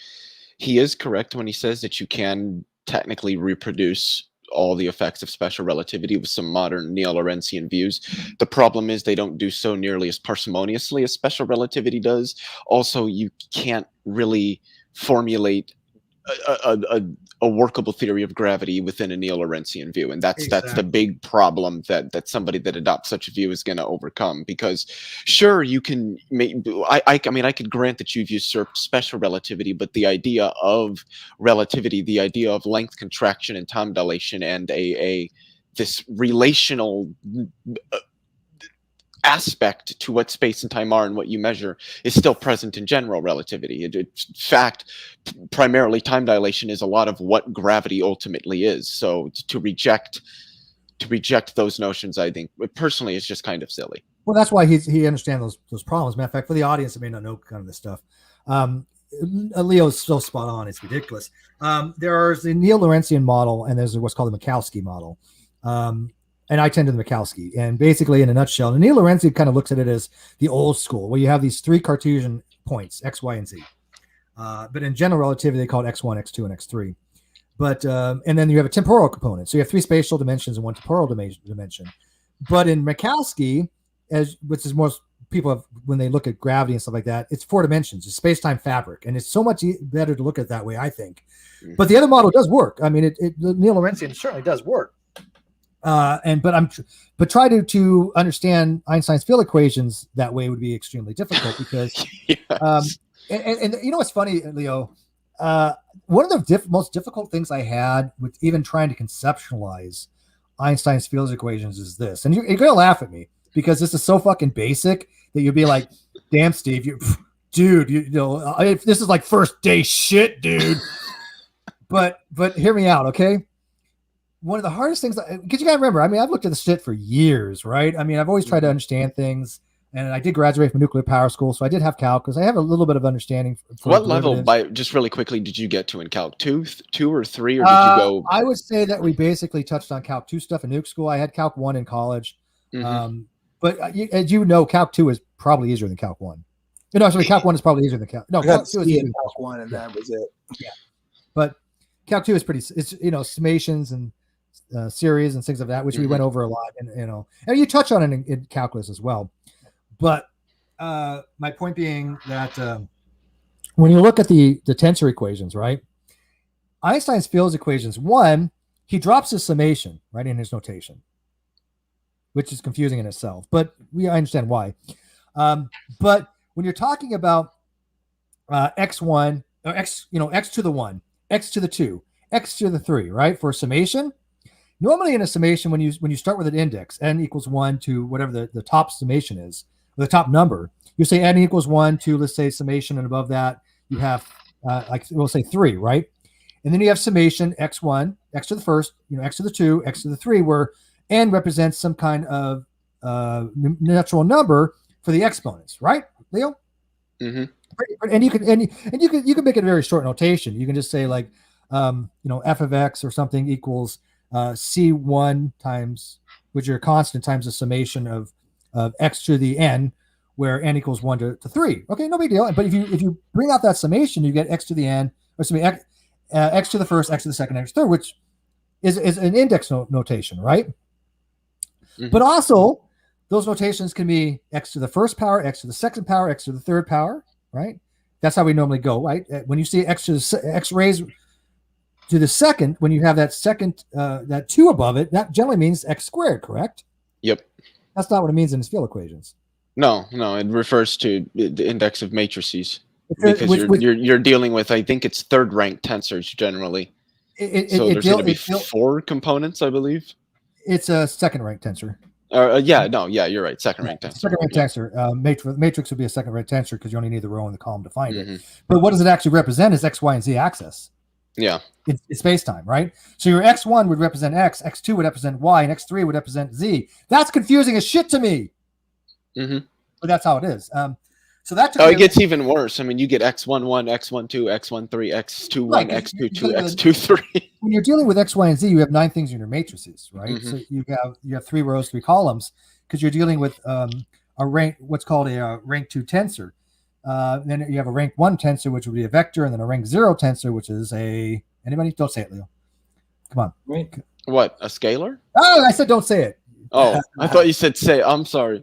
he is correct when he says that you can technically reproduce all the effects of special relativity with some modern neo-Lorentzian views. The problem is they don't do so nearly as parsimoniously as special relativity does. Also, you can't really formulate a workable theory of gravity within a neo-Lorentzian view, and that's the big problem that somebody that adopts such a view is going to overcome. Because sure, you can make I mean, I could grant that you've usurped special relativity, but the idea of relativity, the idea of length contraction and time dilation, and this relational aspect to what space and time are and what you measure is still present in general relativity. In fact, primarily time dilation is a lot of what gravity ultimately is. So to reject those notions, I think personally is just kind of silly. Well, that's why he understands those problems. Matter of fact, for the audience that may not know kind of this stuff, Leo's so spot on, it's ridiculous. There's the neo-Lorentzian model, and there's what's called the Minkowski model. And I tend to the Minkowski. And basically, in a nutshell, the neo-Lorentzian kind of looks at it as the old school, where you have these three Cartesian points, x, y, and z. But in general relativity, they call it x1, x2, and x3. But and then you have a temporal component. So you have three spatial dimensions and one temporal dimension. But in Minkowski, which is most people have, when they look at gravity and stuff like that, it's 4 dimensions. It's space-time fabric. And it's so much better to look at it that way, I think. But the other model does work. I mean, the neo-Lorentzian certainly does work. But try to understand Einstein's field equations that way would be extremely difficult because, Yes. And you know what's funny, Leo? One of the most difficult things I had with even trying to conceptualize Einstein's field equations is this, and you're gonna laugh at me because this is so fucking basic that you'd be like, "Damn, Steve, dude, this is like first day shit, dude." but hear me out, okay? One of the hardest things, because you gotta remember, I mean, I've looked at this shit for years, right? I mean, I've always tried to understand things, and I did graduate from nuclear power school, so I did have calculus. I have a little bit of understanding. What level, just really quickly, did you get to in Calc? Two or 3, or did you go? I would say that we basically touched on Calc 2 stuff in nuke school. I had Calc 1 in college, but as you know, Calc 2 is probably easier than Calc 1. No, actually, Calc 1 is probably easier than Calc. No, Calc 2 is easier than Calc 1, and that was it. Yeah, but Calc 2 is pretty. It's summations and series and things like that, which we went over a lot, and and you touch on it in calculus as well. But my point being that when you look at the tensor equations, right? Einstein's field equations, one, he drops his summation right in his notation, which is confusing in itself, but I understand why. But when you're talking about x1 or x to the 1, x to the 2, x to the 3, right? For summation. Normally in a summation, when you start with an index, n equals 1 to whatever the top summation is, or the top number, you say n equals 1 to, let's say, summation, and above that you have, we'll say 3, right? And then you have summation x1, x to the first, x to the 2, x to the 3, where n represents some kind of natural number for the exponents, right, Leo? Mm-hmm. And you can make it a very short notation. You can just say like, f of x or something equals C1 times, which are constant, times the summation of x to the n, where n equals 1 to 3. Okay, no big deal. But if you bring out that summation, you get x to the n, or x to the first, x to the second, x to the third, which is an index notation, right? Mm-hmm. But also, those notations can be x to the first power, x to the second power, x to the third power, right? That's how we normally go, right? When you see x raised to the second, when you have that second, that 2 above it, that generally means x squared, correct? Yep. That's not what it means in his field equations. No, it refers to the index of matrices. because which- you're dealing with, I think it's third rank tensors generally. So there's going to be 4 components, I believe. It's a second rank tensor. You're right. Second rank tensor. Second rank tensor. Matrix would be a second rank tensor because you only need the row and the column to find it. But what does it actually represent is X, Y, and Z axis. Yeah. It's space time, right? So your X1 would represent X, X2 would represent Y, and X3 would represent Z. That's confusing as shit to me. But that's how it is. So that it gets even worse. I mean, you get X11, X12, X13, X21, X22, X23. When you're dealing with X, Y, and Z, you have 9 things in your matrices, right? So you have 3 rows, 3 columns, because you're dealing with a rank, what's called a rank 2 tensor. Then you have a rank 1 tensor, which would be a vector, and then a rank 0 tensor, which is anybody? Don't say it, Leo. Come on. Wait. What? A scalar? Oh, I said don't say it. Oh, I thought you said say. I'm sorry.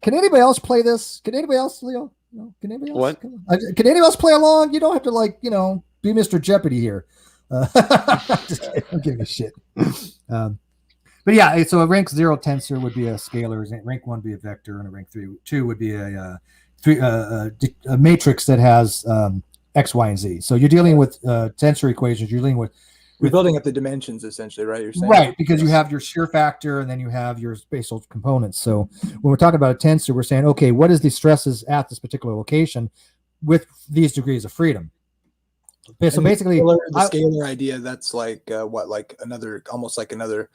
Can anybody else play this? Can anybody else, Leo? No? Can anybody else? What? Can anybody else play along? You don't have to be Mr. Jeopardy here. Just kidding. I'm giving a shit. But yeah, so a rank 0 tensor would be a scalar, rank 1 would be a vector, and a rank 2 would be a matrix that has X, Y, and Z. So you're dealing with tensor equations. You're dealing with building up the dimensions, essentially, right? You're saying right, because you have your shear factor and then you have your spatial components. So when we're talking about a tensor, we're saying, okay, what is the stresses at this particular location with these degrees of freedom? Okay, so basically, the scalar idea, that's like almost like another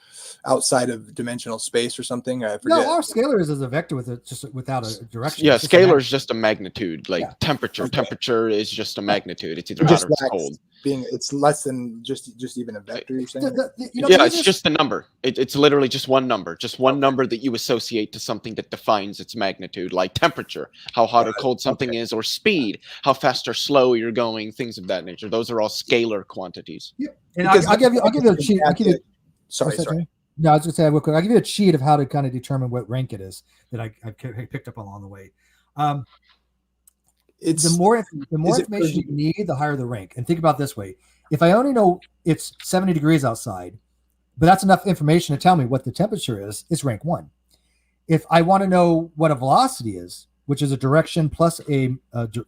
outside of dimensional space or something. I forget. No, our scalar is a vector just without a direction. Yeah, scalar is just a magnitude, like temperature. Okay. Temperature is just a magnitude. It's either hot or it's cold. It's less than just even a vector. You're saying? It's just a number. It's literally just one number, number that you associate to something that defines its magnitude, like temperature, how hot or cold something is, or speed, how fast or slow you're going, things of that nature. Those are all scalar quantities. Yeah, and I'll give you a cheat. Sorry. No, I was going to say real quick. I'll give you a cheat of how to kind of determine what rank it is that I picked up along the way. It's the more information you need, the higher the rank. And think about it this way: if I only know it's 70 degrees outside, but that's enough information to tell me what the temperature is, it's rank 1. If I want to know what a velocity is, which is a direction plus a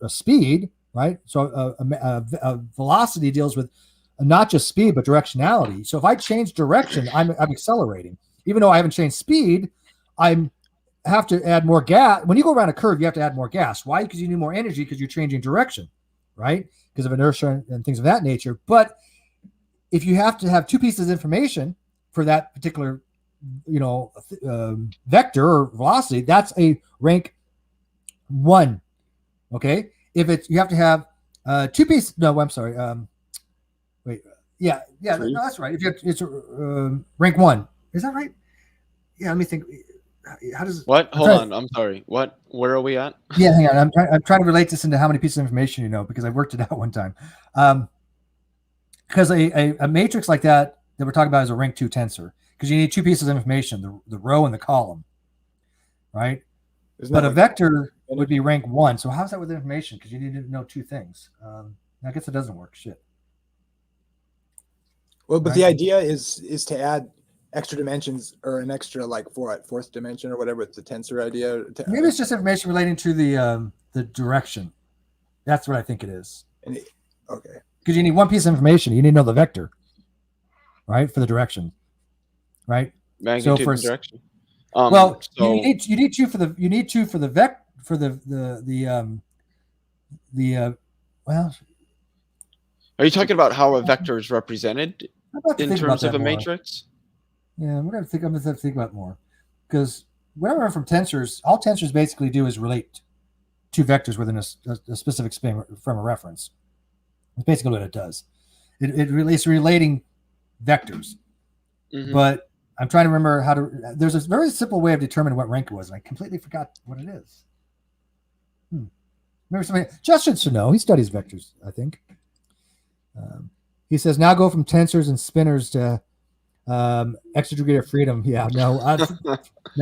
speed, right? So a velocity deals with not just speed but directionality. So if I change direction, I'm accelerating. Even though I haven't changed speed, I have to add more gas. When you go around a curve, you have to add more gas. Why? Because you need more energy because you're changing direction, right? Because of inertia and things of that nature. But if you have to have 2 pieces of information for that particular, vector or velocity, that's a rank 1. Okay. If you have to have 2 pieces, no, I'm sorry. No, that's right. If it's rank 1, is that right? Yeah, let me think. How does what? Hold on, I'm sorry. What? Where are we at? Yeah, hang on. I'm trying to relate this into how many pieces of information you know because I worked it out one time. Because a matrix like that we're talking about is a rank 2 tensor because you need 2 pieces of information, the row and the column, right? But a vector would be rank 1. So how's that with information? Because you need to know 2 things. I guess it doesn't work. Shit. Well, but the idea is to add extra dimensions or an extra fourth dimension or whatever. It's the tensor idea. Maybe it's just information relating to the direction. That's what I think it is. Okay. Because you need 1 piece of information. You need to know the vector, right, for the direction, right? Magnitude and direction. You need 2 for the well. Are you talking about how a vector is represented in terms of a matrix? Yeah, I'm going to think about it more because what I learned from tensors, all tensors basically do is relate 2 vectors within a specific frame of reference. That's basically what it does. It's relating vectors. But I'm trying to remember how to. There's a very simple way of determining what rank it was, and I completely forgot what it is. Maybe somebody Justin should know. He studies vectors, I think. He says now go from tensors and spinors to extra degree of freedom. Yeah, no,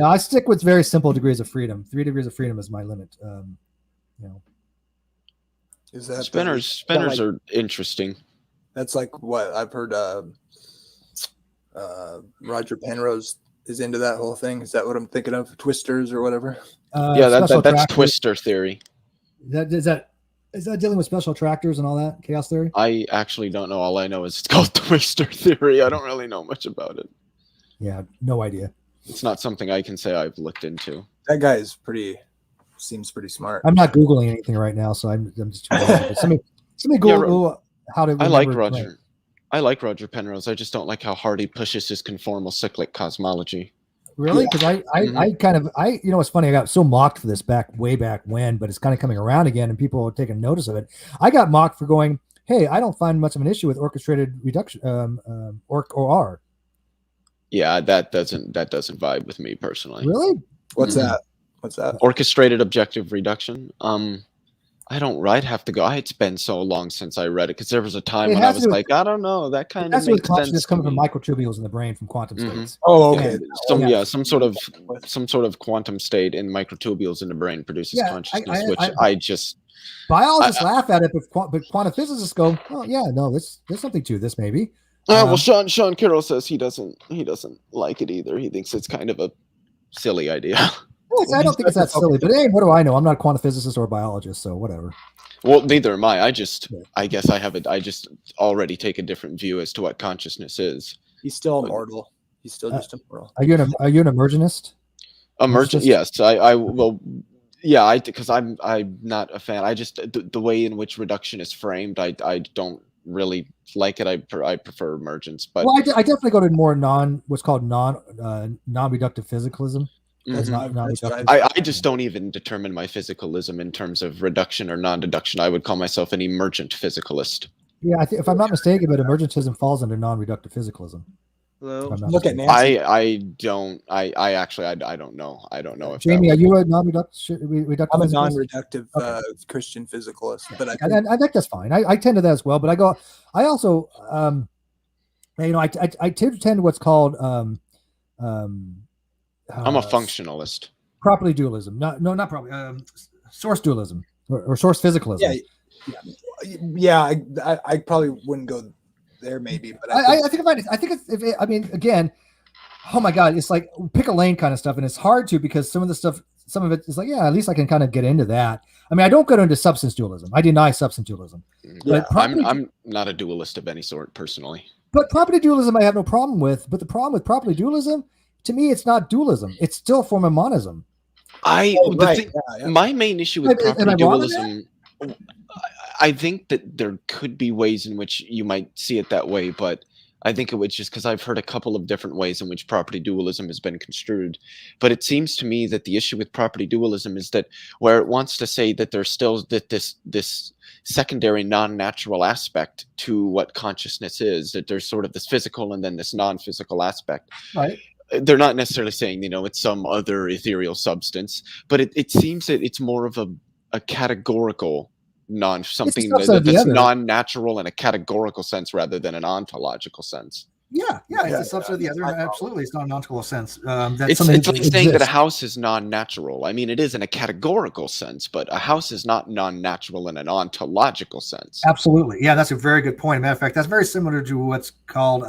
I stick with very simple degrees of freedom. 3 degrees of freedom is my limit. Is that spinners are interesting? That's like what I've heard. Roger Penrose is into that whole thing. Is that what I'm thinking of? Twisters or whatever? That's twister theory. Is that dealing with special attractors and all that chaos theory? I actually don't know. All I know is it's called twister theory. I don't really know much about it. Yeah, no idea. It's not something I can say I've looked into. That guy is seems pretty smart. I'm not Googling anything right now, so I'm just too busy. Somebody Google how to. I like remember- Roger. I like Roger Penrose. I just don't like how hard he pushes his conformal cyclic cosmology. Really? Because I kind of you know, it's funny. I got so mocked for this way back when, but it's kind of coming around again, and people are taking notice of it. I got mocked for going, "Hey, I don't find much of an issue with orchestrated reduction, OR." Yeah, that doesn't vibe with me personally. Really? What's that? What's that? Orchestrated objective reduction. I'd have to go. It's been so long since I read it because there was a time when I was like, I don't know, that kind of that's what makes sense. consciousness coming from microtubules in the brain from quantum states. Oh, okay. Some sort of quantum state in microtubules in the brain produces consciousness, Biologists laugh at it, but quantum physicists go, "Oh yeah, no, there's something to this, maybe." Well, Sean Carroll says he doesn't like it either. He thinks it's kind of a silly idea. I don't think it's that silly, but hey, what do I know? I'm not a quantum physicist or a biologist, so whatever. Well, neither am I. I guess I just already take a different view as to what consciousness is. He's still immortal. He's still just immortal. Are you an emergentist? Emergent? Yes. Because I'm not a fan. I just the way in which reduction is framed, I don't really like it. I prefer emergence. But I definitely go to more what's called non-reductive physicalism. I just don't even determine my physicalism in terms of reduction or non-deduction. I would call myself an emergent physicalist. Yeah, if I'm not mistaken, but emergentism falls under non-reductive physicalism. Hello. Look at Nancy. I don't know. I don't know if Jamie, are you a non-reductive? I'm a non-reductive Christian physicalist, but I think that's fine. I tend to that as well, but I also I tend to what's called I'm a functionalist. Property dualism. Not property. Source dualism or source physicalism. Yeah. I probably wouldn't go there, maybe, but I think I mean, again, oh my God, it's like pick a lane kind of stuff, and it's hard to because some of it is like, yeah, at least I can kind of get into that. I mean, I don't go into substance dualism. I deny substance dualism. Yeah, I'm not a dualist of any sort personally. But property dualism, I have no problem with. But the problem with property dualism, to me, it's not dualism. It's still a form of monism. My main issue with property dualism, I think that there could be ways in which you might see it that way, but I think it was just because I've heard a couple of different ways in which property dualism has been construed. But it seems to me that the issue with property dualism is that where it wants to say that there's still this secondary non-natural aspect to what consciousness is, that there's sort of this physical and then this non-physical aspect. Right. They're not necessarily saying, it's some other ethereal substance, but it seems that it's more of a categorical something that's non-natural in a categorical sense rather than an ontological sense. Yeah, it's a subset of the other. Absolutely, it's not an ontological sense. It's like saying that a house is non-natural. I mean, it is in a categorical sense, but a house is not non-natural in an ontological sense. Absolutely, yeah, that's a very good point. Matter of fact, that's very similar to what's called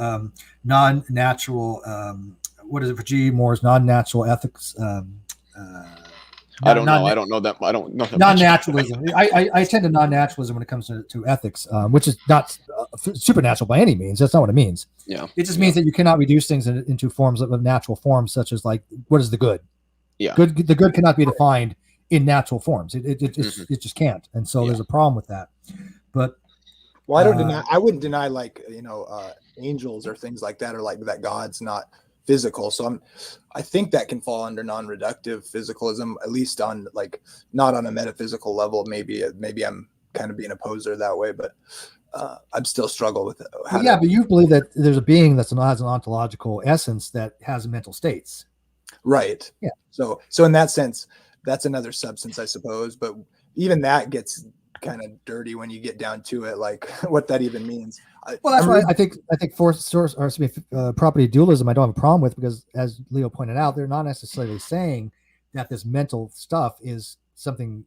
non-natural. What is it for G. Moore's non-natural ethics? I don't know. I don't know that. I don't know. Non-naturalism. I tend to non-naturalism when it comes to ethics, which is not supernatural by any means. That's not what it means. Yeah. It just means that you cannot reduce things into forms of natural forms, such as like, what is the good? Yeah. The good cannot be defined in natural forms. It just can't. And so there's a problem with that. But I wouldn't deny angels or things like that, or like that God's not physical. So I think that can fall under non-reductive physicalism, at least on not on a metaphysical level. Maybe I'm kind of being a poser that way, but I'm still struggle with it. But you believe that there's a being that has an ontological essence that has mental states. Right. Yeah. So in that sense, that's another substance, I suppose. But even that gets kind of dirty when you get down to it, like what that even means. Well, that's why I think property dualism I don't have a problem with, because as Leo pointed out, they're not necessarily saying that this mental stuff is something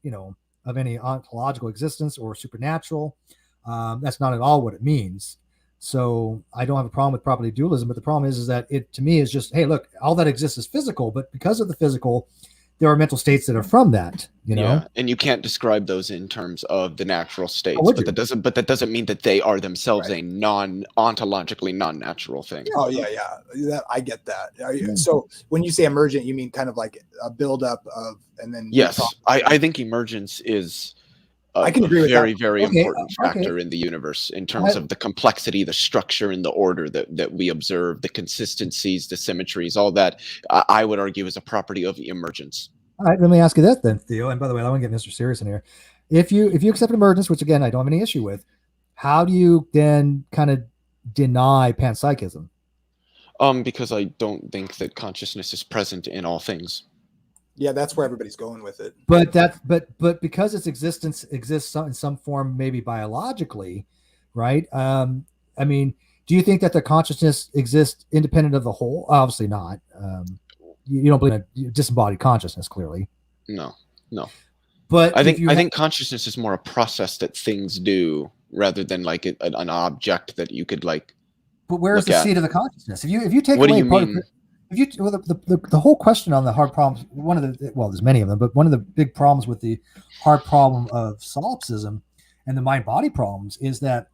of any ontological existence or supernatural. That's not at all what it means. So I don't have a problem with property dualism, but the problem is that it to me is just, hey, look, all that exists is physical, but because of the physical, there are mental states that are from that, you know. Yeah, and you can't describe those in terms of the natural states, would but you? that doesn't mean that they are themselves Right. a non-ontologically non-natural thing. Oh yeah, I get that. So when you say emergent, you mean kind of like a buildup of, and then Yes, I think emergence is I can agree with very, that. very Okay, important factor in the universe in terms of the complexity, the structure, and the order that we observe, the consistencies, the symmetries, all that. I would argue is a property of emergence. All right, let me ask you this then, Theo. And by the way, I want to get Mr. Serious in here. If you accept emergence, which again I don't have any issue with, how do you then kind of deny panpsychism? Because I don't think that consciousness is present in all things. Yeah, that's where everybody's going with it. But because its existence exists in some form, maybe biologically, right? I mean, do you think that the consciousness exists independent of the whole? Obviously not. You don't believe in a disembodied consciousness, clearly. No. But I think consciousness is more a process that things do rather than like an object that you could like. But where's the seat of the consciousness? If you take what away do you mean? The whole question on the hard problems, there's many of them, but one of the big problems with the hard problem of solipsism and the mind-body problems is that,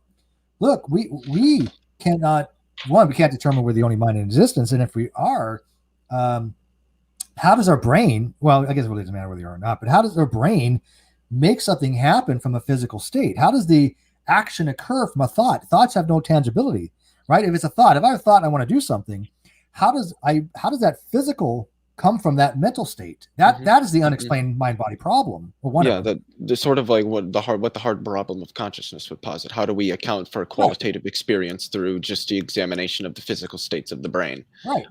look, we cannot, we can't determine we're the only mind in existence, and if we are, how does our brain, well, I guess it really doesn't matter whether you are or not, but how does our brain make something happen from a physical state? How does the action occur from a thought? Thoughts have no tangibility, right? If it's a thought, if I have a thought and I want to do something, how does that physical come from that mental state? That is the unexplained mind-body problem. The sort of like what the hard problem of consciousness would posit. How do we account for qualitative experience through just the examination of the physical states of the brain? Right.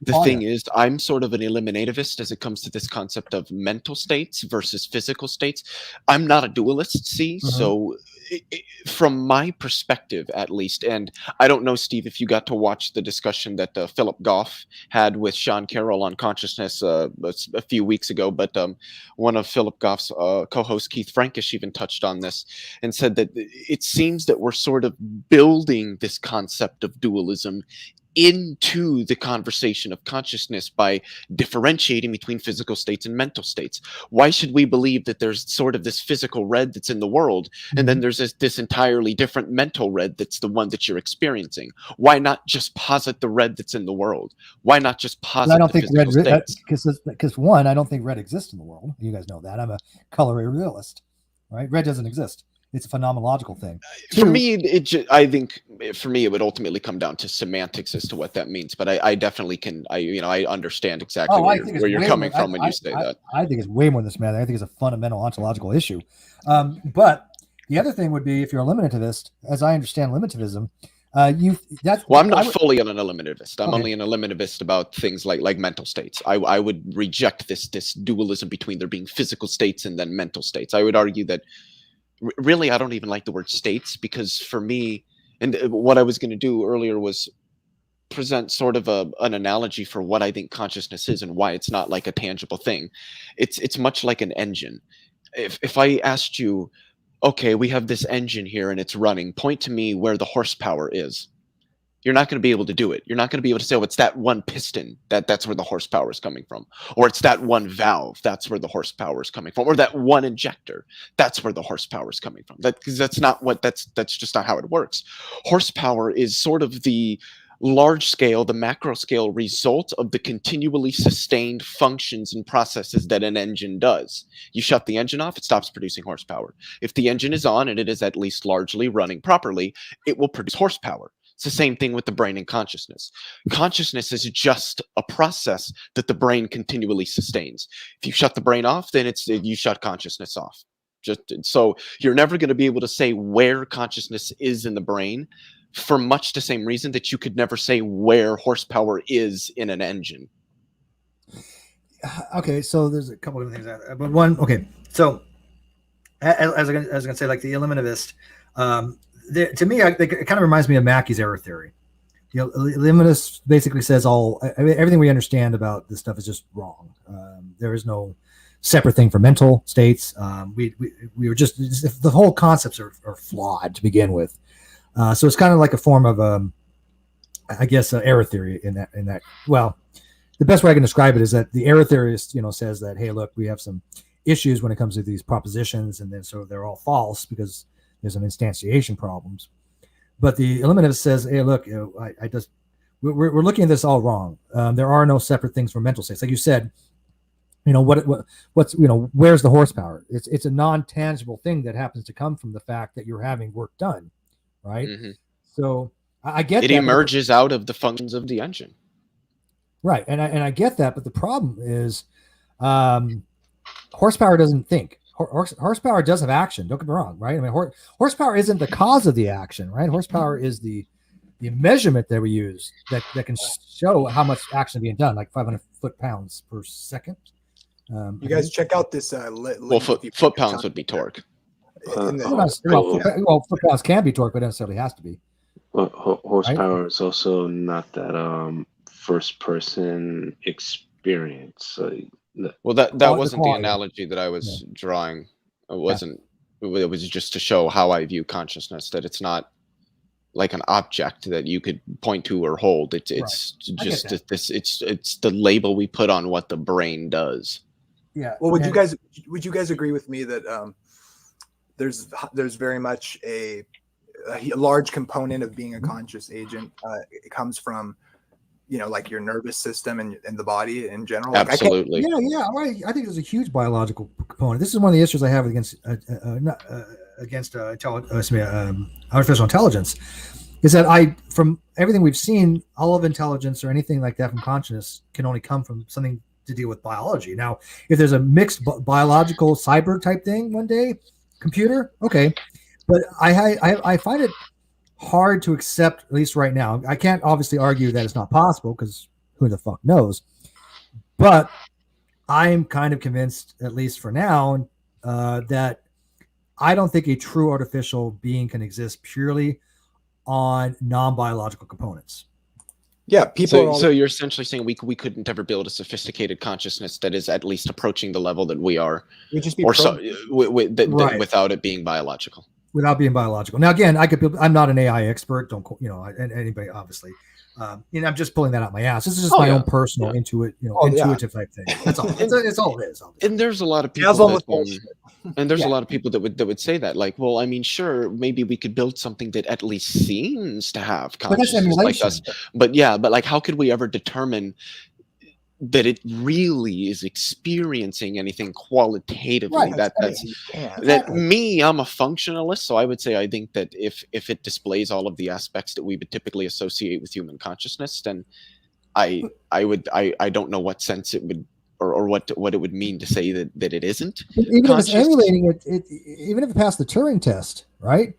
The thing is, I'm sort of an eliminativist as it comes to this concept of mental states versus physical states. I'm not a dualist, so from my perspective, at least, and I don't know, Steve, if you got to watch the discussion that Philip Goff had with Sean Carroll on consciousness a few weeks ago, but one of Philip Goff's co-hosts, Keith Frankish, even touched on this and said that it seems that we're sort of building this concept of dualism into the conversation of consciousness by differentiating between physical states and mental states. Why should we believe that there's sort of this physical red that's in the world, and then there's this entirely different mental red that's the one that you're experiencing? Why not just posit the red that's in the world? Why not just posit the physical states? Because one, I don't think red exists in the world. You guys know that. I'm a color realist, right? Red doesn't exist. It's a phenomenological thing. For me, I think for me it would ultimately come down to semantics as to what that means. But I definitely can. I understand exactly where you're coming from when you say that. I think it's way more than semantic. I think it's a fundamental ontological issue. But the other thing would be, if you're a limitativist, as I understand limitativism, I'm not fully an eliminativist. I'm only an eliminativist about things like mental states. I would reject this dualism between there being physical states and then mental states. I would argue that. Really, I don't even like the word states, because for me, and what I was going to do earlier was present sort of an analogy for what I think consciousness is and why it's not like a tangible thing. It's much like an engine. If I asked you, okay, we have this engine here and it's running, point to me where the horsepower is. You're not going to be able to do it. You're not going to be able to say, oh, it's that one piston that's where the horsepower is coming from, or it's that one valve that's where the horsepower is coming from, or that one injector that's where the horsepower is coming from. Because that's just not how it works. Horsepower is sort of the large scale, the macro scale result of the continually sustained functions and processes that an engine does. You shut the engine off, it stops producing horsepower. If the engine is on and it is at least largely running properly, it will produce horsepower. It's the same thing with the brain and consciousness. Consciousness is just a process that the brain continually sustains. If you shut the brain off, then you shut consciousness off. So you're never going to be able to say where consciousness is in the brain, for much the same reason that you could never say where horsepower is in an engine. Okay, so there's a couple of things, but one, okay, so as I was going to say, like the eliminativist, to me, it kind of reminds me of Mackey's error theory. Eliminativist basically says everything we understand about this stuff is just wrong. There is no separate thing for mental states. We were just the whole concepts are flawed to begin with. So it's kind of like a form of, I guess, error theory in that. Well, the best way I can describe it is that the error theorist, says that, hey, look, we have some issues when it comes to these propositions, and then so they're all false because there's some instantiation problems. But the eliminativist says, hey, look, we're looking at this all wrong. There are no separate things from mental states, like you said. What's where's the horsepower? It's a non-tangible thing that happens to come from the fact that you're having work done, right? Mm-hmm. So I get it that, emerges out of the functions of the engine, right? And I get that, but the problem is, horsepower doesn't think. Horsepower does have action. Don't get me wrong, right? I mean, horsepower isn't the cause of the action, right? Horsepower is the measurement that we use that can show how much action is being done, like 500 foot-pounds per second. You guys check out this. Well, foot-pounds would be torque. Foot-pounds can be torque, but it necessarily has to be. Well, horsepower is also not that first-person experience. Well, that wasn't the analogy that I was drawing. It wasn't. It was just to show how I view consciousness. That it's not like an object that you could point to or hold. It's just this. It's the label we put on what the brain does. Yeah. Well, would you guys agree with me that there's very much a large component of being a conscious agent? It comes from like your nervous system and the body in general. Like Absolutely. I think there's a huge biological component. This is one of the issues I have against artificial intelligence, is that from everything we've seen, all of intelligence or anything like that from consciousness can only come from something to deal with biology. Now, if there's a mixed biological cyber type thing one day, computer, okay, but I find it hard to accept, at least right now. I can't obviously argue that it's not possible, because who the fuck knows, but I'm kind of convinced, at least for now, that I don't think a true artificial being can exist purely on non-biological components. Yeah, people. So you're essentially saying we couldn't ever build a sophisticated consciousness that is at least approaching the level that we are, we'd just be without it being biological. Without being biological. Now, again, I'm not an AI expert. Don't and anybody, obviously. I'm just pulling that out my ass. This is just my own personal intuitive type thing. That's all. It's all it is. And there's a lot of people a lot of people that would say that, like, well, I mean, sure, maybe we could build something that at least seems to have consciousness like us. But like, how could we ever determine that it really is experiencing anything qualitatively? Right, I'm a functionalist, so I would say I think that if it displays all of the aspects that we would typically associate with human consciousness, then I don't know what sense it would or what it would mean to say that it isn't. Even if it's emulating it, even if it passed the Turing test, right?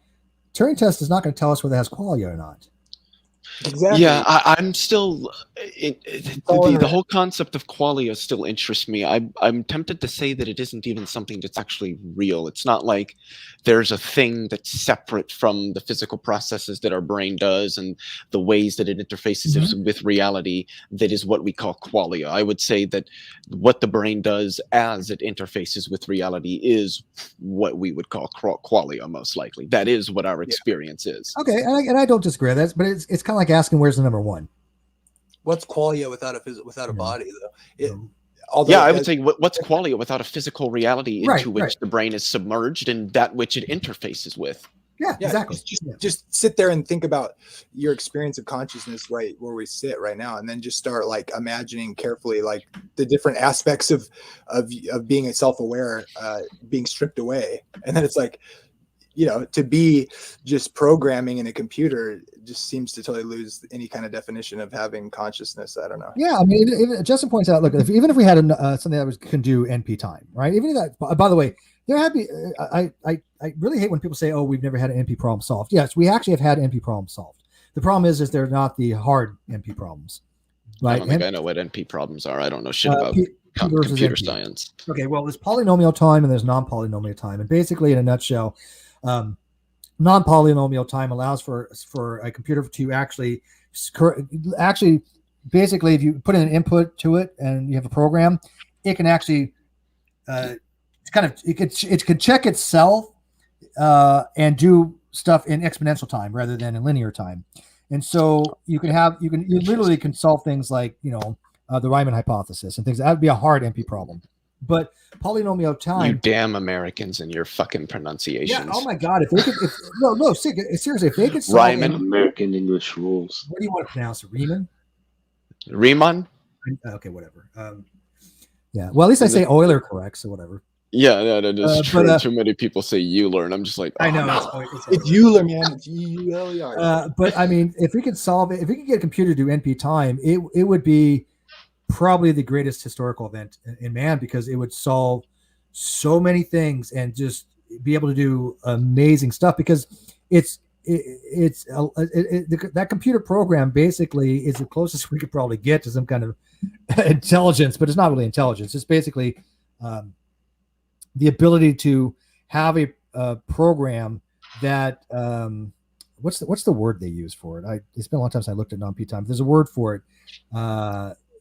Turing test is not going to tell us whether it has qualia or not. Exactly. Yeah, I'm still the whole concept of qualia still interests me. I'm tempted to say that it isn't even something that's actually real. It's not like there's a thing that's separate from the physical processes that our brain does and the ways that it interfaces with reality that is what we call qualia. I would say that what the brain does as it interfaces with reality is what we would call qualia, most likely. That is what our experience is. Okay, and I don't disagree with that, but it's kind of like asking where's the number one. What's qualia without a body, though? I would say what's qualia without a physical reality into which the brain is submerged and that which it interfaces with. Yeah, exactly. Just sit there and think about your experience of consciousness right where we sit right now, and then just start like imagining carefully like the different aspects of being self-aware being stripped away, and then it's like, to be just programming in a computer just seems to totally lose any kind of definition of having consciousness. I don't know. Yeah, I mean, Justin points out, look, even if we had something that can do NP time, right? Even if that, by the way, there have been, I really hate when people say, oh, we've never had an NP problem solved. Yes, we actually have had NP problems solved. The problem is they're not the hard NP problems. Right? I don't think I know what NP problems are. I don't know shit about computer science. Okay, well, there's polynomial time and there's non-polynomial time. And basically, in a nutshell, non-polynomial time allows for a computer to actually basically, if you put in an input to it and you have a program, it can actually it can check itself and do stuff in exponential time rather than in linear time. And so you literally can solve things like the Riemann hypothesis and things. That would be a hard NP problem. But polynomial You time. damn Americans and your fucking Yeah. pronunciations. Oh my God. If they could, seriously, if they could solve Riemann? American English rules. what do you want to pronounce it? Riemann? Riemann? Okay, whatever. Yeah. Well, at least I say Euler correct, so whatever. Yeah, that is true. but, Too many people say Euler, and I'm just like, I know. no. It's Euler, man. It's Euler. But I mean, if we could solve it, if we could get a computer to do NP time, it would be probably the greatest historical event in man, because it would solve so many things and just be able to do amazing stuff, because that computer program basically is the closest we could probably get to some kind of intelligence, but it's not really intelligence. It's basically the ability to have a program that what's the word they use for it? It's been a long time since I looked at non-P time. There's a word for it.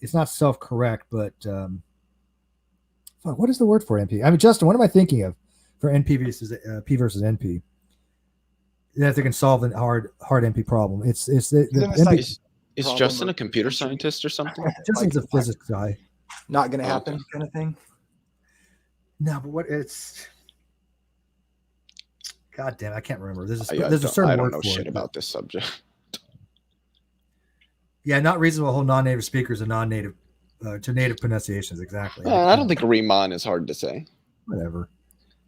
It's not self-correct, but what is the word for NP? I mean, Justin, what am I thinking of for NP versus P versus NP? That they can solve the hard NP problem. It's the NP. Is Justin a computer scientist or something? Justin's a physics guy. Not going to happen, kind of thing. No, but what it's. God damn, I can't remember. There's a certain word I don't know for shit it, about this subject. Yeah, not reasonable to hold non-native speakers and non-native to native pronunciations. Exactly. I don't think Riemann is hard to say. Whatever.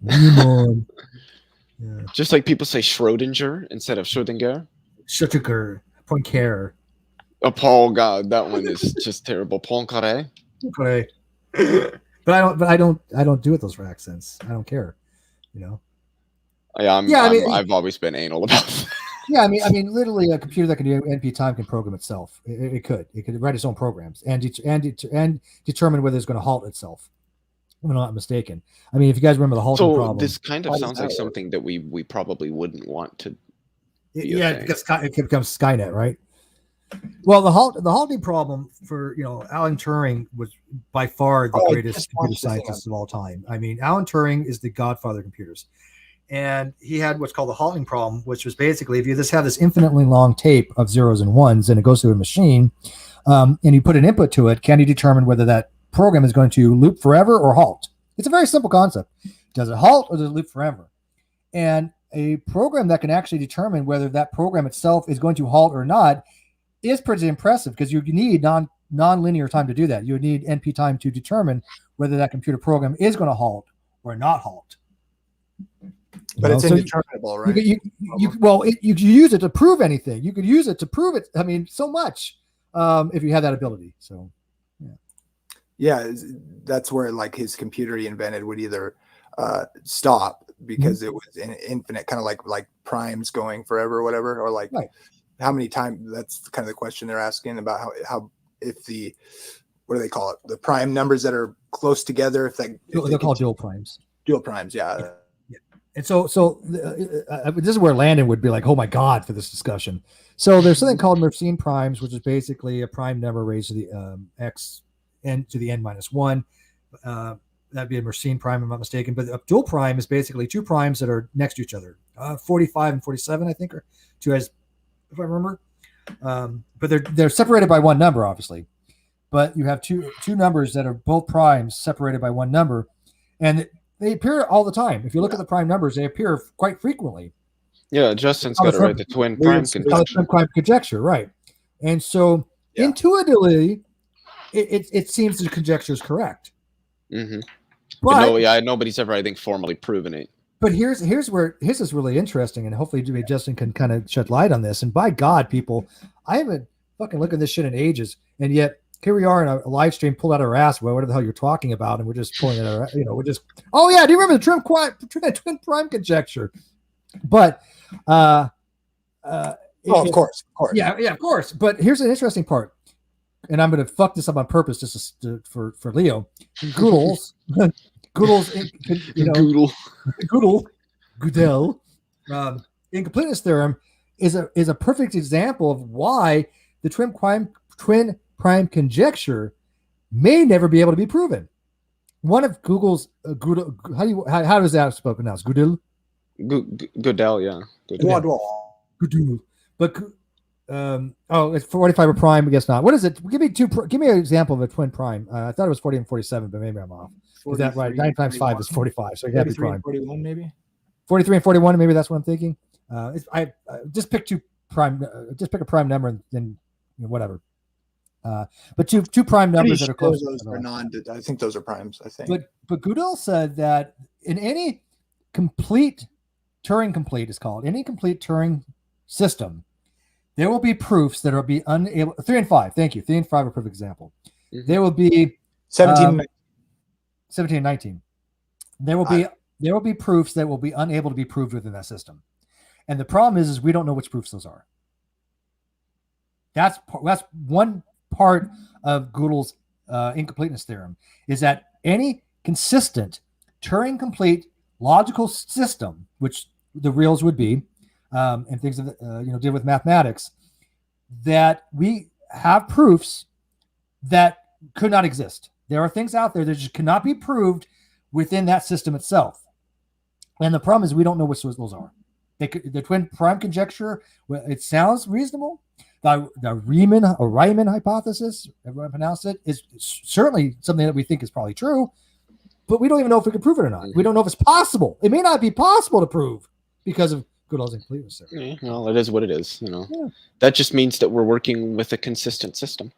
Riemann. Yeah. Just like people say Schrodinger instead of Schrödinger. Schrödinger. Poincaré. Oh, Paul, God, that one is just terrible. Poincaré. Okay. But I don't do it those for accents. I don't care. You know. I've always been anal about that. Yeah, I mean, literally, a computer that can do NP time can program itself. It could write its own programs and determine whether it's going to halt itself. If I'm not mistaken. I mean, if you guys remember the halting problem, this kind of sounds like something that we probably wouldn't want to. Because it becomes Skynet, right? Well, the halting problem for Alan Turing was by far the greatest computer scientist of all time. I mean, Alan Turing is the godfather of computers. And he had what's called the halting problem, which was basically if you just have this infinitely long tape of zeros and ones and it goes through a machine and you put an input to it, can you determine whether that program is going to loop forever or halt? It's a very simple concept. Does it halt or does it loop forever? And a program that can actually determine whether that program itself is going to halt or not is pretty impressive, because you need non-linear time to do that. You would need NP time to determine whether that computer program is going to halt or not halt. But it's indeterminable, right? You use it to prove anything. You could use it to prove it. I mean, so much if you had that ability. So, yeah, that's where like his computer he invented would either stop because it was infinite, kind of like primes going forever or whatever, or like how many times. That's kind of the question they're asking about how if the what do they call it? The prime numbers that are close together. If they're called dual primes. Dual primes, yeah. And so this is where Landon would be like, oh my God, for this discussion. So there's something called Mersenne primes, which is basically a prime number raised to the x n to the n minus one. That'd be a Mersenne prime, if I'm not mistaken. But a dual prime is basically two primes that are next to each other. 45 and 47, I think, are two as, if I remember. But they're separated by one number, obviously. But you have two numbers that are both primes separated by one number, and they appear all the time. If you look at the prime numbers, they appear quite frequently. Yeah, Justin's got to write the twin prime conjecture. Twin prime conjecture, right? And so intuitively, it seems the conjecture is correct. Mm-hmm. But nobody's ever, I think, formally proven it. But here's where this is really interesting, and hopefully Justin can kind of shed light on this. And by God, people, I haven't fucking looked at this shit in ages, and yet here we are in a live stream, pulled out our ass. Whatever the hell you're talking about, and we're just pulling it out. We're just, oh yeah, do you remember the twin prime conjecture? But of course. Yeah, of course. But here's an interesting part, and I'm going to fuck this up on purpose just for Leo. Gödel's, Gödel, incompleteness theorem is a perfect example of why the twin prime conjecture may never be able to be proven. One of Google's how does that spoken now? Gödel? Gödel, yeah. Gödel. But It's 45 or prime. I guess not. What is it? Give me an example of a twin prime. I thought it was 40 and 47, but maybe I'm off. Is that right? 9 times 5 is 45. So it got to be prime. 41 maybe. 43 and 41. Maybe that's what I'm thinking. I just pick two prime. Just pick a prime number and then whatever. But two prime numbers that are close. Those are I think those are primes. I think. But Gödel said that in any complete Turing complete is called any complete Turing system, there will be proofs that will be unable. 3 and 5. Thank you. 3 and 5 are a perfect example. Mm-hmm. There will be 17 and 19. There will be proofs that will be unable to be proved within that system. And the problem is we don't know which proofs those are. That's one part of Gödel's incompleteness theorem, is that any consistent Turing complete logical system, which the reals would be, and things that deal with mathematics, that we have proofs that could not exist. There are things out there that just cannot be proved within that system itself. And the problem is we don't know which those are. The twin prime conjecture, it sounds reasonable. The Riemann hypothesis, everyone pronounced it, is certainly something that we think is probably true, but we don't even know if we can prove it or not. We don't know if it's possible. It may not be possible to prove because of Gödel's incompleteness. Yeah, well, it is what it is. That just means that we're working with a consistent system.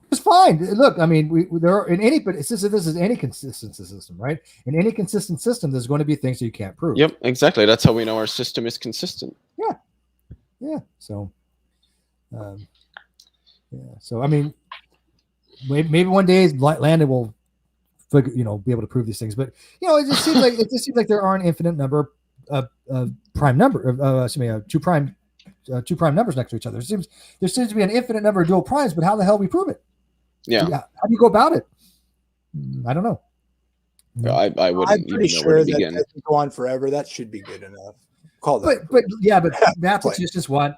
It's fine. Look, I mean, there are but this is any consistent system, right? In any consistent system, there's going to be things that you can't prove. Yep, exactly. That's how we know our system is consistent. Yeah. So, So I mean, maybe one day Landon will, be able to prove these things. But it just seems like there are an infinite number of prime two prime numbers next to each other. There seems to be an infinite number of dual primes, but how the hell do we prove it? Yeah. How do you go about it? I don't know. I wouldn't. I'm pretty sure that can go on forever. That should be good enough. Call that. But mathematicians want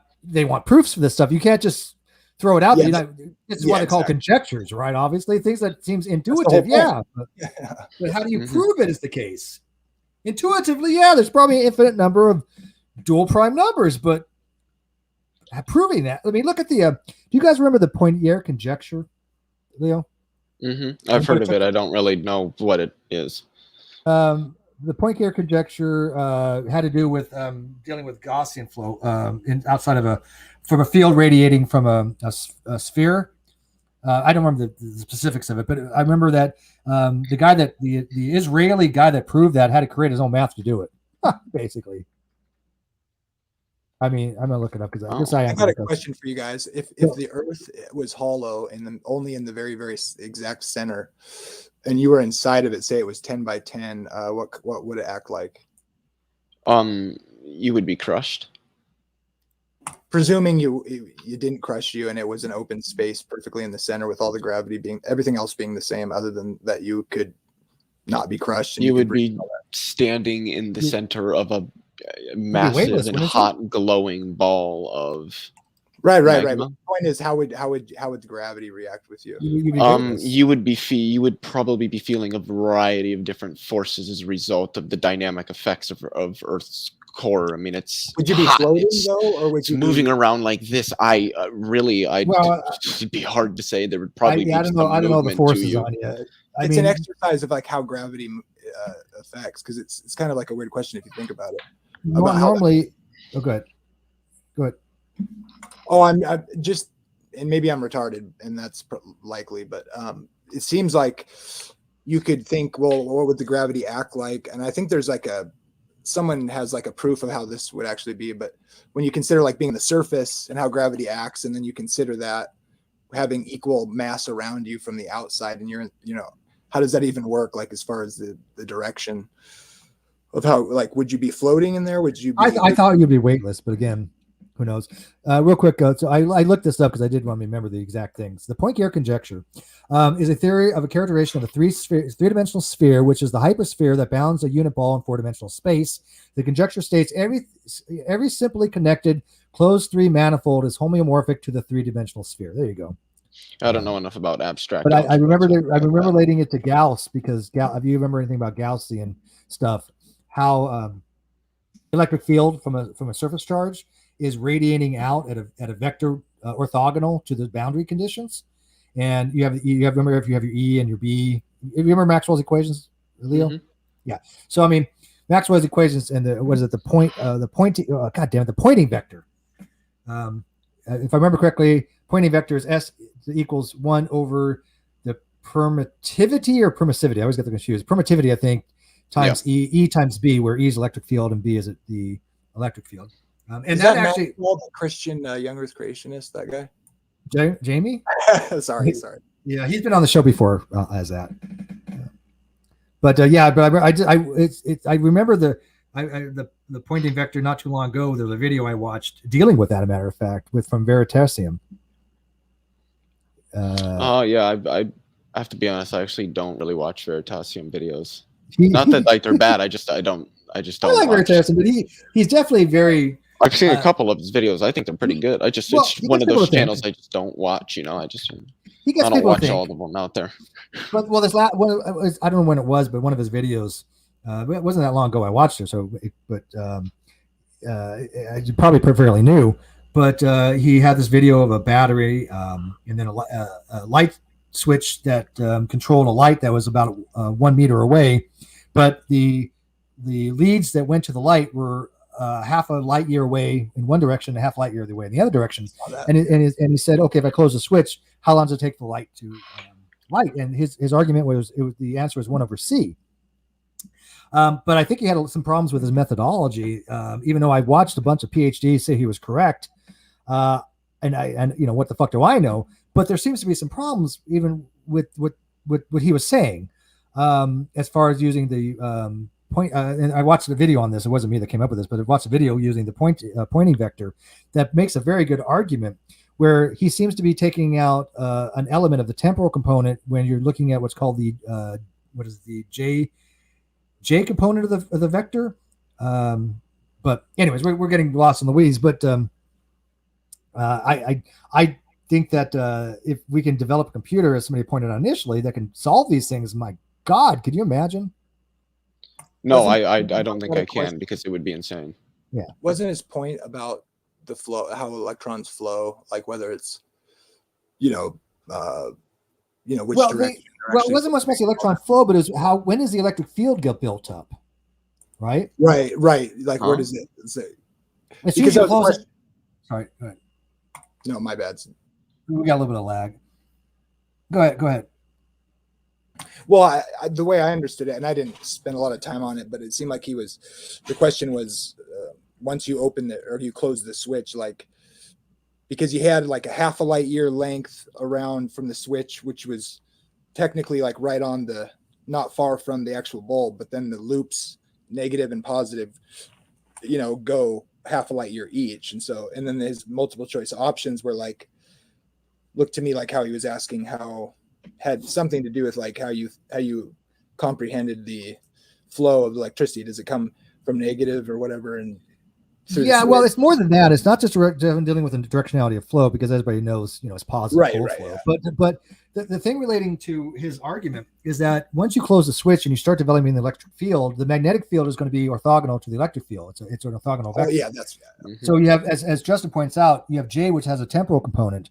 proofs for this stuff. You can't just throw it out there. This is why they call conjectures, right? Obviously, things that seems intuitive. But how do you prove it is the case? Intuitively, there's probably an infinite number of dual prime numbers, but proving that. I mean, look at the. Do you guys remember the Poincare conjecture, Leo? Mm-hmm. I've heard of it. I don't really know what it is. The Poincare conjecture had to do with dealing with Gaussian flow from a field radiating from a sphere. I don't remember the specifics of it, but I remember that the Israeli guy that proved that had to create his own math to do it, basically. I mean, I'm gonna look it up because I got a question for you guys. If the Earth was hollow and only in the very, very exact center, and you were inside of it, say it was 10 by 10, what would it act like? You would be crushed. Presuming you didn't crush you and it was an open space perfectly in the center with all the gravity everything else being the same, other than that you could not be crushed. And you would be standing in the center of a massive and hot glowing ball of right. The point is, how would the gravity react with you? You would probably be feeling a variety of different forces as a result of the dynamic effects of Earth's core. I mean, would you be floating though, or would you moving around like this? It'd be hard to say. There would probably be I don't know the forces on you. It's an exercise of like how gravity affects, because it's kind of like a weird question if you think about it. Go ahead. Oh, I'm just, and maybe I'm retarded, and that's likely, but it seems like you could think, well, what would the gravity act like? And I think there's someone has like a proof of how this would actually be, but when you consider like being on the surface and how gravity acts, and then you consider that having equal mass around you from the outside, and you're how does that even work? Like as far as the direction of how, like, would you be floating in there? Would you? I thought you'd be weightless, but again, who knows? Real quick, so I looked this up because I did want to remember the exact things. The Poincare conjecture is a theory of a characterization of a three-dimensional sphere, which is the hypersphere that bounds a unit ball in four-dimensional space. The conjecture states every simply connected closed three manifold is homeomorphic to the three-dimensional sphere. There you go. I don't know enough about abstract. But I remember relating it to Gauss, because if you remember anything about Gaussian stuff, how electric field from a surface charge is radiating out at a vector orthogonal to the boundary conditions. And you have remember if you have your E and your B, if you remember Maxwell's equations, Leo? Mhm. Yeah. So I mean, Maxwell's equations and the pointing vector. If I remember correctly, pointing vector is S equals 1 over the permittivity or permissivity. I always get them confused. Permittivity, I think, times E times B, where E is electric field and B is the electric field. And Is that that actually Maxwell, the Christian young Earth creationist, that guy? Jamie? sorry. Yeah, he's been on the show before as that. But I remember the pointing vector not too long ago. There was a video I watched dealing with that. A matter of fact, from Veritasium. Yeah, I have to be honest. I actually don't really watch Veritasium videos. Not that like they're bad. I just don't. I like watch. Veritasium, but he's definitely very. I've seen a couple of his videos. I think they're pretty good. It's one of those channels I just don't watch. You know, I don't watch all of them out there. But this last one, I don't know when it was, but one of his videos, it wasn't that long ago I watched it. So, it's probably fairly new. But he had this video of a battery and then a light switch that controlled a light that was about 1 meter away, but the leads that went to the light were half a light year away in one direction, and half light year the way in the other direction. And he said, okay, if I close the switch, how long does it take for the light to light? And his argument was the answer was 1 over C. But I think he had some problems with his methodology. Even though I watched a bunch of PhDs say he was correct, and what the fuck do I know? But there seems to be some problems even with what he was saying, as far as using the point. And I watched the video on this. It wasn't me that came up with this, but I watched a video using the pointing vector that makes a very good argument, where he seems to be taking out an element of the temporal component when you're looking at what's called the J component of the vector. But anyways, we're getting lost in the weeds. But I think that if we can develop a computer, as somebody pointed out initially, that can solve these things, my God, could you imagine? No, I don't think I can, because it would be insane. Yeah. Wasn't his point about the flow, how electrons flow, like whether it's, which direction? Well, it wasn't much about the electron flow, but it was when does the electric field get built up? Right. Right. Like, where does it say? It's usually close. Sorry. Go ahead. No, my bad. We got a little bit of lag. Go ahead. Well, the way I understood it, and I didn't spend a lot of time on it, but it seemed like the question was, once you open or you close the switch, like, because you had like a half a light year length around from the switch, which was technically like right on not far from the actual bulb, but then the loops, negative and positive, go half a light year each. And then his multiple choice options were like, looked to me like how he was asking had something to do with like how you comprehended the flow of electricity. Does it come from negative or whatever? And well, it's more than that. It's not just dealing with the directionality of flow, because everybody knows, it's positive flow. Yeah. But the thing relating to his argument is that once you close the switch and you start developing the electric field, the magnetic field is going to be orthogonal to the electric field. It's an orthogonal vector. Oh, yeah, So you have, as Justin points out, you have J, which has a temporal component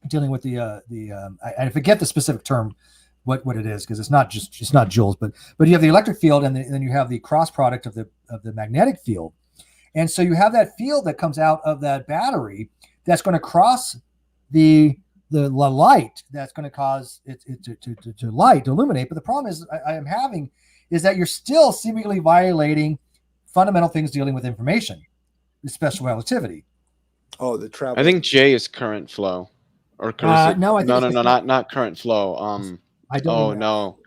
dealing with I forget the specific term what it is, because it's not joules, but you have the electric field, and then you have the cross product of the magnetic field. And so you have that field that comes out of that battery that's going to cross the light, that's going to cause it to light, to illuminate. But the problem I am having is that you're still seemingly violating fundamental things dealing with information, the special relativity. Oh, the travel. I think J is current flow, or no, not current flow. I don't. Oh no,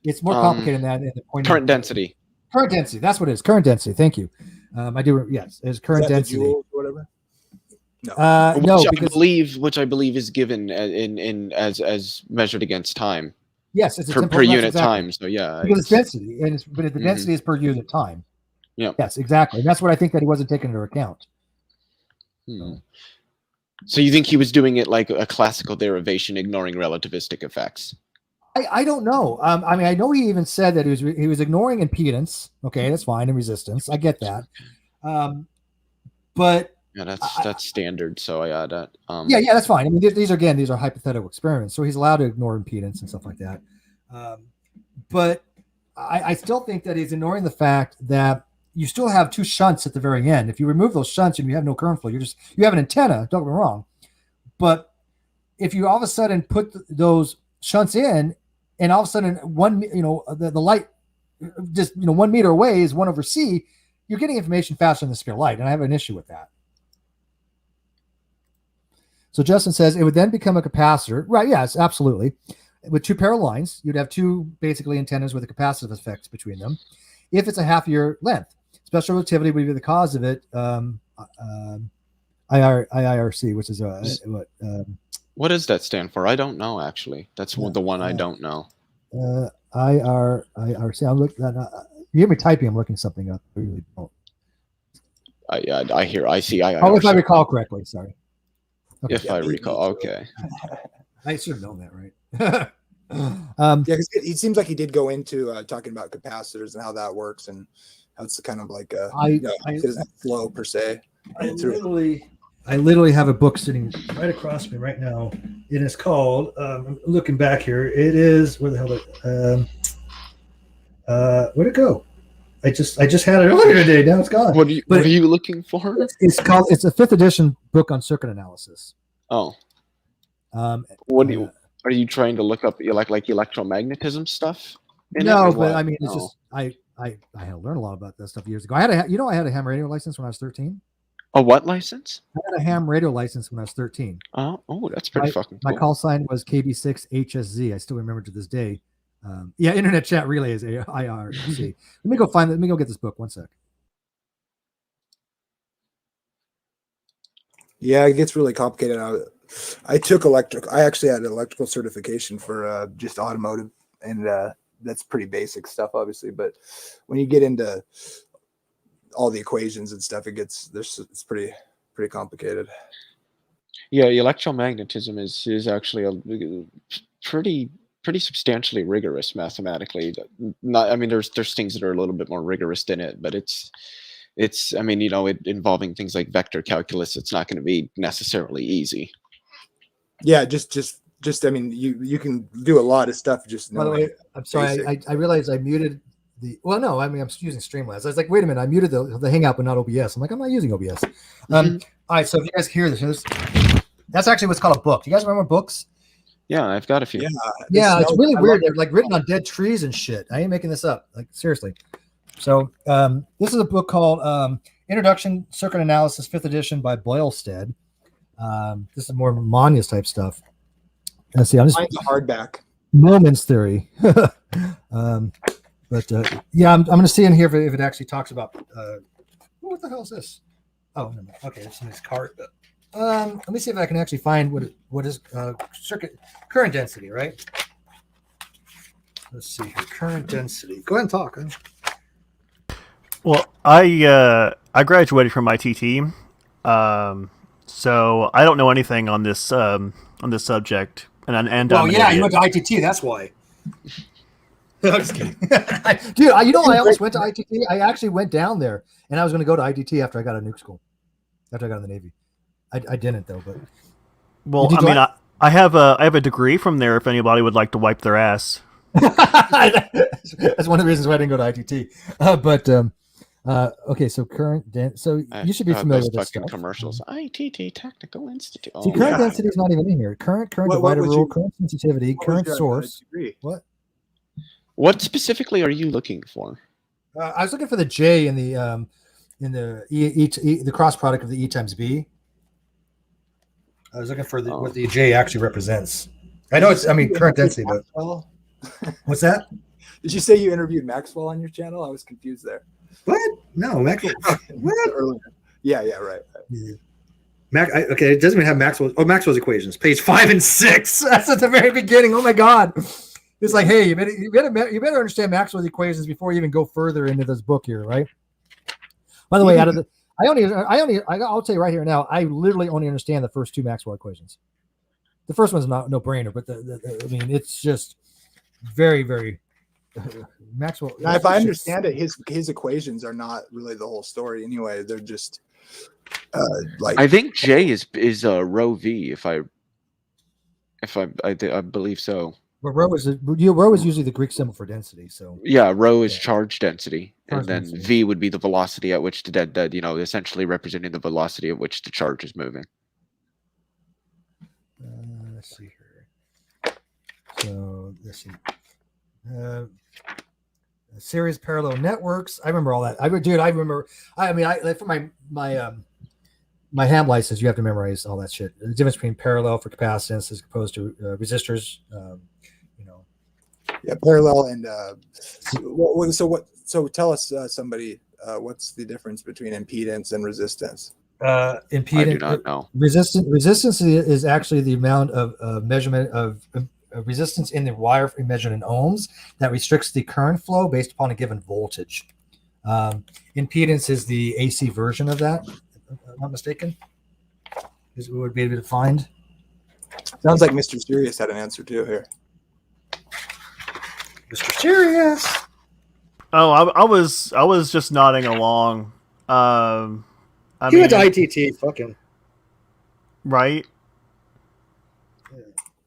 it's more complicated than that. In the point current density. Current density. That's what it is. Current density. Thank you. I do. Yes, it's current density. Joules or whatever. No. Which I believe is given in as measured against time. Yes, it's per unit time. So yeah, because it's density, but the density is per unit time. Yeah. Yes, exactly. And that's what I think that he wasn't taking into account. So you think he was doing it like a classical derivation, ignoring relativistic effects? I don't know. I know he even said that he was ignoring impedance. Okay, that's fine, and resistance. I get that. But Yeah, that's standard. So yeah, that yeah, that's fine. I mean, these are hypothetical experiments, so he's allowed to ignore impedance and stuff like that. But I still think that he's ignoring the fact that you still have two shunts at the very end. If you remove those shunts and you have no current flow, you have an antenna. Don't get me wrong, but if you all of a sudden put those shunts in, and all of a sudden the light just 1 meter away is 1/c, you're getting information faster than the speed of light, and I have an issue with that. So Justin says it would then become a capacitor. Right, yes, absolutely. With two parallel lines, you'd have two basically antennas with a capacitive effect between them. If it's a half year length, special relativity would be the cause of it. IRC, which is what does that stand for? I don't know actually. That's the one I don't know. IRC. I'm looking. You hear me typing? I'm looking something up. I really don't. I see. Oh, if I recall correctly. Sorry. Okay. If I recall, okay. I should have known that, right? Yeah, because it seems like he did go into talking about capacitors and how that works, and how it's kind of like it doesn't flow per se. I literally have a book sitting right across me right now. It is called. I'm looking back here. It is where the hell? Where'd it go? I just had it earlier today. Now it's gone. What are you looking for? It's a 5th edition book on circuit analysis. Oh. Are you trying to look up like electromagnetism stuff? No, but I mean, it's just I had to learn a lot about that stuff years ago. I had a ham radio license when I was 13. A what license? I had a ham radio license when I was 13. Oh, that's pretty fucking cool. My call sign was KB6HSZ. I still remember to this day. Internet chat relay is IRC. Let me go get this book. One sec. Yeah, it gets really complicated. I took I actually had an electrical certification for just automotive, and that's pretty basic stuff, obviously. But when you get into all the equations and stuff, it's pretty complicated. Yeah, electromagnetism is actually a pretty substantially rigorous mathematically. There's things that are a little bit more rigorous than it, but it's involving things like vector calculus. It's not going to be necessarily easy. Yeah, just you can do a lot of stuff. Just by the way, I'm sorry. I realized I muted the. Well, no, I'm using Streamlabs. I was like, wait a minute, I muted the Hangout, but not OBS. I'm like, I'm not using OBS. All right, so if you guys hear this, that's actually what's called a book. Do you guys remember books? Yeah, I've got a few. Yeah, it's really weird. They're like written on dead trees and shit. I ain't making this up. Like seriously. So this is a book called Introduction Circuit Analysis, 5th edition by Boylsted. This is more Manius type stuff. Let's see. I'm just hardback. Moments theory. I'm going to see in here if it actually talks about. What the hell is this? Oh, no. Okay, it's in this card. Let me see if I can actually find what is circuit current density, right? Let's see here. Current density. Go ahead and talk. Huh? Well, I graduated from ITT, so I don't know anything on this subject. You went to ITT. That's why. I'm just kidding, dude. I almost went to ITT. I actually went down there, and I was going to go to ITT after I got out of nuke school, after I got in the Navy. I didn't though, but I have a degree from there. If anybody would like to wipe their ass, that's one of the reasons why I didn't go to ITT. Okay, so you should be familiar with this stuff. Commercials. ITT Technical Institute. See, current density is not even in here. Current divided rule, current sensitivity, current source. What specifically are you looking for? I was looking for the J in the cross product of the E times B. I was looking for what the J actually represents. I know current density, but what's that? Did you say you interviewed Maxwell on your channel? I was confused there. What? No, Maxwell. What? Earlier. Yeah, right. Yeah. Okay, it doesn't even have Maxwell's equations, page 5 and 6. That's at the very beginning. Oh my God. It's like, hey, you better understand Maxwell's equations before you even go further into this book here, right? By the way, I'll tell you right here now, I literally only understand the first 2 Maxwell equations. The first one's not no brainer, but it's just very, very Maxwell. Now, if I understand it, his equations are not really the whole story anyway. They're just like I think J is rho v. I believe so. Well, rho is usually the Greek symbol for density. So Yeah, rho is charge density, Charge and then density. v would be the velocity at which essentially representing the velocity at which the charge is moving. Let's see here. So let's see. Series parallel networks. I remember all that. I remember. For my ham license, you have to memorize all that shit. The difference between parallel for capacitance as opposed to resistors. Yeah, parallel and so tell us somebody what's the difference between impedance and resistance? Impedance. I do not know. Resistance is actually the amount of measurement of resistance in the wire measured in ohms that restricts the current flow based upon a given voltage. Impedance is the AC version of that, if I'm not mistaken. Is it would be defined. Sounds like Mr. Sirius had an answer too here. Mr. Sirius. Oh, I was just nodding along. I He mean, went to ITT. Fucking right?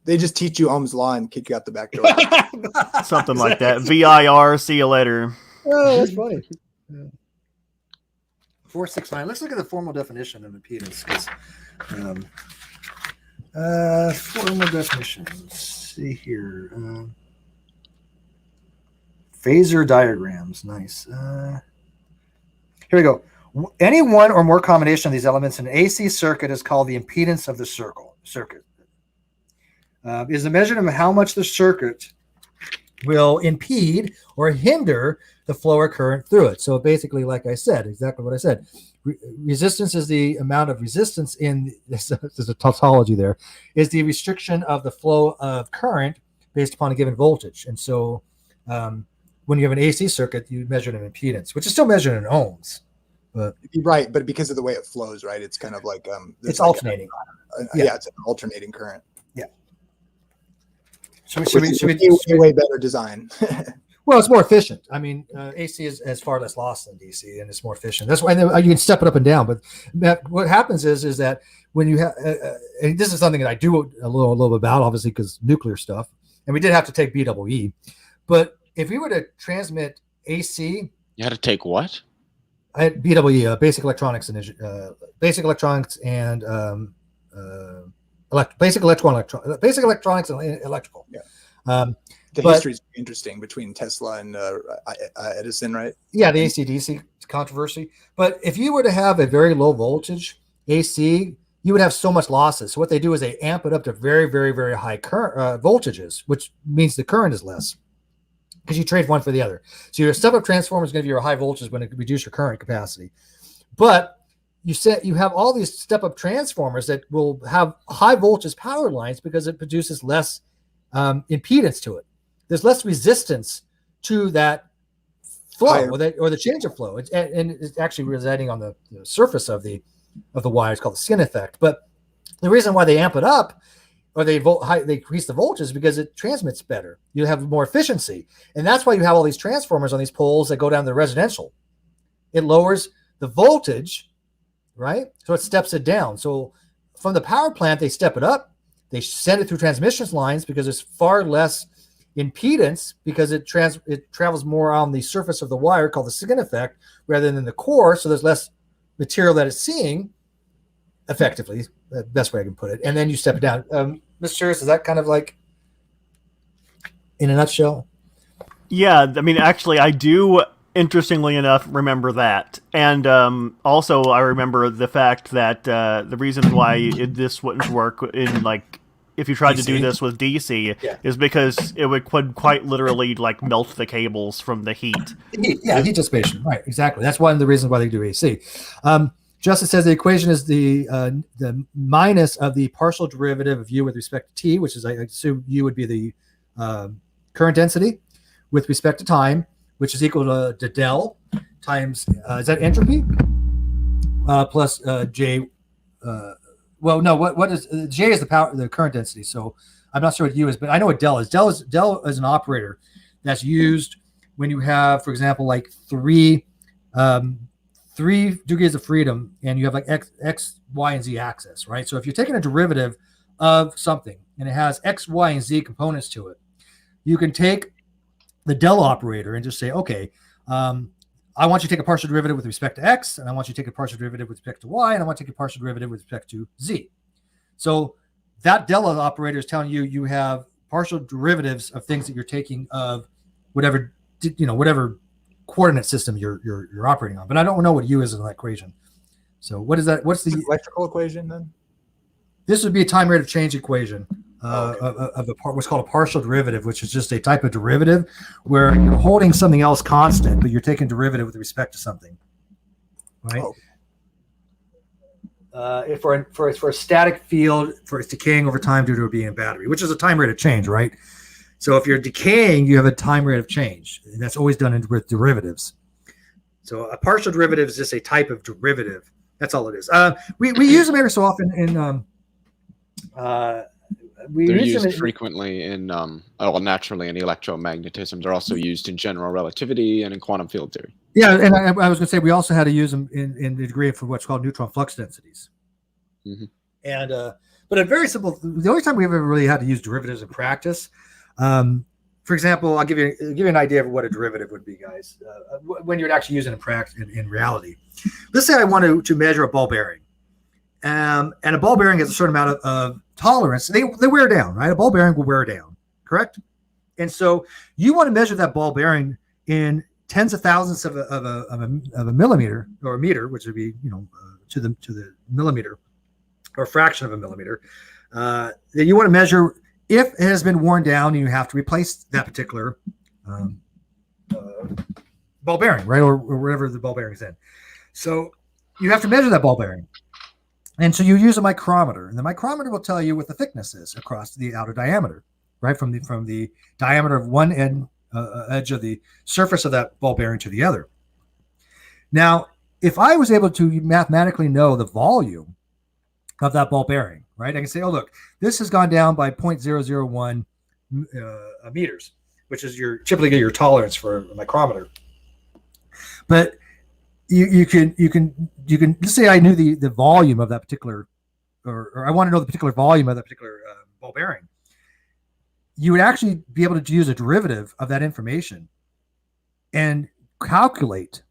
They just teach you Ohm's law and kick you out the back door. Something like that. VIR, see you later. Oh, that's funny. Yeah. 469. Let's look at the formal definition of impedance. Formal definition. Let's see here. Phasor diagrams. Nice. Here we go. Any one or more combination of these elements in an AC circuit is called the impedance of the circuit. Is the measurement of how much the circuit will impede or hinder the flow or current through it. So basically, like I said, exactly what I said. Resistance is the amount of resistance in this. There's a tautology there. Is the restriction of the flow of current based upon a given voltage. And so, when you have an AC circuit, you measure an impedance, which is still measured in ohms. But Right, but because of the way it flows, right? It's kind of like it's alternating. Yeah, it's an alternating current. Yeah. Should we way better design? Well, it's more efficient. I mean, AC has far less loss than DC, and it's more efficient. That's why you can step it up and down. But what happens is that when you have, and this is something that I do a little bit about, obviously, because nuclear stuff, and we did have to take BWE. But if we were to transmit AC, You had to take what? I had BWE, basic electronics and basic electronics and basic electronics and electrical. Yeah. The history is interesting between Tesla and Edison, right? Yeah, the AC/DC controversy. But if you were to have a very low voltage AC, you would have so much losses. So what they do is they amp it up to very, very, very high current voltages, which means the current is less because you trade one for the other. So your step-up transformer is going to be your high voltage when it reduce your current capacity. But you have all these step-up transformers that will have high voltage power lines because it produces less impedance to it. There's less resistance to that flow or the change of flow. And it's actually residing on the surface of the wire. It's called the skin effect. But the reason why they amp it up or they increase the voltage is because it transmits better. You have more efficiency. And that's why you have all these transformers on these poles that go down to the residential. It lowers the voltage, right? So it steps it down. So from the power plant, they step it up. They send it through transmission lines because there's far less impedance because it travels more on the surface of the wire called the skin effect rather than the core. So there's less material that it's seeing effectively, the best way I can put it. And then you step it down. Mr. Sirius, is that kind of like in a nutshell? Yeah, I mean, actually, I do, interestingly enough, remember that. And also, I remember the fact that the reason why this wouldn't work in, like, if you tried to do this with DC is because it would quite literally, like, melt the cables from the heat. Heat dissipation. Right, exactly. That's one of the reasons why they do AC. Justin says the equation is the minus of the partial derivative of U with respect to T, which is, I assume U would be the current density with respect to time, which is equal to del times, is that entropy? Plus J. Well, no, what is J is the current density. So I'm not sure what U is, but I know what del is. Del is an operator that's used when you have, for example, like three 3 degrees of freedom, and you have like x, y, and z axis, right? So if you're taking a derivative of something and it has x, y, and z components to it, you can take the del operator and just say, okay, I want you to take a partial derivative with respect to x, and I want you to take a partial derivative with respect to y, and I want to take a partial derivative with respect to z. So that del operator is telling you you have partial derivatives of things that you're taking of whatever coordinate system you're operating on. But I don't know what u is in that equation. So what is that? What's the electrical equation then? This would be a time rate of change equation of what's called a partial derivative, which is just a type of derivative where you're holding something else constant, but you're taking derivative with respect to something, right? For a static field, for its decaying over time due to it being a battery, which is a time rate of change, right? So if you're decaying, you have a time rate of change. And that's always done with derivatives. So a partial derivative is just a type of derivative. That's all it is. We use them every so often in they're used frequently in naturally in electromagnetism. They're also used in general relativity and in quantum field theory. Yeah, and I was going to say we also had to use them in the degree for what's called neutron flux densities. Mm-hmm. And but a very simple. The only time we've ever really had to use derivatives in practice, for example, I'll give you an idea of what a derivative would be, guys. When you'd actually use it in practice, in reality. Let's say I want to measure a ball bearing, and a ball bearing has a certain amount of tolerance. They wear down, right? A ball bearing will wear down, correct? And so you want to measure that ball bearing in tens of thousands of a millimeter or a meter, which would be to the millimeter or a fraction of a millimeter. That you want to measure if it has been worn down and you have to replace that particular ball bearing, right, or wherever the ball bearing is in. So you have to measure that ball bearing. And so you use a micrometer, and the micrometer will tell you what the thickness is across the outer diameter, right, from the diameter of one edge of the surface of that ball bearing to the other. Now, if I was able to mathematically know the volume of that ball bearing, right, I can say, oh, look, this has gone down by 0.001 meters, which is typically your tolerance for a micrometer. But you can let's say I knew the volume of that particular, or I want to know the particular volume of that particular ball bearing. You would actually be able to use a derivative of that information and calculate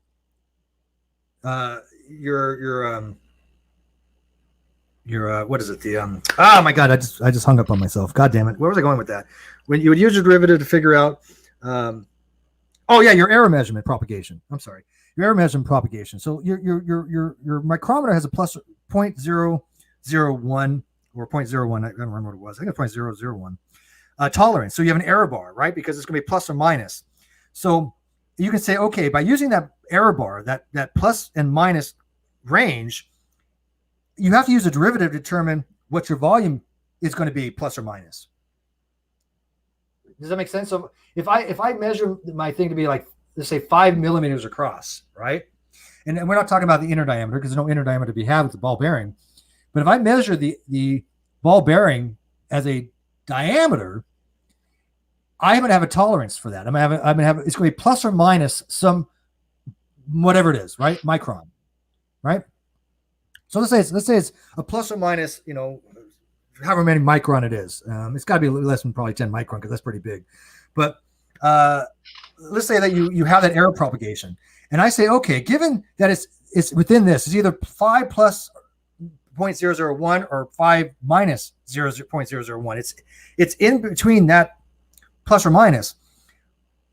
your what is it? Oh my God, I just hung up on myself. God damn it. Where was I going with that? When you would use a derivative to figure out your error measurement propagation. I'm sorry. Your error measurement propagation. So your micrometer has a plus 0.001 or 0.01. I don't remember what it was. I think it's 0.001 tolerance. So you have an error bar, right? Because it's going to be plus or minus. So you can say, okay, by using that error bar, that plus and minus range, you have to use a derivative to determine what your volume is going to be, plus or minus. Does that make sense? So if I measure my thing to be like, let's say 5 millimeters across, right? And we're not talking about the inner diameter because there's no inner diameter to be had with the ball bearing. But if I measure the ball bearing as a diameter, I'm going to have a tolerance for that. I'm going to have it's going to be plus or minus some whatever it is, right? Micron, right? So let's say it's a plus or minus, however many micron it is. It's got to be less than probably 10 micron because that's pretty big. But let's say that you have that error propagation, and I say, okay, given that it's within this, it's either 5 plus 0.001 or 5 minus 0.001. It's in between that plus or minus.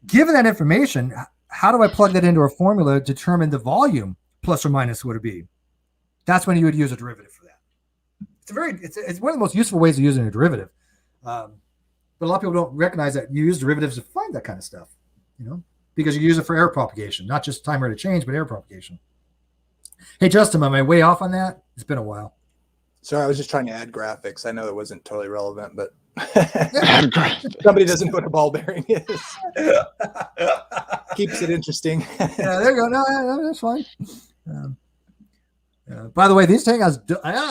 Given that information, how do I plug that into a formula to determine the volume plus or minus would it be? That's when you would use a derivative for that. It's one of the most useful ways of using a derivative. But a lot of people don't recognize that you use derivatives to find that kind of stuff, because you use it for error propagation, not just time rate of change, but error propagation. Hey, Justin, am I way off on that? It's been a while. Sorry, I was just trying to add graphics. I know it wasn't totally relevant, but somebody doesn't know what a ball bearing is. Keeps it interesting. Yeah, there you go. No, that's fine. By the way, these hangouts,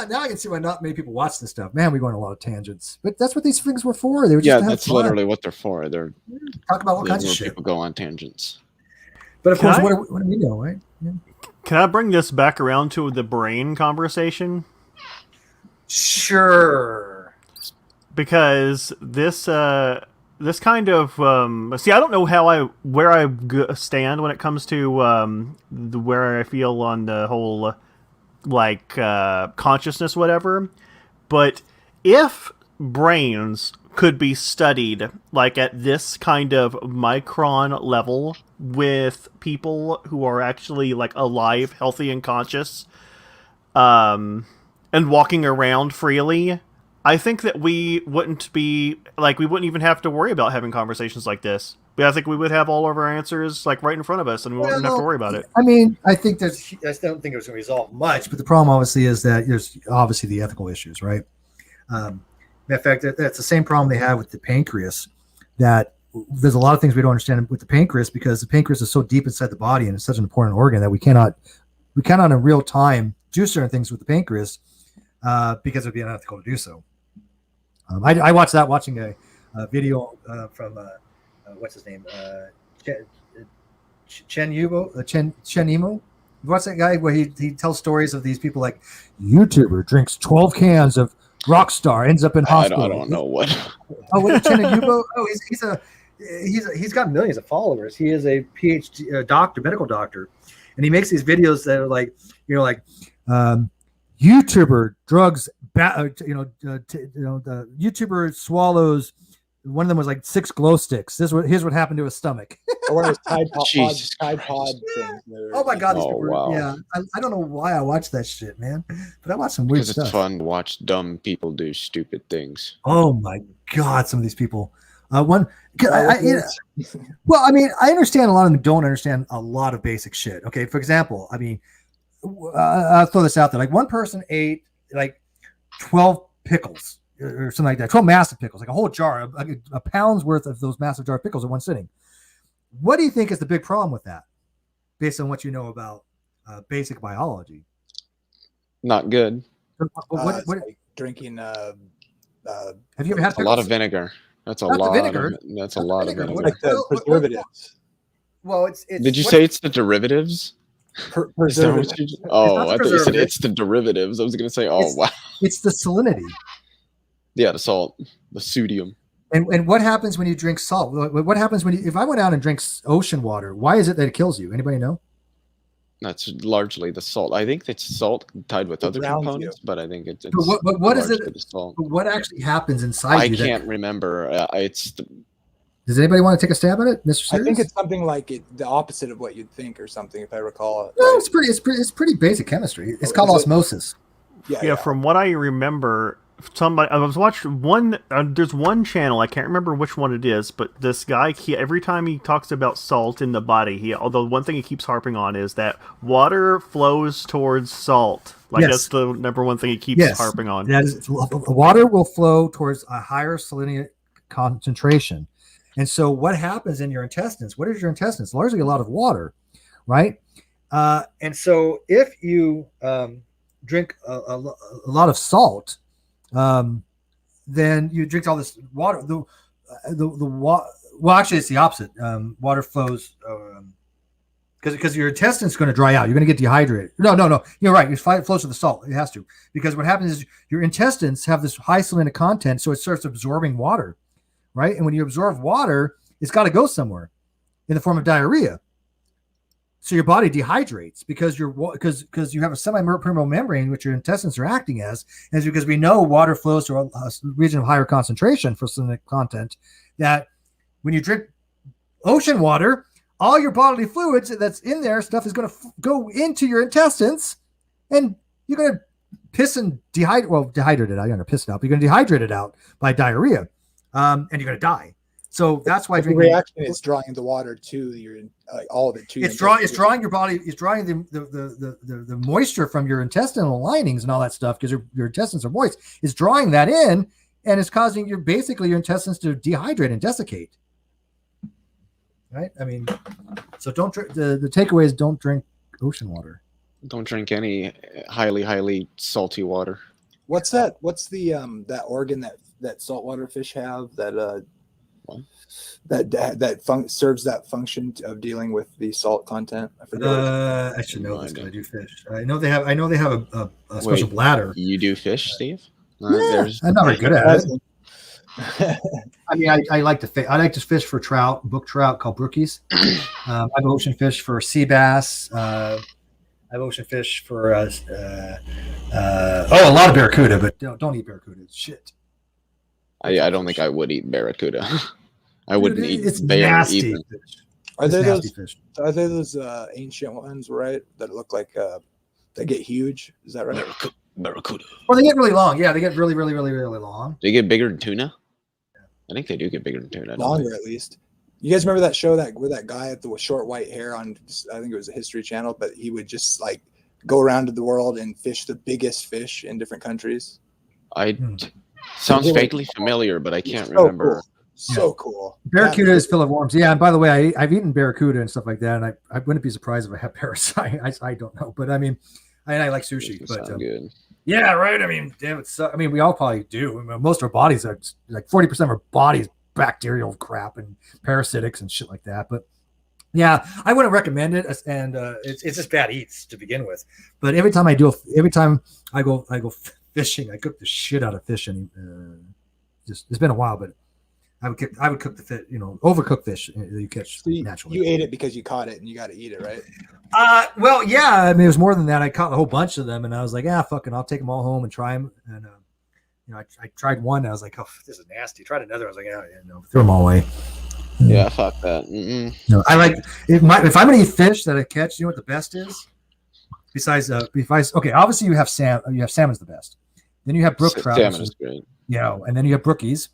now I can see why not many people watch this stuff. Man, we go on a lot of tangents, but that's what these things were for. They were just that's literally what they're for. They're talk about all kinds of shit. People go on tangents. But of course, what do we know, right? Yeah. Can I bring this back around to the brain conversation? Sure. Because this kind of see, I don't know where I stand when it comes to where I feel on the whole like consciousness, whatever. But if brains could be studied like at this kind of micron level with people who are actually like alive, healthy, and conscious, and walking around freely, I think that we wouldn't even have to worry about having conversations like this. But I think we would have all of our answers like right in front of us, and we wouldn't have to worry about it. I mean, I don't think it was going to resolve much, but the problem obviously is that there's obviously the ethical issues, right? In fact, that's the same problem they have with the pancreas. That there's a lot of things we don't understand with the pancreas because the pancreas is so deep inside the body and it's such an important organ that we cannot in real time do certain things with the pancreas because it would be unethical to do so. I watched watching a video from what's his name, Chen Imo. What's that guy where he tells stories of these people like YouTuber drinks 12 cans of Rockstar, ends up in hospital. I don't know what. Chen Yubo? Oh, he's got millions of followers. He is a PhD doctor, medical doctor, and he makes these videos that are like, YouTuber drugs. The YouTuber swallows. One of them was like 6 glow sticks. Here's what happened to his stomach. Or one of those Tide Pod things. Oh my god! Wow. Yeah, I don't know why I watch that shit, man. But I watch some weird stuff. Because it's fun to watch dumb people do stupid things. Oh my god! Some of these people. Well, I mean, I understand a lot of them don't understand a lot of basic shit. Okay, for example, I mean, I'll throw this out there. Like one person ate like 12 pickles or something like that. 12 massive pickles, like a whole jar, a pound's worth of those massive jar of pickles in one sitting. What do you think is the big problem with that, based on what you know about basic biology? Not good. What like drinking? Have you ever had a lot of vinegar? That's a lot. That's a lot of vinegar. Like the preservatives. Well, it's. Did you say it's the derivatives? Preservatives. Oh, I thought you said it's the derivatives. I was going to say, wow. It's the salinity. Yeah, the salt, the sodium. And what happens when you drink salt? What happens if I went out and drank ocean water? Why is it that it kills you? Anybody know? That's largely the salt. I think it's salt tied with other components, but I think it's what is it? The salt. What actually happens inside you? I can't remember. Does anybody want to take a stab at it, Mr. Sears? I think it's something like the opposite of what you'd think, or something, if I recall it. No, right? It's pretty basic chemistry. It's called osmosis. Yeah, from what I remember, I was watching one. There's one channel, I can't remember which one it is, but this guy, every time he talks about salt in the body, although one thing he keeps harping on is that water flows towards salt. Like that's the number one thing he keeps harping on. That is, water will flow towards a higher salinity concentration. And so what happens in your intestines? What is your intestines? Largely a lot of water, right? And so if you drink a lot of salt, then you drink all this water. Well, actually, it's the opposite. Water flows because your intestines going to dry out. You're going to get dehydrated. No. You're right. It flows with the salt. It has to, because what happens is your intestines have this high salinity content, so it starts absorbing water, right? And when you absorb water, it's got to go somewhere in the form of diarrhea. So your body dehydrates because you have a semi-permeable membrane, which your intestines are acting as because we know water flows to a region of higher concentration for salinic content. That when you drink ocean water, all your bodily fluids that's in there, stuff is going to go into your intestines, and you're going to piss and dehydrate it out. You're going to piss it out, but you're going to dehydrate it out by diarrhea, and you're going to die. So that's why the reaction is drawing the water to your all of it to. It's drawing your body. It's drawing the moisture from your intestinal linings and all that stuff because your intestines are moist. It's drawing that in, and it's causing your intestines to dehydrate and desiccate. Right? I mean, so don't drink. The takeaway is don't drink ocean water. Don't drink any highly salty water. What's that? What's the that organ that saltwater fish have that that serves that function of dealing with the salt content. I forget. I should know this because I do fish. I know they have a special Wait, bladder. You do fish, Steve? Yeah, I'm not very good at it. I mean, I like to fish. I like to fish for trout, brook trout called brookies. I've ocean fished for sea bass. I've ocean fished for a lot of barracuda, but don't eat barracuda. It's shit. I don't think I would eat barracuda. I wouldn't eat It's bear nasty even. fish. Are It's there nasty those? fish. Are there those ancient ones, right? That look like that get huge? Is that right? Barracuda. Well, they get really long. Yeah, they get really long. They get bigger than tuna? I think they do get bigger than tuna. don't Longer they? at least. You guys remember that show with that guy with the short white hair on? I think it was a History Channel, but he would just like go around to the world and fish the biggest fish in different countries. Sounds Yeah. vaguely familiar, but I can't So remember. cool. So cool. Barracuda is full of worms. Yeah, and by the way, I've eaten barracuda and stuff like that, and I wouldn't be surprised if I have parasite. I don't know, but I mean, I like sushi. Doesn't But sound good. yeah, right. I mean, damn it. I mean, we all probably do. I mean, most of our bodies are like 40% of our bodies bacterial crap and parasitics and shit like that. But yeah, I wouldn't recommend it, and it's just bad eats to begin with. But every time I go fishing, I cook the shit out of fish, and it's been a while, but I would cook the fish, overcook fish that you catch naturally. You ate it because you caught it and you got to eat it, right? Well, yeah. I mean, it was more than that. I caught a whole bunch of them, and I was like, fucking, I'll take them all home and try them. And I tried one, and I was like, oh, this is nasty. Tried another, I was like, throw them all away. Yeah, fuck that. Mm-mm. No, I like if I'm gonna eat fish that I catch. You know what the best is? Besides, okay, obviously you have salmon's the best. Then you have brook trout, Salmon is great. and then you have brookies.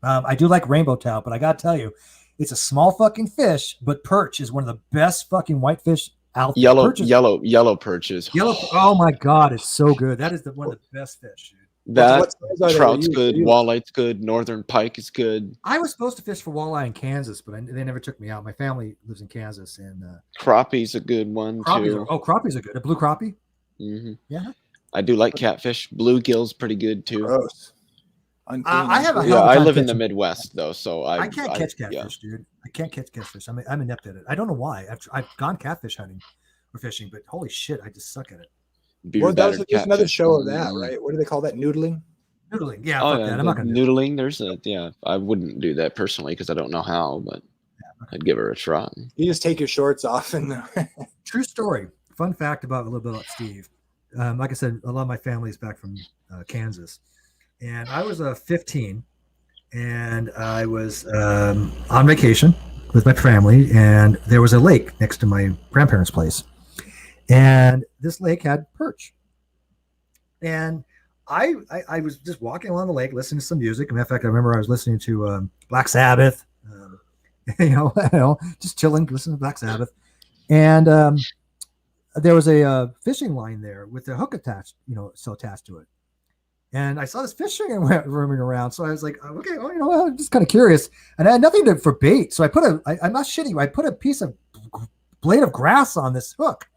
I do like rainbow trout, but I gotta tell you, it's a small fucking fish. But perch is one of the best fucking whitefish out there. Yellow perches. Yellow. Oh my god, it's so good. That is one of the best fish, dude. That What size are trout's they? good. Wallight's good. Northern pike is good. I was supposed to fish for walleye in Kansas, but they never took me out. My family lives in Kansas, and Crappie's a good one too. crappies are good. A blue crappie. Mm-hmm. Yeah. I do like catfish. Bluegill's pretty good too. Gross. Unclean. I have a Yeah, hell of a I time live in the catching- Midwest though, so I can't catch yeah. catfish, dude. I can't catch catfish. I'm inept at it. I don't know why. I've gone catfish hunting or fishing, but holy shit, I just suck at it. Beer Well, there's battered another catfish. show of that, Mm. right? What do they call that? Noodling? Noodling, yeah, Oh fuck yeah, that. I'm not gonna do it. noodling. There's I wouldn't do that personally because I don't know how, but I'd give her a try. You just take your shorts off and True story. Fun fact about a little bit about Steve. Like I said, a lot of my family is back from Kansas, and I was 15, and I was on vacation with my family, and there was a lake next to my grandparents' place, and this lake had perch, and I was just walking along the lake, listening to some music. As a matter of fact, I remember I was listening to Black Sabbath, just chilling, listening to Black Sabbath, and there was a fishing line there with a hook attached, still attached to it. And I saw this fishing roaming around, so I was like, okay, well, I'm just kind of curious, and I had nothing for bait, so I'm not shitting you, I put a piece of blade of grass on this hook.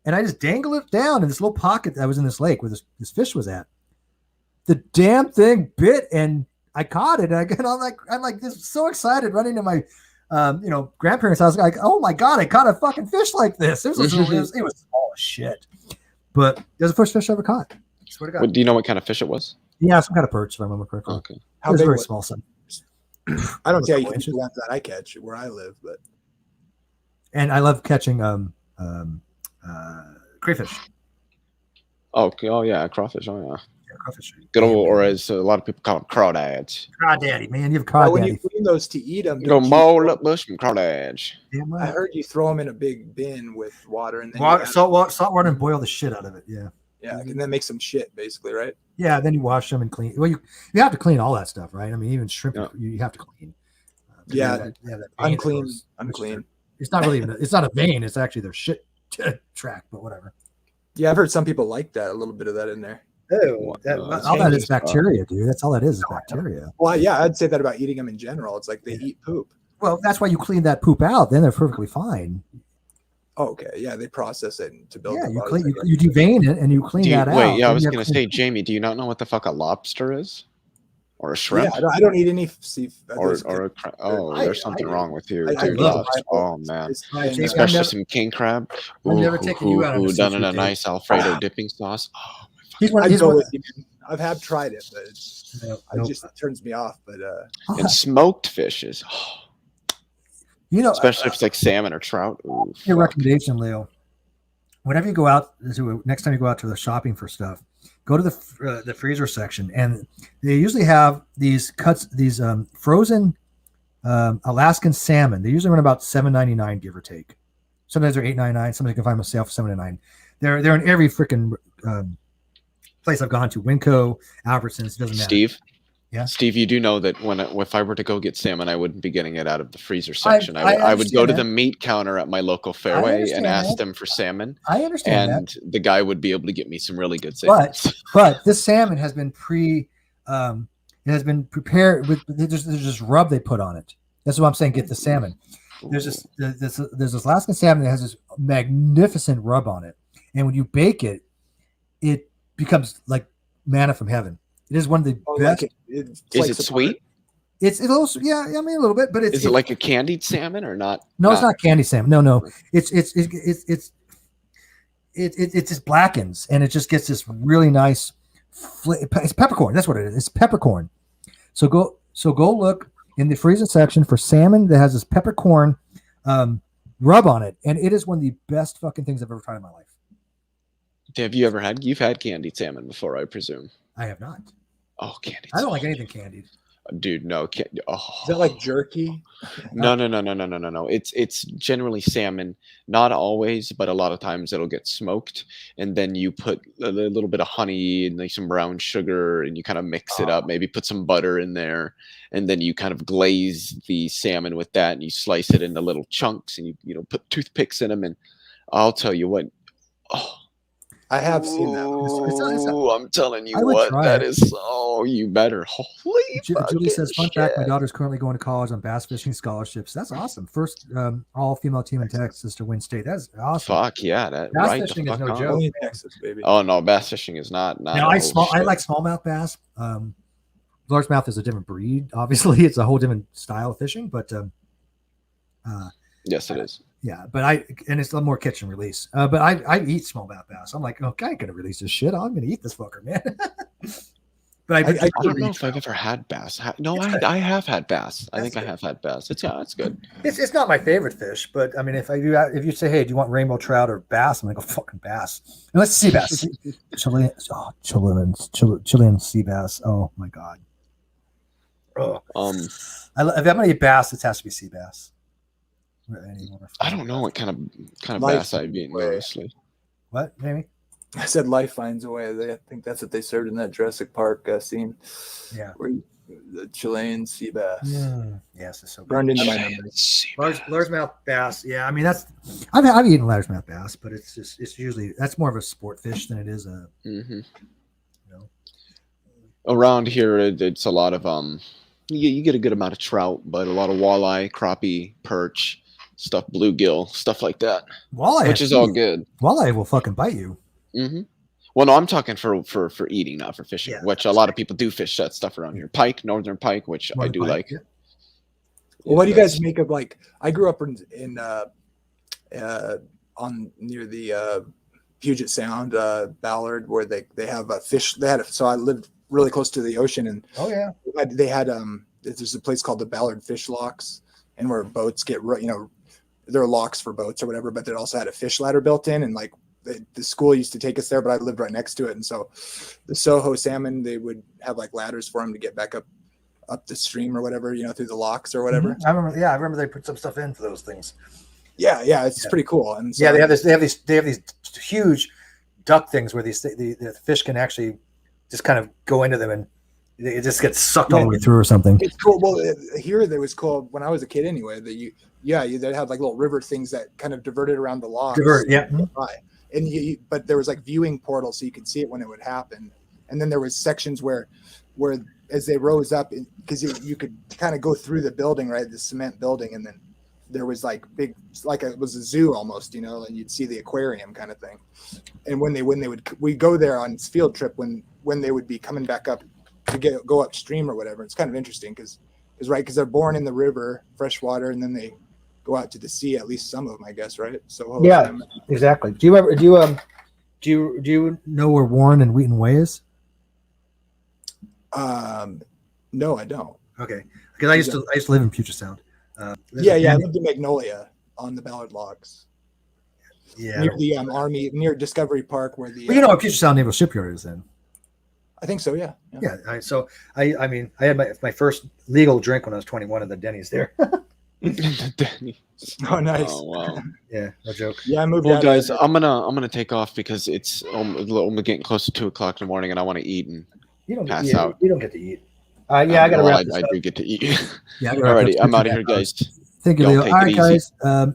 And I just dangled it down in this little pocket that was in this lake where this fish was at. The damn thing bit, and I caught it. And I'm like this, so excited, running to my, grandparents' house. Like, oh my god, I caught a fucking fish like this. It was small as shit, but it was the first fish I ever caught. I swear to God. Do you know what kind of fish it was? Yeah, some kind of perch, if I remember correctly. Okay. It was very small, son. I don't tell you Inches. the ones that I catch where I live, but And I love catching crayfish. Okay. Oh yeah, crawfish. Oh yeah. Yeah, crawfish. Good old, or as a lot of people call them, crawdads. Crawdaddy, man, you have when crawdaddy. you clean those to eat them, Go maul up bush and crawdads. Damn I right. heard you throw them in a big bin with water and then Salt water and boil the shit out of it. Yeah. yeah, and then make some shit basically, right? Yeah, then you wash them and clean. Well, you have to clean all that stuff, right? I mean, even shrimp, Yeah. you have to clean. Yeah, that vein that unclean, goes- unclean. It's not really. It's not a vein. It's actually their shit track, but whatever. Yeah, I've heard some people like that, a little bit of that in there. Oh, all that is bacteria, dude. That's all that is bacteria. Well, yeah, I'd say that about eating them in general. It's like they eat poop. Well, that's why you clean that poop out. Then they're perfectly fine. Oh, okay, yeah, they process it to build. Yeah, the you bodies, clean. I guess. You devein it and you clean that out. Wait, yeah, I Then was you have gonna clean- say, Jamie, do you not know what the fuck a lobster is? or a shrimp. Yeah, I don't eat any seafood. There's something wrong with you, I dude. love Oh man, Jamie, especially some king crab. I'm never taking you out on a Done in seafood a date. nice Alfredo dipping sauce. Oh, I'd go with you, man. I have tried it, but it turns me off. But and smoked fishes. Especially if it's like salmon or trout. Ooh, your recommendation, Leo. Whenever you go out, next time you go out to the shopping for stuff, go to the freezer section, and they usually have these frozen Alaskan salmon. They usually run about $7.99, give or take. Sometimes they're $8.99. Sometimes you can find them on sale for $7.99. They're in every freaking place I've gone to. Winco, Albertsons, doesn't matter. Steve. Yeah. Steve, you do know that if I were to go get salmon, I wouldn't be getting it out of the freezer section. I would go to the meat counter at my local Fairway and ask them for salmon. I understand and the guy would be able to get me some really good salmon. But this salmon has been prepared with there's this rub they put on it. That's what I'm saying. Get the salmon. There's this Alaskan salmon that has this magnificent rub on it, and when you bake it, it becomes like manna from heaven. It is one of the best. Is it sweet? It's a little, yeah. I mean, a little bit, but is it like a candied salmon or not? No, it's not candied salmon. No. It just blackens and it just gets this really nice. It's peppercorn. That's what it is. It's peppercorn. So go look in the freezer section for salmon that has this peppercorn rub on it, and it is one of the best fucking things I've ever tried in my life. Have you ever had? You've had candied salmon before, I presume. I have not. Oh, candied. I don't like anything candied. Dude, no. Is that like jerky? No. It's generally salmon. Not always, but a lot of times it'll get smoked, and then you put a little bit of honey and like some brown sugar, and you kind of mix it up. Maybe put some butter in there, and then you kind of glaze the salmon with that, and you slice it into little chunks, and you put toothpicks in them, and I'll tell you what. Oh. I have seen that. I'm telling you what, that is. Oh, you better. Holy. Julie says, "Fun fact: my daughter's currently going to college on bass fishing scholarships." That's awesome. First all-female team in Texas to win state. That's awesome. Fuck yeah, that bass right fishing the is fuck no on. joke. Only in Texas, baby. Oh no, bass fishing is not. Now I like smallmouth bass. Largemouth is a different breed. Obviously, it's a whole different style of fishing, but yes, it is. Yeah, but it's a little more catch and release. But I eat smallmouth bass. I'm like, okay, I ain't gonna release this shit. I'm gonna eat this fucker, man. But I don't know if I've ever had bass. No, I have had bass. I think I have had bass. It's good. It's not my favorite fish, but I mean, if you say, hey, do you want rainbow trout or bass? I'm gonna go fucking bass. And let's sea bass. Chilean sea bass. Oh my god. Oh. If I'm gonna eat bass, it has to be sea bass. I don't know what kind of bass I've eaten, honestly. What, Jamie? I said life finds a way. I think that's what they served in that Jurassic Park scene. Yeah. Where the Chilean sea bass. Yes, it's so burned into my memory. Largemouth bass. Yeah, I mean I've eaten largemouth bass, but it's usually that's more of a sport fish than it is a. Mm-hmm. Around here, it's a lot of You get a good amount of trout, but a lot of walleye, crappie, perch, stuff, bluegill, stuff like that. Walleye, which is all good. Walleye will fucking bite you. Mm-hmm. Well, no, I'm talking for eating, not for fishing. Which a lot of people do fish that stuff around here. Pike, northern pike, which I do like. Yeah. Well, what do you guys make of like? I grew up in on near the Puget Sound, Ballard, where they have a fish. So I lived really close to the ocean, and they had there's a place called the Ballard Fish Locks, and where boats get there are locks for boats or whatever, but they also had a fish ladder built in, and like the school used to take us there, but I lived right next to it, and so the Soho salmon, they would have like ladders for them to get back up the stream or whatever, through the locks or whatever. I remember they put some stuff in for those things. Yeah, it's pretty cool. And so, they have these huge duck things where the fish can actually just kind of go into them and it just gets sucked all the way through or something. It's cool. Well, here there was cool when I was a kid anyway. That they had like little river things that kind of diverted around the locks. And but there was like viewing portals so you could see it when it would happen. And then there was sections where as they rose up, because you could kind of go through the building, right, the cement building, and then there was like big, it was a zoo almost, and you'd see the aquarium kind of thing. And when they would, we go there on field trip when they would be coming back up to go upstream or whatever. It's kind of interesting because they're born in the river, fresh water, and then they go out to the sea. At least some of them, I guess, right? So yeah, exactly. Do you know where Warren and Wheaton Way is? No, I don't. Okay, because I used to live in Puget Sound. I lived in Magnolia on the Ballard Locks. Yeah, near the Army, near Discovery Park, where the. Well, you know what Puget Sound Naval Shipyard is then. I think so. Yeah. I mean, I had my first legal drink when I was 21 at the Denny's there. Denny's. Oh, nice. Oh, wow. Yeah, no joke. Yeah, I moved. Well, out guys, of I'm gonna take off because it's only getting close to 2:00 in the morning, and I want to eat and pass out. You don't get to eat. I gotta wrap this I up. do get to eat. Yeah. Alrighty, I'm out of here, guys. Thank you, Y'all Leo. take All it right, easy. guys.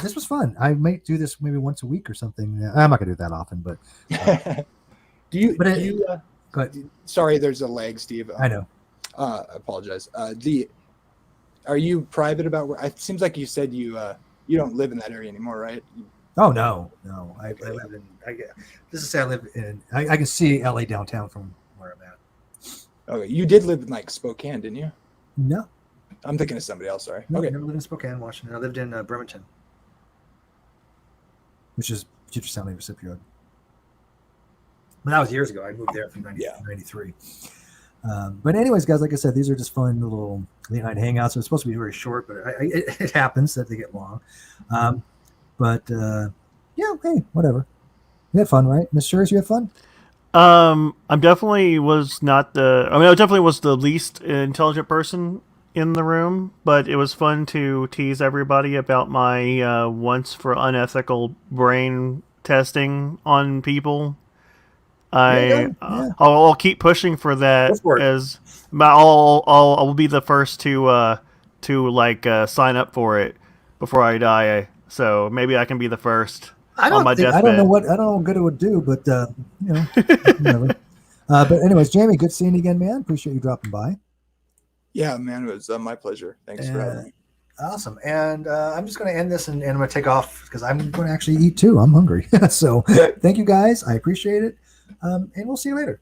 This was fun. I might do this maybe once a week or something. I'm not gonna do it that often, but do you? But go ahead. Sorry, there's a lag, Steve. I know. I apologize. Are you private about where? It seems like you said you don't live in that area anymore, right? Oh no. I live in. This is I live in. I can see LA downtown from where I'm at. Okay, you did live in like Spokane, didn't you? No, I'm thinking of somebody else. Sorry. no, Okay. I never lived in Spokane, Washington. I lived in Bremerton, which is Puget Sound Naval Shipyard. But that was years ago. I moved there from 93. But anyways, guys, like I said, these are just fun little late night hangouts. It's supposed to be very short, but it happens that they get long. Hey, whatever. You had fun, right? Miss Sures, you had fun? I definitely was not I definitely was the least intelligent person in the room, but it was fun to tease everybody about my once for unethical brain testing on people. I'll keep pushing for that. I'll be the first to sign up for it before I die. So maybe I can be the first. I don't know what good it would do, but whatever. But anyways, Jamie, good seeing you again, man. Appreciate you dropping by. Yeah, man, it was my pleasure. Thanks for having me. Awesome. And I'm just going to end this and I'm going to take off because I'm going to actually eat too. I'm hungry. So thank you guys. I appreciate it. And we'll see you later.